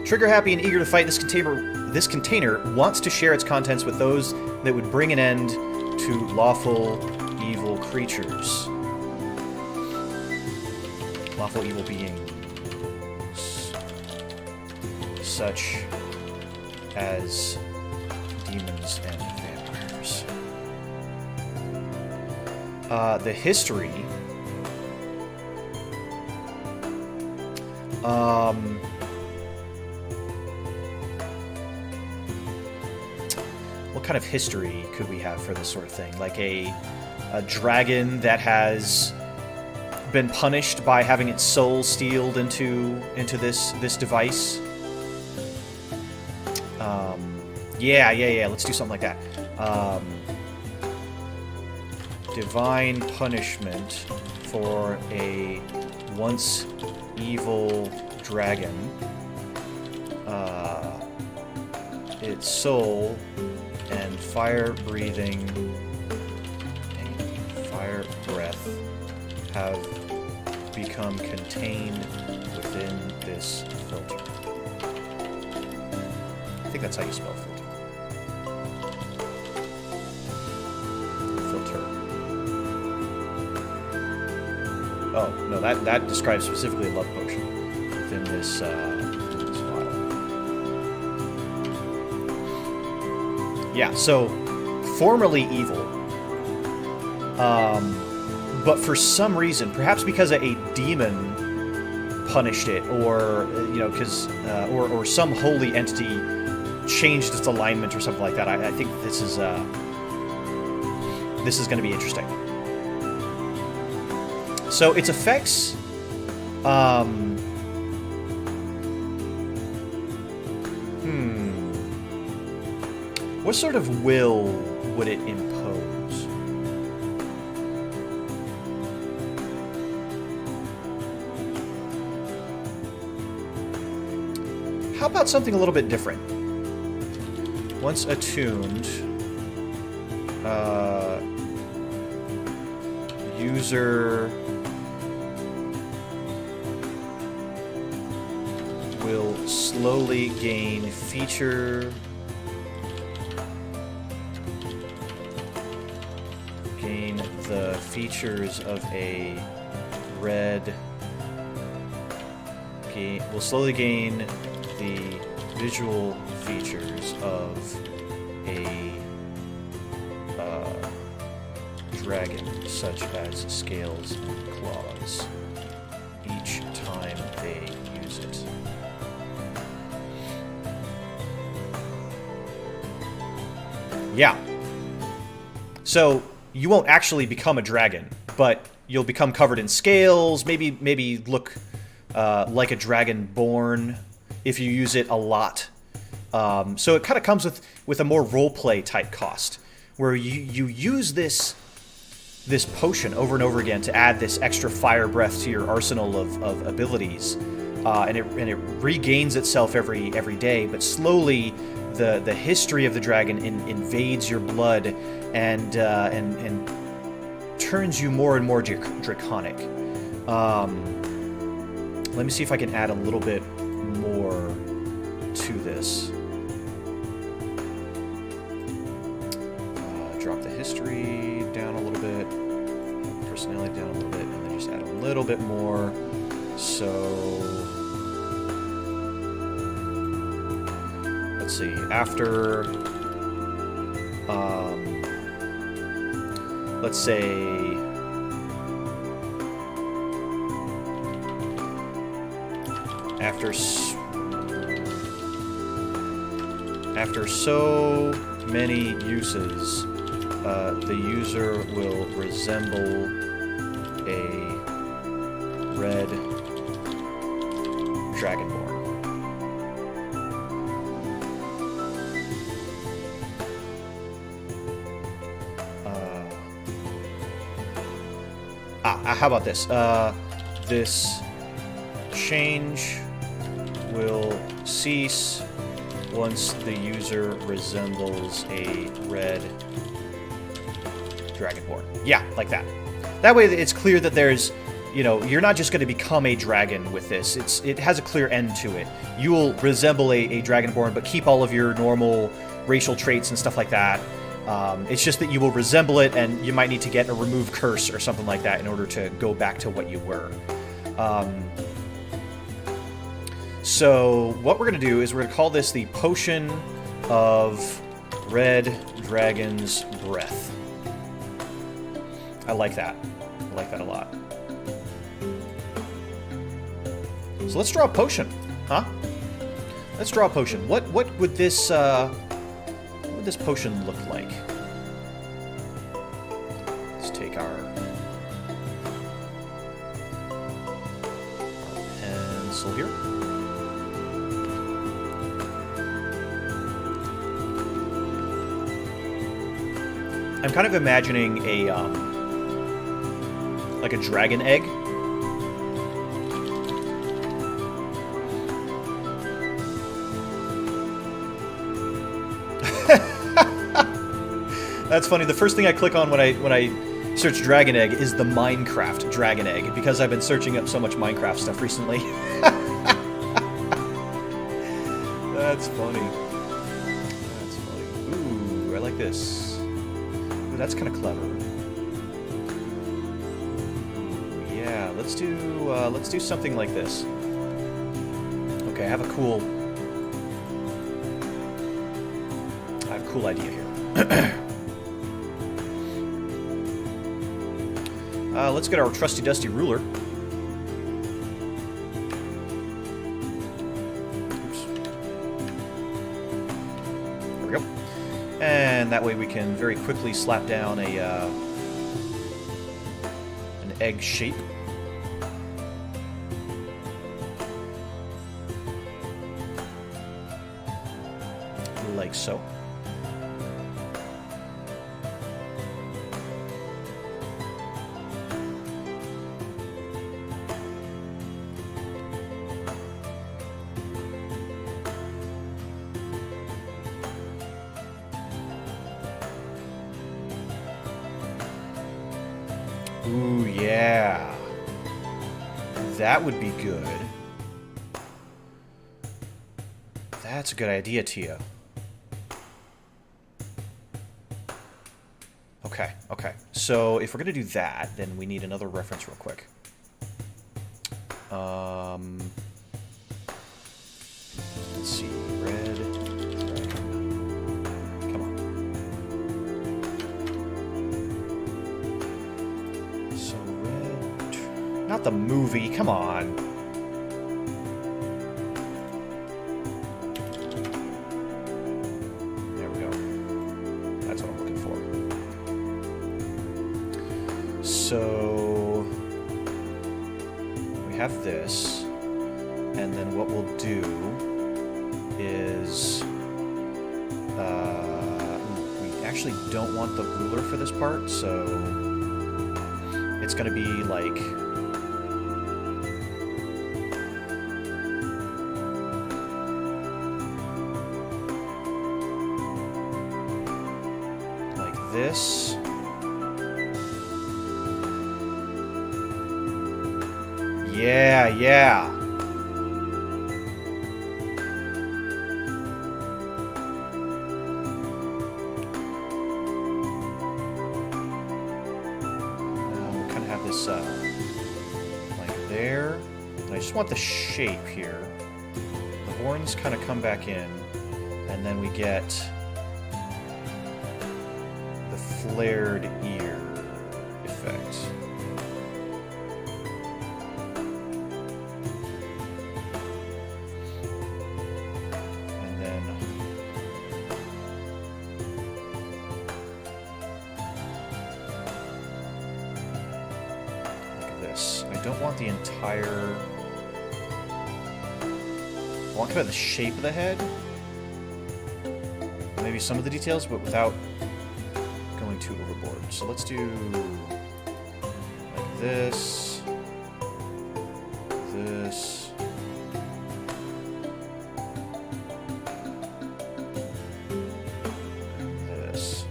trigger happy and eager to fight, this container wants to share its contents with those that would bring an end to lawful evil creatures. Lawful evil beings. Such as demons and vampires. The history... What kind of history could we have for this sort of thing? Like a dragon that has been punished by having its soul stealed into this device? Yeah. Let's do something like that. Divine punishment for a once evil dragon. Its soul and fire breathing and fire breath have become contained within this filter. I think that's how you spell filter. Filter. Oh, no, that describes specifically a love potion within this vial. Yeah, so formerly evil, but for some reason, perhaps because a demon punished it, or or some holy entity changed its alignment or something like that. I think this is going to be interesting. So its effects, what sort of will would it impose? How about something a little bit different? Once attuned, user will slowly gain the features of a red. Will slowly gain the visual features of a dragon, such as scales and claws, each time they use it. Yeah. So you won't actually become a dragon, but you'll become covered in scales, maybe look like a dragonborn if you use it a lot. So it kind of comes with a more roleplay type cost, where you use this potion over and over again to add this extra fire breath to your arsenal of abilities, and it regains itself every day, but slowly the history of the dragon invades your blood and turns you more and more draconic. Let me see if I can add a little bit more to this. Drop the history down a little bit, personality down a little bit, and then just add a little bit more. So let's see, after let's say after so many uses, the user will resemble a red dragonborn. How about this? This change will cease once the user resembles a red dragonborn. Yeah, like that. That way it's clear that there's, you're not just going to become a dragon with this. It has a clear end to it. You will resemble a dragonborn, but keep all of your normal racial traits and stuff like that. It's just that you will resemble it, and you might need to get a remove curse or something like that in order to go back to what you were. So what we're going to do is we're going to call this the Potion of Red Dragon's Breath. I like that. I like that a lot. So let's draw a potion, huh? Let's draw a potion. What would this potion look like? Let's take our pencil here. I'm kind of imagining a like a dragon egg. That's funny. The first thing I click on when I search dragon egg is the Minecraft dragon egg, because I've been searching up so much Minecraft stuff recently. That's funny. That's funny. Ooh, I like this. Ooh, that's kind of clever. Ooh, yeah, let's do something like this. Okay, I have a cool idea here. Let's get our trusty dusty ruler. Oops. There we go. And that way we can very quickly slap down a an egg shape. Like so. Ooh, yeah. That would be good. That's a good idea, Tia. Okay, okay. So if we're going to do that, then we need another reference real quick. Let's see. Red. Come on. So red. Not the movie. Come on. There we go. That's what I'm looking for. So we have this, and then what we'll do is we actually don't want the ruler for this part, so it's going to be like this. Yeah, yeah. We'll kind of have this like there. And I just want the shape here. The horns kind of come back in, and then we get the flared ear effect. I don't want the entire... I want kind of the shape of the head. Maybe some of the details, but without going too overboard. So let's do like this, this, this.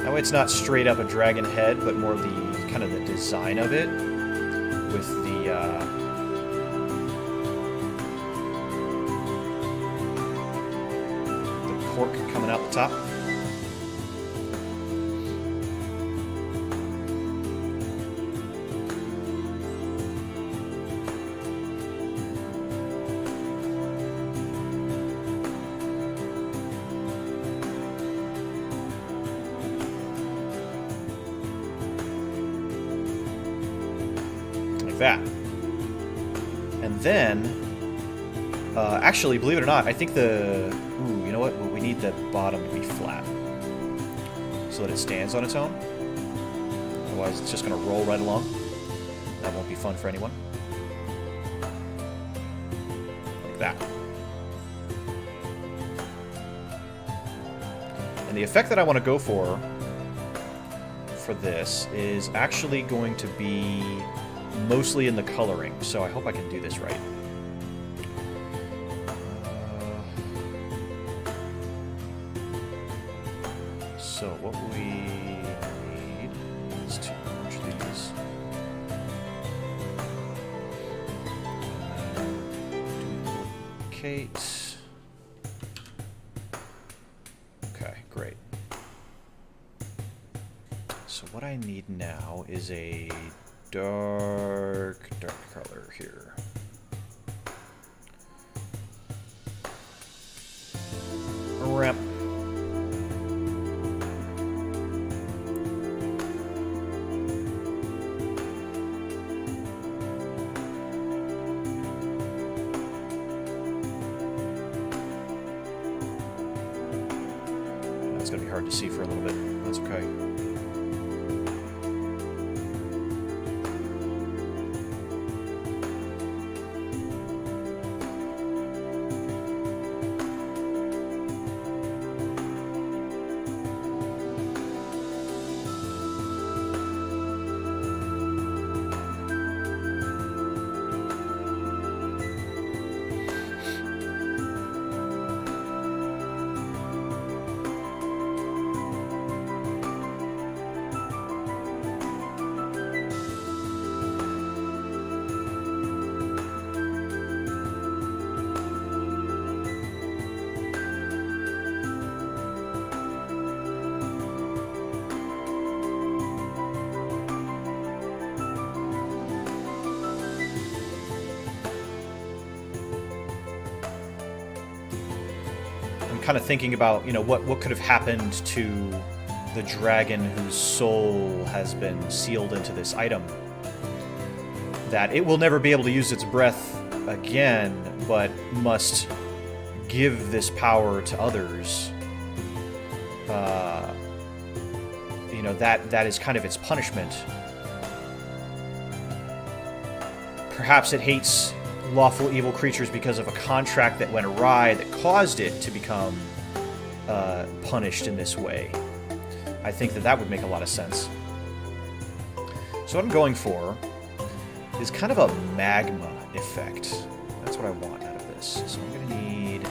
That way it's not straight up a dragon head, but more the kind of the design of it with the cork coming out the top. That. And then, actually, believe it or not, I think the... Ooh, you know what? We need the bottom to be flat. So that it stands on its own. Otherwise, it's just going to roll right along. That won't be fun for anyone. Like that. And the effect that I want to go for this is actually going to be mostly in the coloring, so I hope I can do this right. So what we need is to merge these. Duplicate. Okay, great. So what I need now is a dark color here. Rep. That's gonna be hard to see for a little bit. That's okay. Kind of thinking about, you know, what could have happened to the dragon whose soul has been sealed into this item. That it will never be able to use its breath again, but must give this power to others. You know, that is kind of its punishment. Perhaps it hates lawful evil creatures because of a contract that went awry that caused it to become punished in this way. I think that would make a lot of sense. So what I'm going for is kind of a magma effect. That's what I want out of this. So I'm going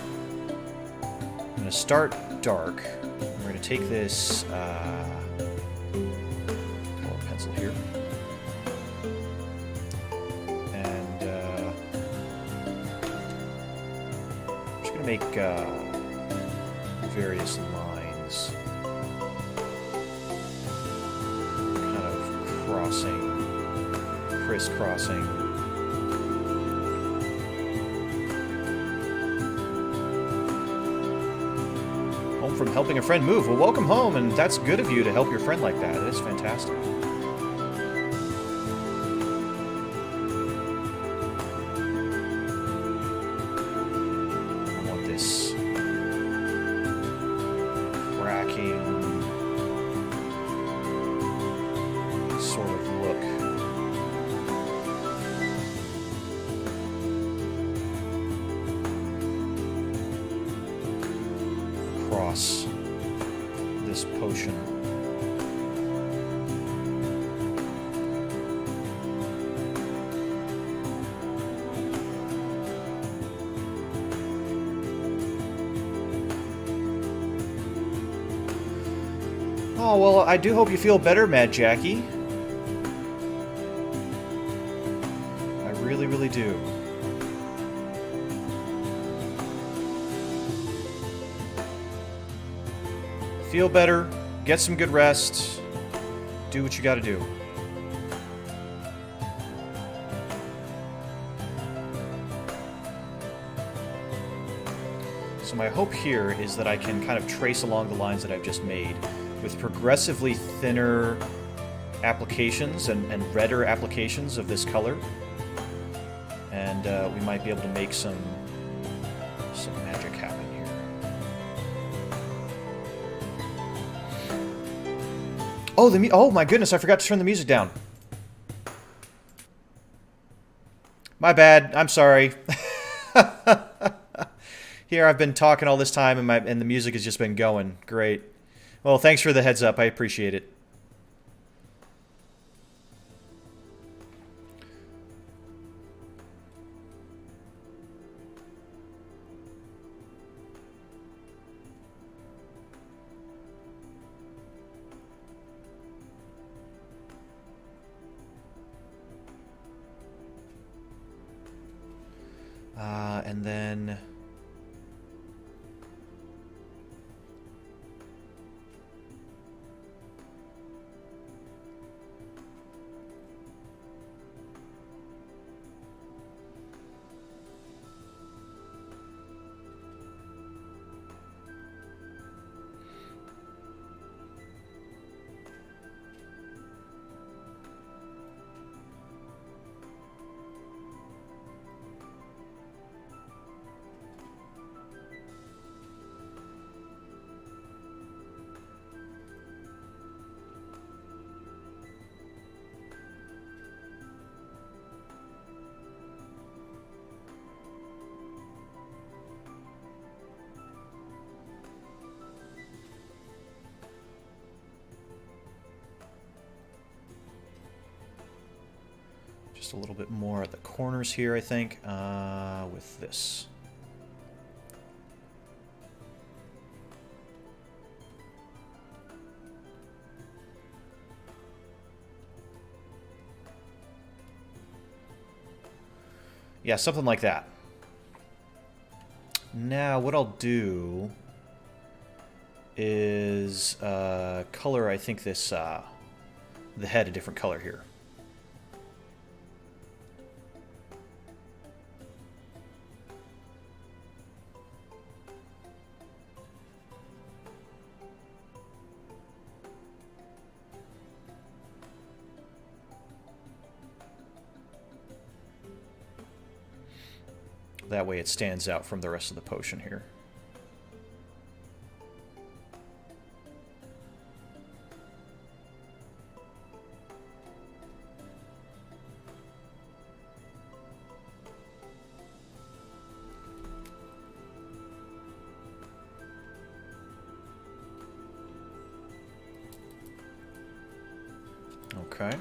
to start dark. We're going to take this color pencil here. Make various lines kind of crisscrossing. Home from helping a friend move. Well, welcome home, and that's good of you to help your friend like that. That is fantastic. This potion. Oh, well, I do hope you feel better, Mad Jackie. I really, really do. Feel better, get some good rest, do what you gotta do. So my hope here is that I can kind of trace along the lines that I've just made with progressively thinner applications and redder applications of this color. And we might be able to make some magic happen here. Oh, oh my goodness, I forgot to turn the music down. My bad, I'm sorry. Here, I've been talking all this time and the music has just been going. Great. Well, thanks for the heads up, I appreciate it. And then... just a little bit more at the corners here, I think, with this. Yeah, something like that. Now, what I'll do is color, I think, this the head a different color here. That way it stands out from the rest of the potion here. Okay.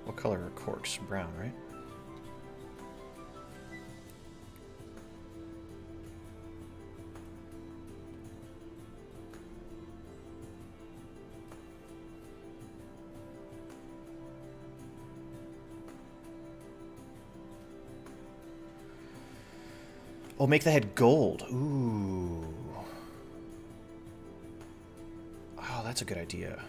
What color are corks? Brown, right? Oh, make the head gold. Ooh. Oh, that's a good idea.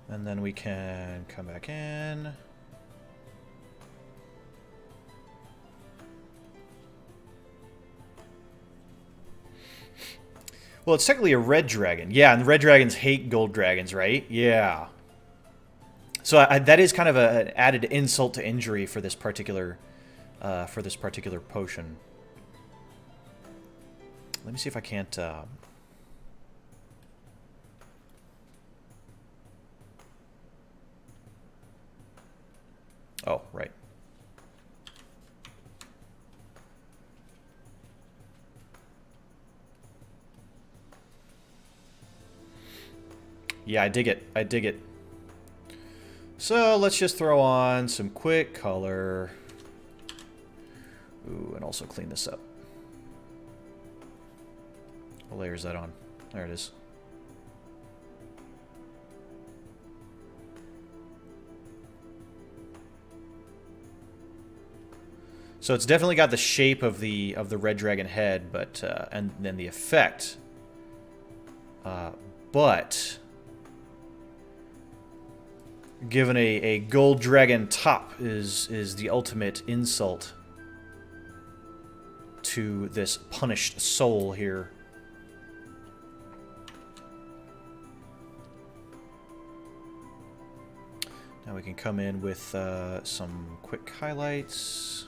And then we can come back in. Well, it's technically a red dragon. Yeah, and the red dragons hate gold dragons, right? Yeah. So that is kind of an added insult to injury for this particular potion. Let me see if I can't... Oh, right. Yeah, I dig it. I dig it. So let's just throw on some quick color. Ooh, and also clean this up. What layer is that on? There it is. So it's definitely got the shape of the red dragon head, but and then the effect. But given a gold dragon top is the ultimate insult to this punished soul here. Now we can come in with some quick highlights.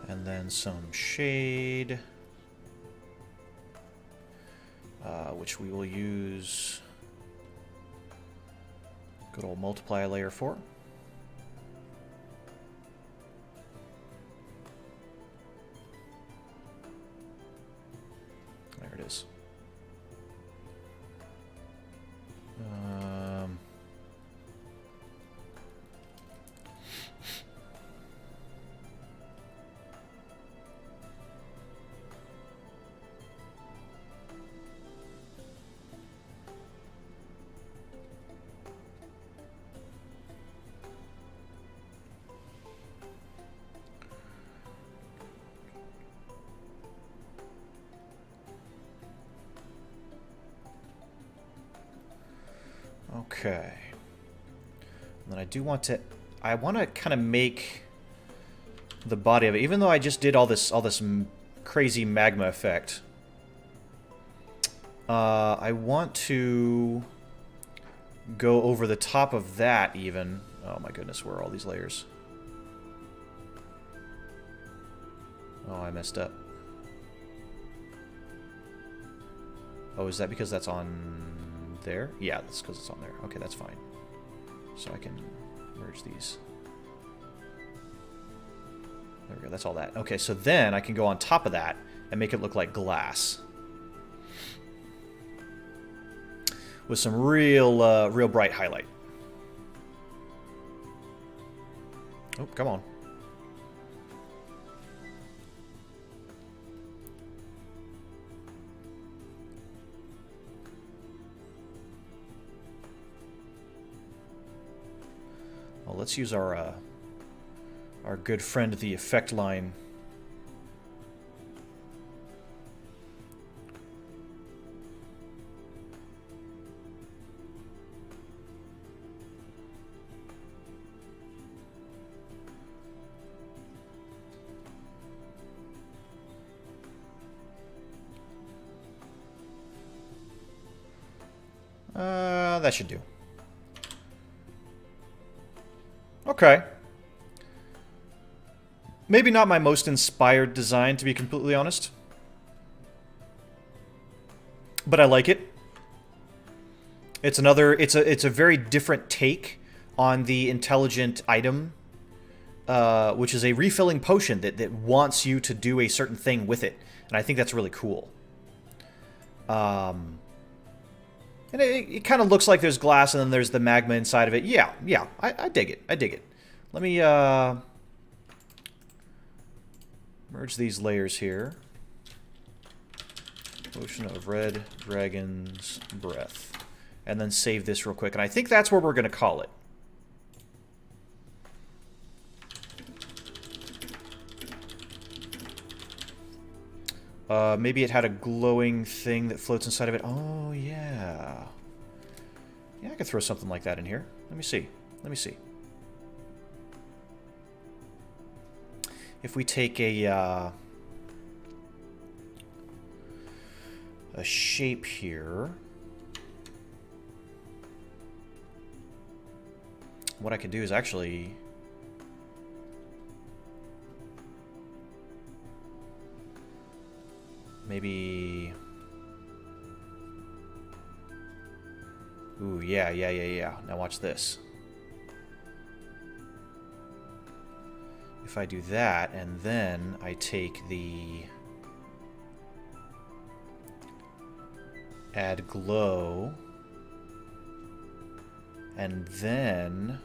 And then some shade, which we will use good old multiply layer for. There it is. Okay. And then I do want to... I want to kind of make the body of it, even though I just did all this crazy magma effect. I want to go over the top of that even. Oh my goodness, where are all these layers? Oh, I messed up. Oh, is that because that's on there? Yeah, that's because it's on there. Okay, that's fine. So I can merge these. There we go, that's all that. Okay, so then I can go on top of that and make it look like glass. With some real, real bright highlight. Oh, come on. Well, let's use our good friend, the effect line. That should do. Okay. Maybe not my most inspired design, to be completely honest. But I like it. It's another... It's a very different take on the intelligent item, which is a refilling potion that wants you to do a certain thing with it. And I think that's really cool. And it kind of looks like there's glass and then there's the magma inside of it. Yeah, I dig it. I dig it. Let me merge these layers here. Potion of Red Dragon's Breath. And then save this real quick. And I think that's where we're going to call it. Maybe it had a glowing thing that floats inside of it. Oh, yeah. Yeah, I could throw something like that in here. Let me see. Let me see. If we take a shape here, what I could do is actually... maybe... Ooh, yeah. Now watch this. If I do that, and then I take the... add glow, and then...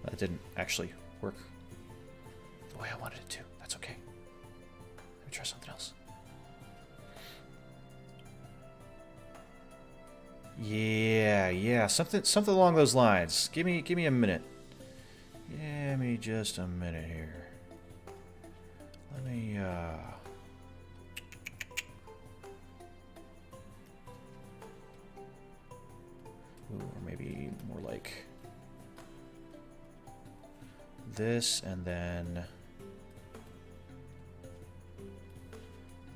that didn't actually work the way I wanted it to. That's okay. Let me try something else. Yeah, something along those lines. Give me a minute. Give me just a minute here. Let me, ooh, or maybe more like this, and then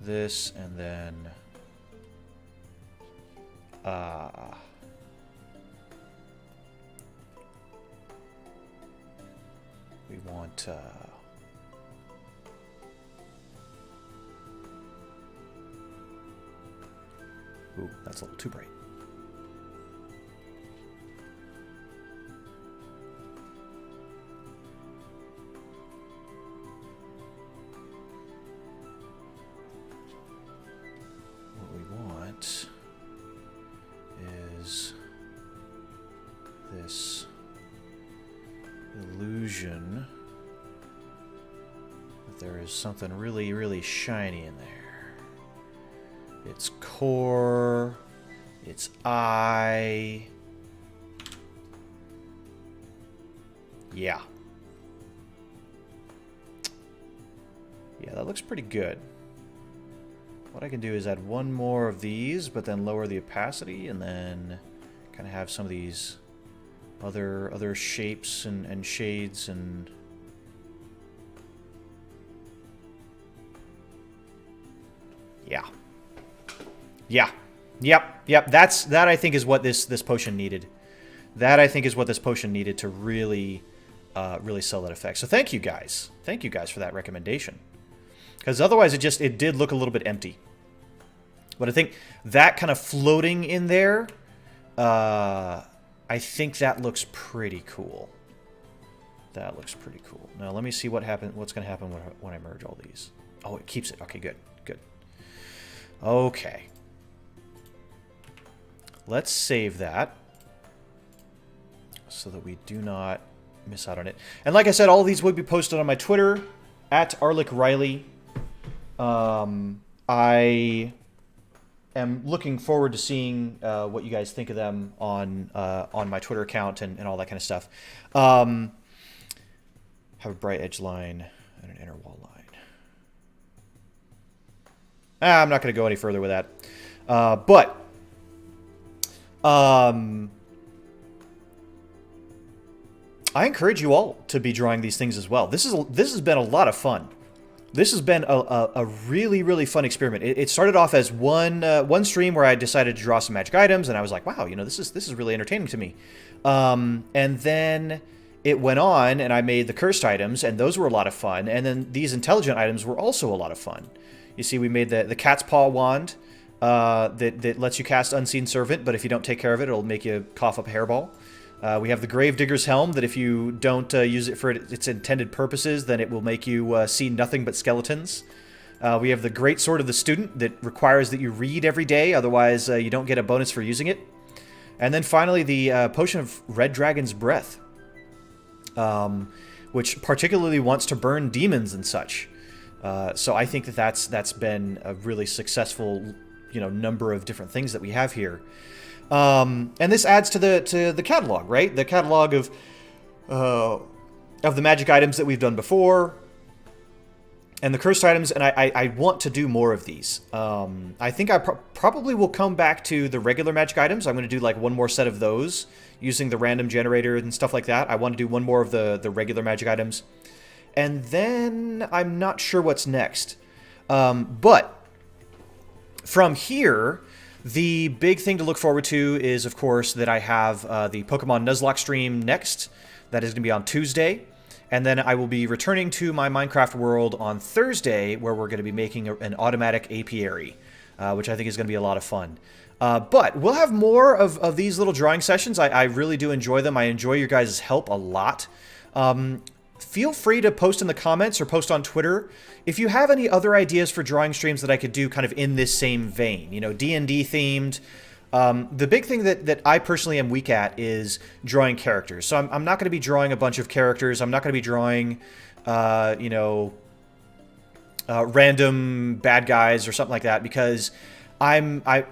this, and then we want ooh, that's a little too bright. What we want is this illusion that there is something really, really shiny in there. Its core, its eye. Yeah. Yeah, that looks pretty good. What I can do is add one more of these, but then lower the opacity, and then kind of have some of these other shapes and shades and... Yeah. Yeah. Yep. That I think is what this potion needed. That I think is what this potion needed to really really sell that effect. So thank you guys. Thank you guys for that recommendation. Because otherwise it did look a little bit empty. But I think that kind of floating in there, I think that looks pretty cool. That looks pretty cool. Now let me see what's going to happen when I merge all these. Oh, it keeps it. Okay, good. Okay. Let's save that so that we do not miss out on it. And like I said, all of these will be posted on my Twitter, @ArlickRiley. I am looking forward to seeing what you guys think of them on my Twitter account and all that kind of stuff. Have a bright edge line and an inner wall line. I'm not going to go any further with that. But I encourage you all to be drawing these things as well. This has been a lot of fun. This has been a really, really fun experiment. It started off as one stream where I decided to draw some magic items, and I was like, wow, you know, this is really entertaining to me. And then it went on, and I made the cursed items, and those were a lot of fun. And then these intelligent items were also a lot of fun. You see, we made the cat's paw wand that lets you cast Unseen Servant, but if you don't take care of it, it'll make you cough up a hairball. We have the Gravedigger's Helm, that if you don't use it for its intended purposes, then it will make you see nothing but skeletons. We have the Great Sword of the Student, that requires that you read every day, otherwise you don't get a bonus for using it. And then finally, the Potion of Red Dragon's Breath, which particularly wants to burn demons and such. So I think that's been a really successful, number of different things that we have here. And this adds to the catalog, right? The catalog of the magic items that we've done before, and the cursed items. And I want to do more of these. I think I probably will come back to the regular magic items. I'm going to do like one more set of those using the random generator and stuff like that. I want to do one more of the regular magic items. And then I'm not sure what's next. But from here, the big thing to look forward to is, of course, that I have the Pokemon Nuzlocke stream next. That is going to be on Tuesday. And then I will be returning to my Minecraft world on Thursday, where we're going to be making an automatic apiary, which I think is going to be a lot of fun. But we'll have more of these little drawing sessions. I really do enjoy them. I enjoy your guys' help a lot. Feel free to post in the comments or post on Twitter if you have any other ideas for drawing streams that I could do kind of in this same vein, D&D themed. The big thing that I personally am weak at is drawing characters. So I'm not going to be drawing a bunch of characters. I'm not going to be drawing, random bad guys or something like that, because I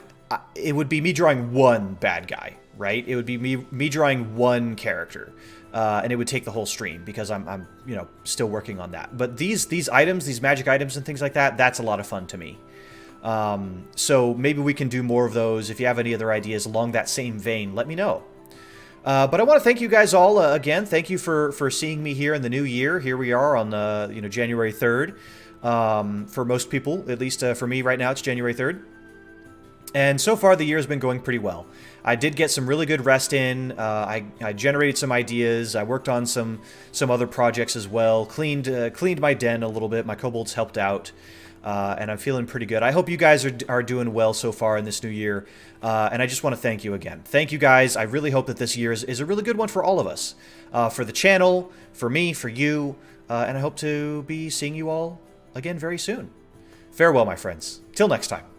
it would be me drawing one bad guy, right? It would be me drawing one character, and it would take the whole stream because I'm you know, still working on that. But these items, these magic items and things like that, that's a lot of fun to me. So maybe we can do more of those. If you have any other ideas along that same vein, let me know. But I want to thank you guys all again. Thank you for seeing me here in the new year. Here we are on you know, January 3rd. For most people, at least for me right now, it's January 3rd. And so far, the year has been going pretty well. I did get some really good rest in. I generated some ideas. I worked on some other projects as well. Cleaned my den a little bit. My kobolds helped out. And I'm feeling pretty good. I hope you guys are doing well so far in this new year. And I just want to thank you again. Thank you guys. I really hope that this year is a really good one for all of us. For the channel, for me, for you. And I hope to be seeing you all again very soon. Farewell, my friends. Till next time.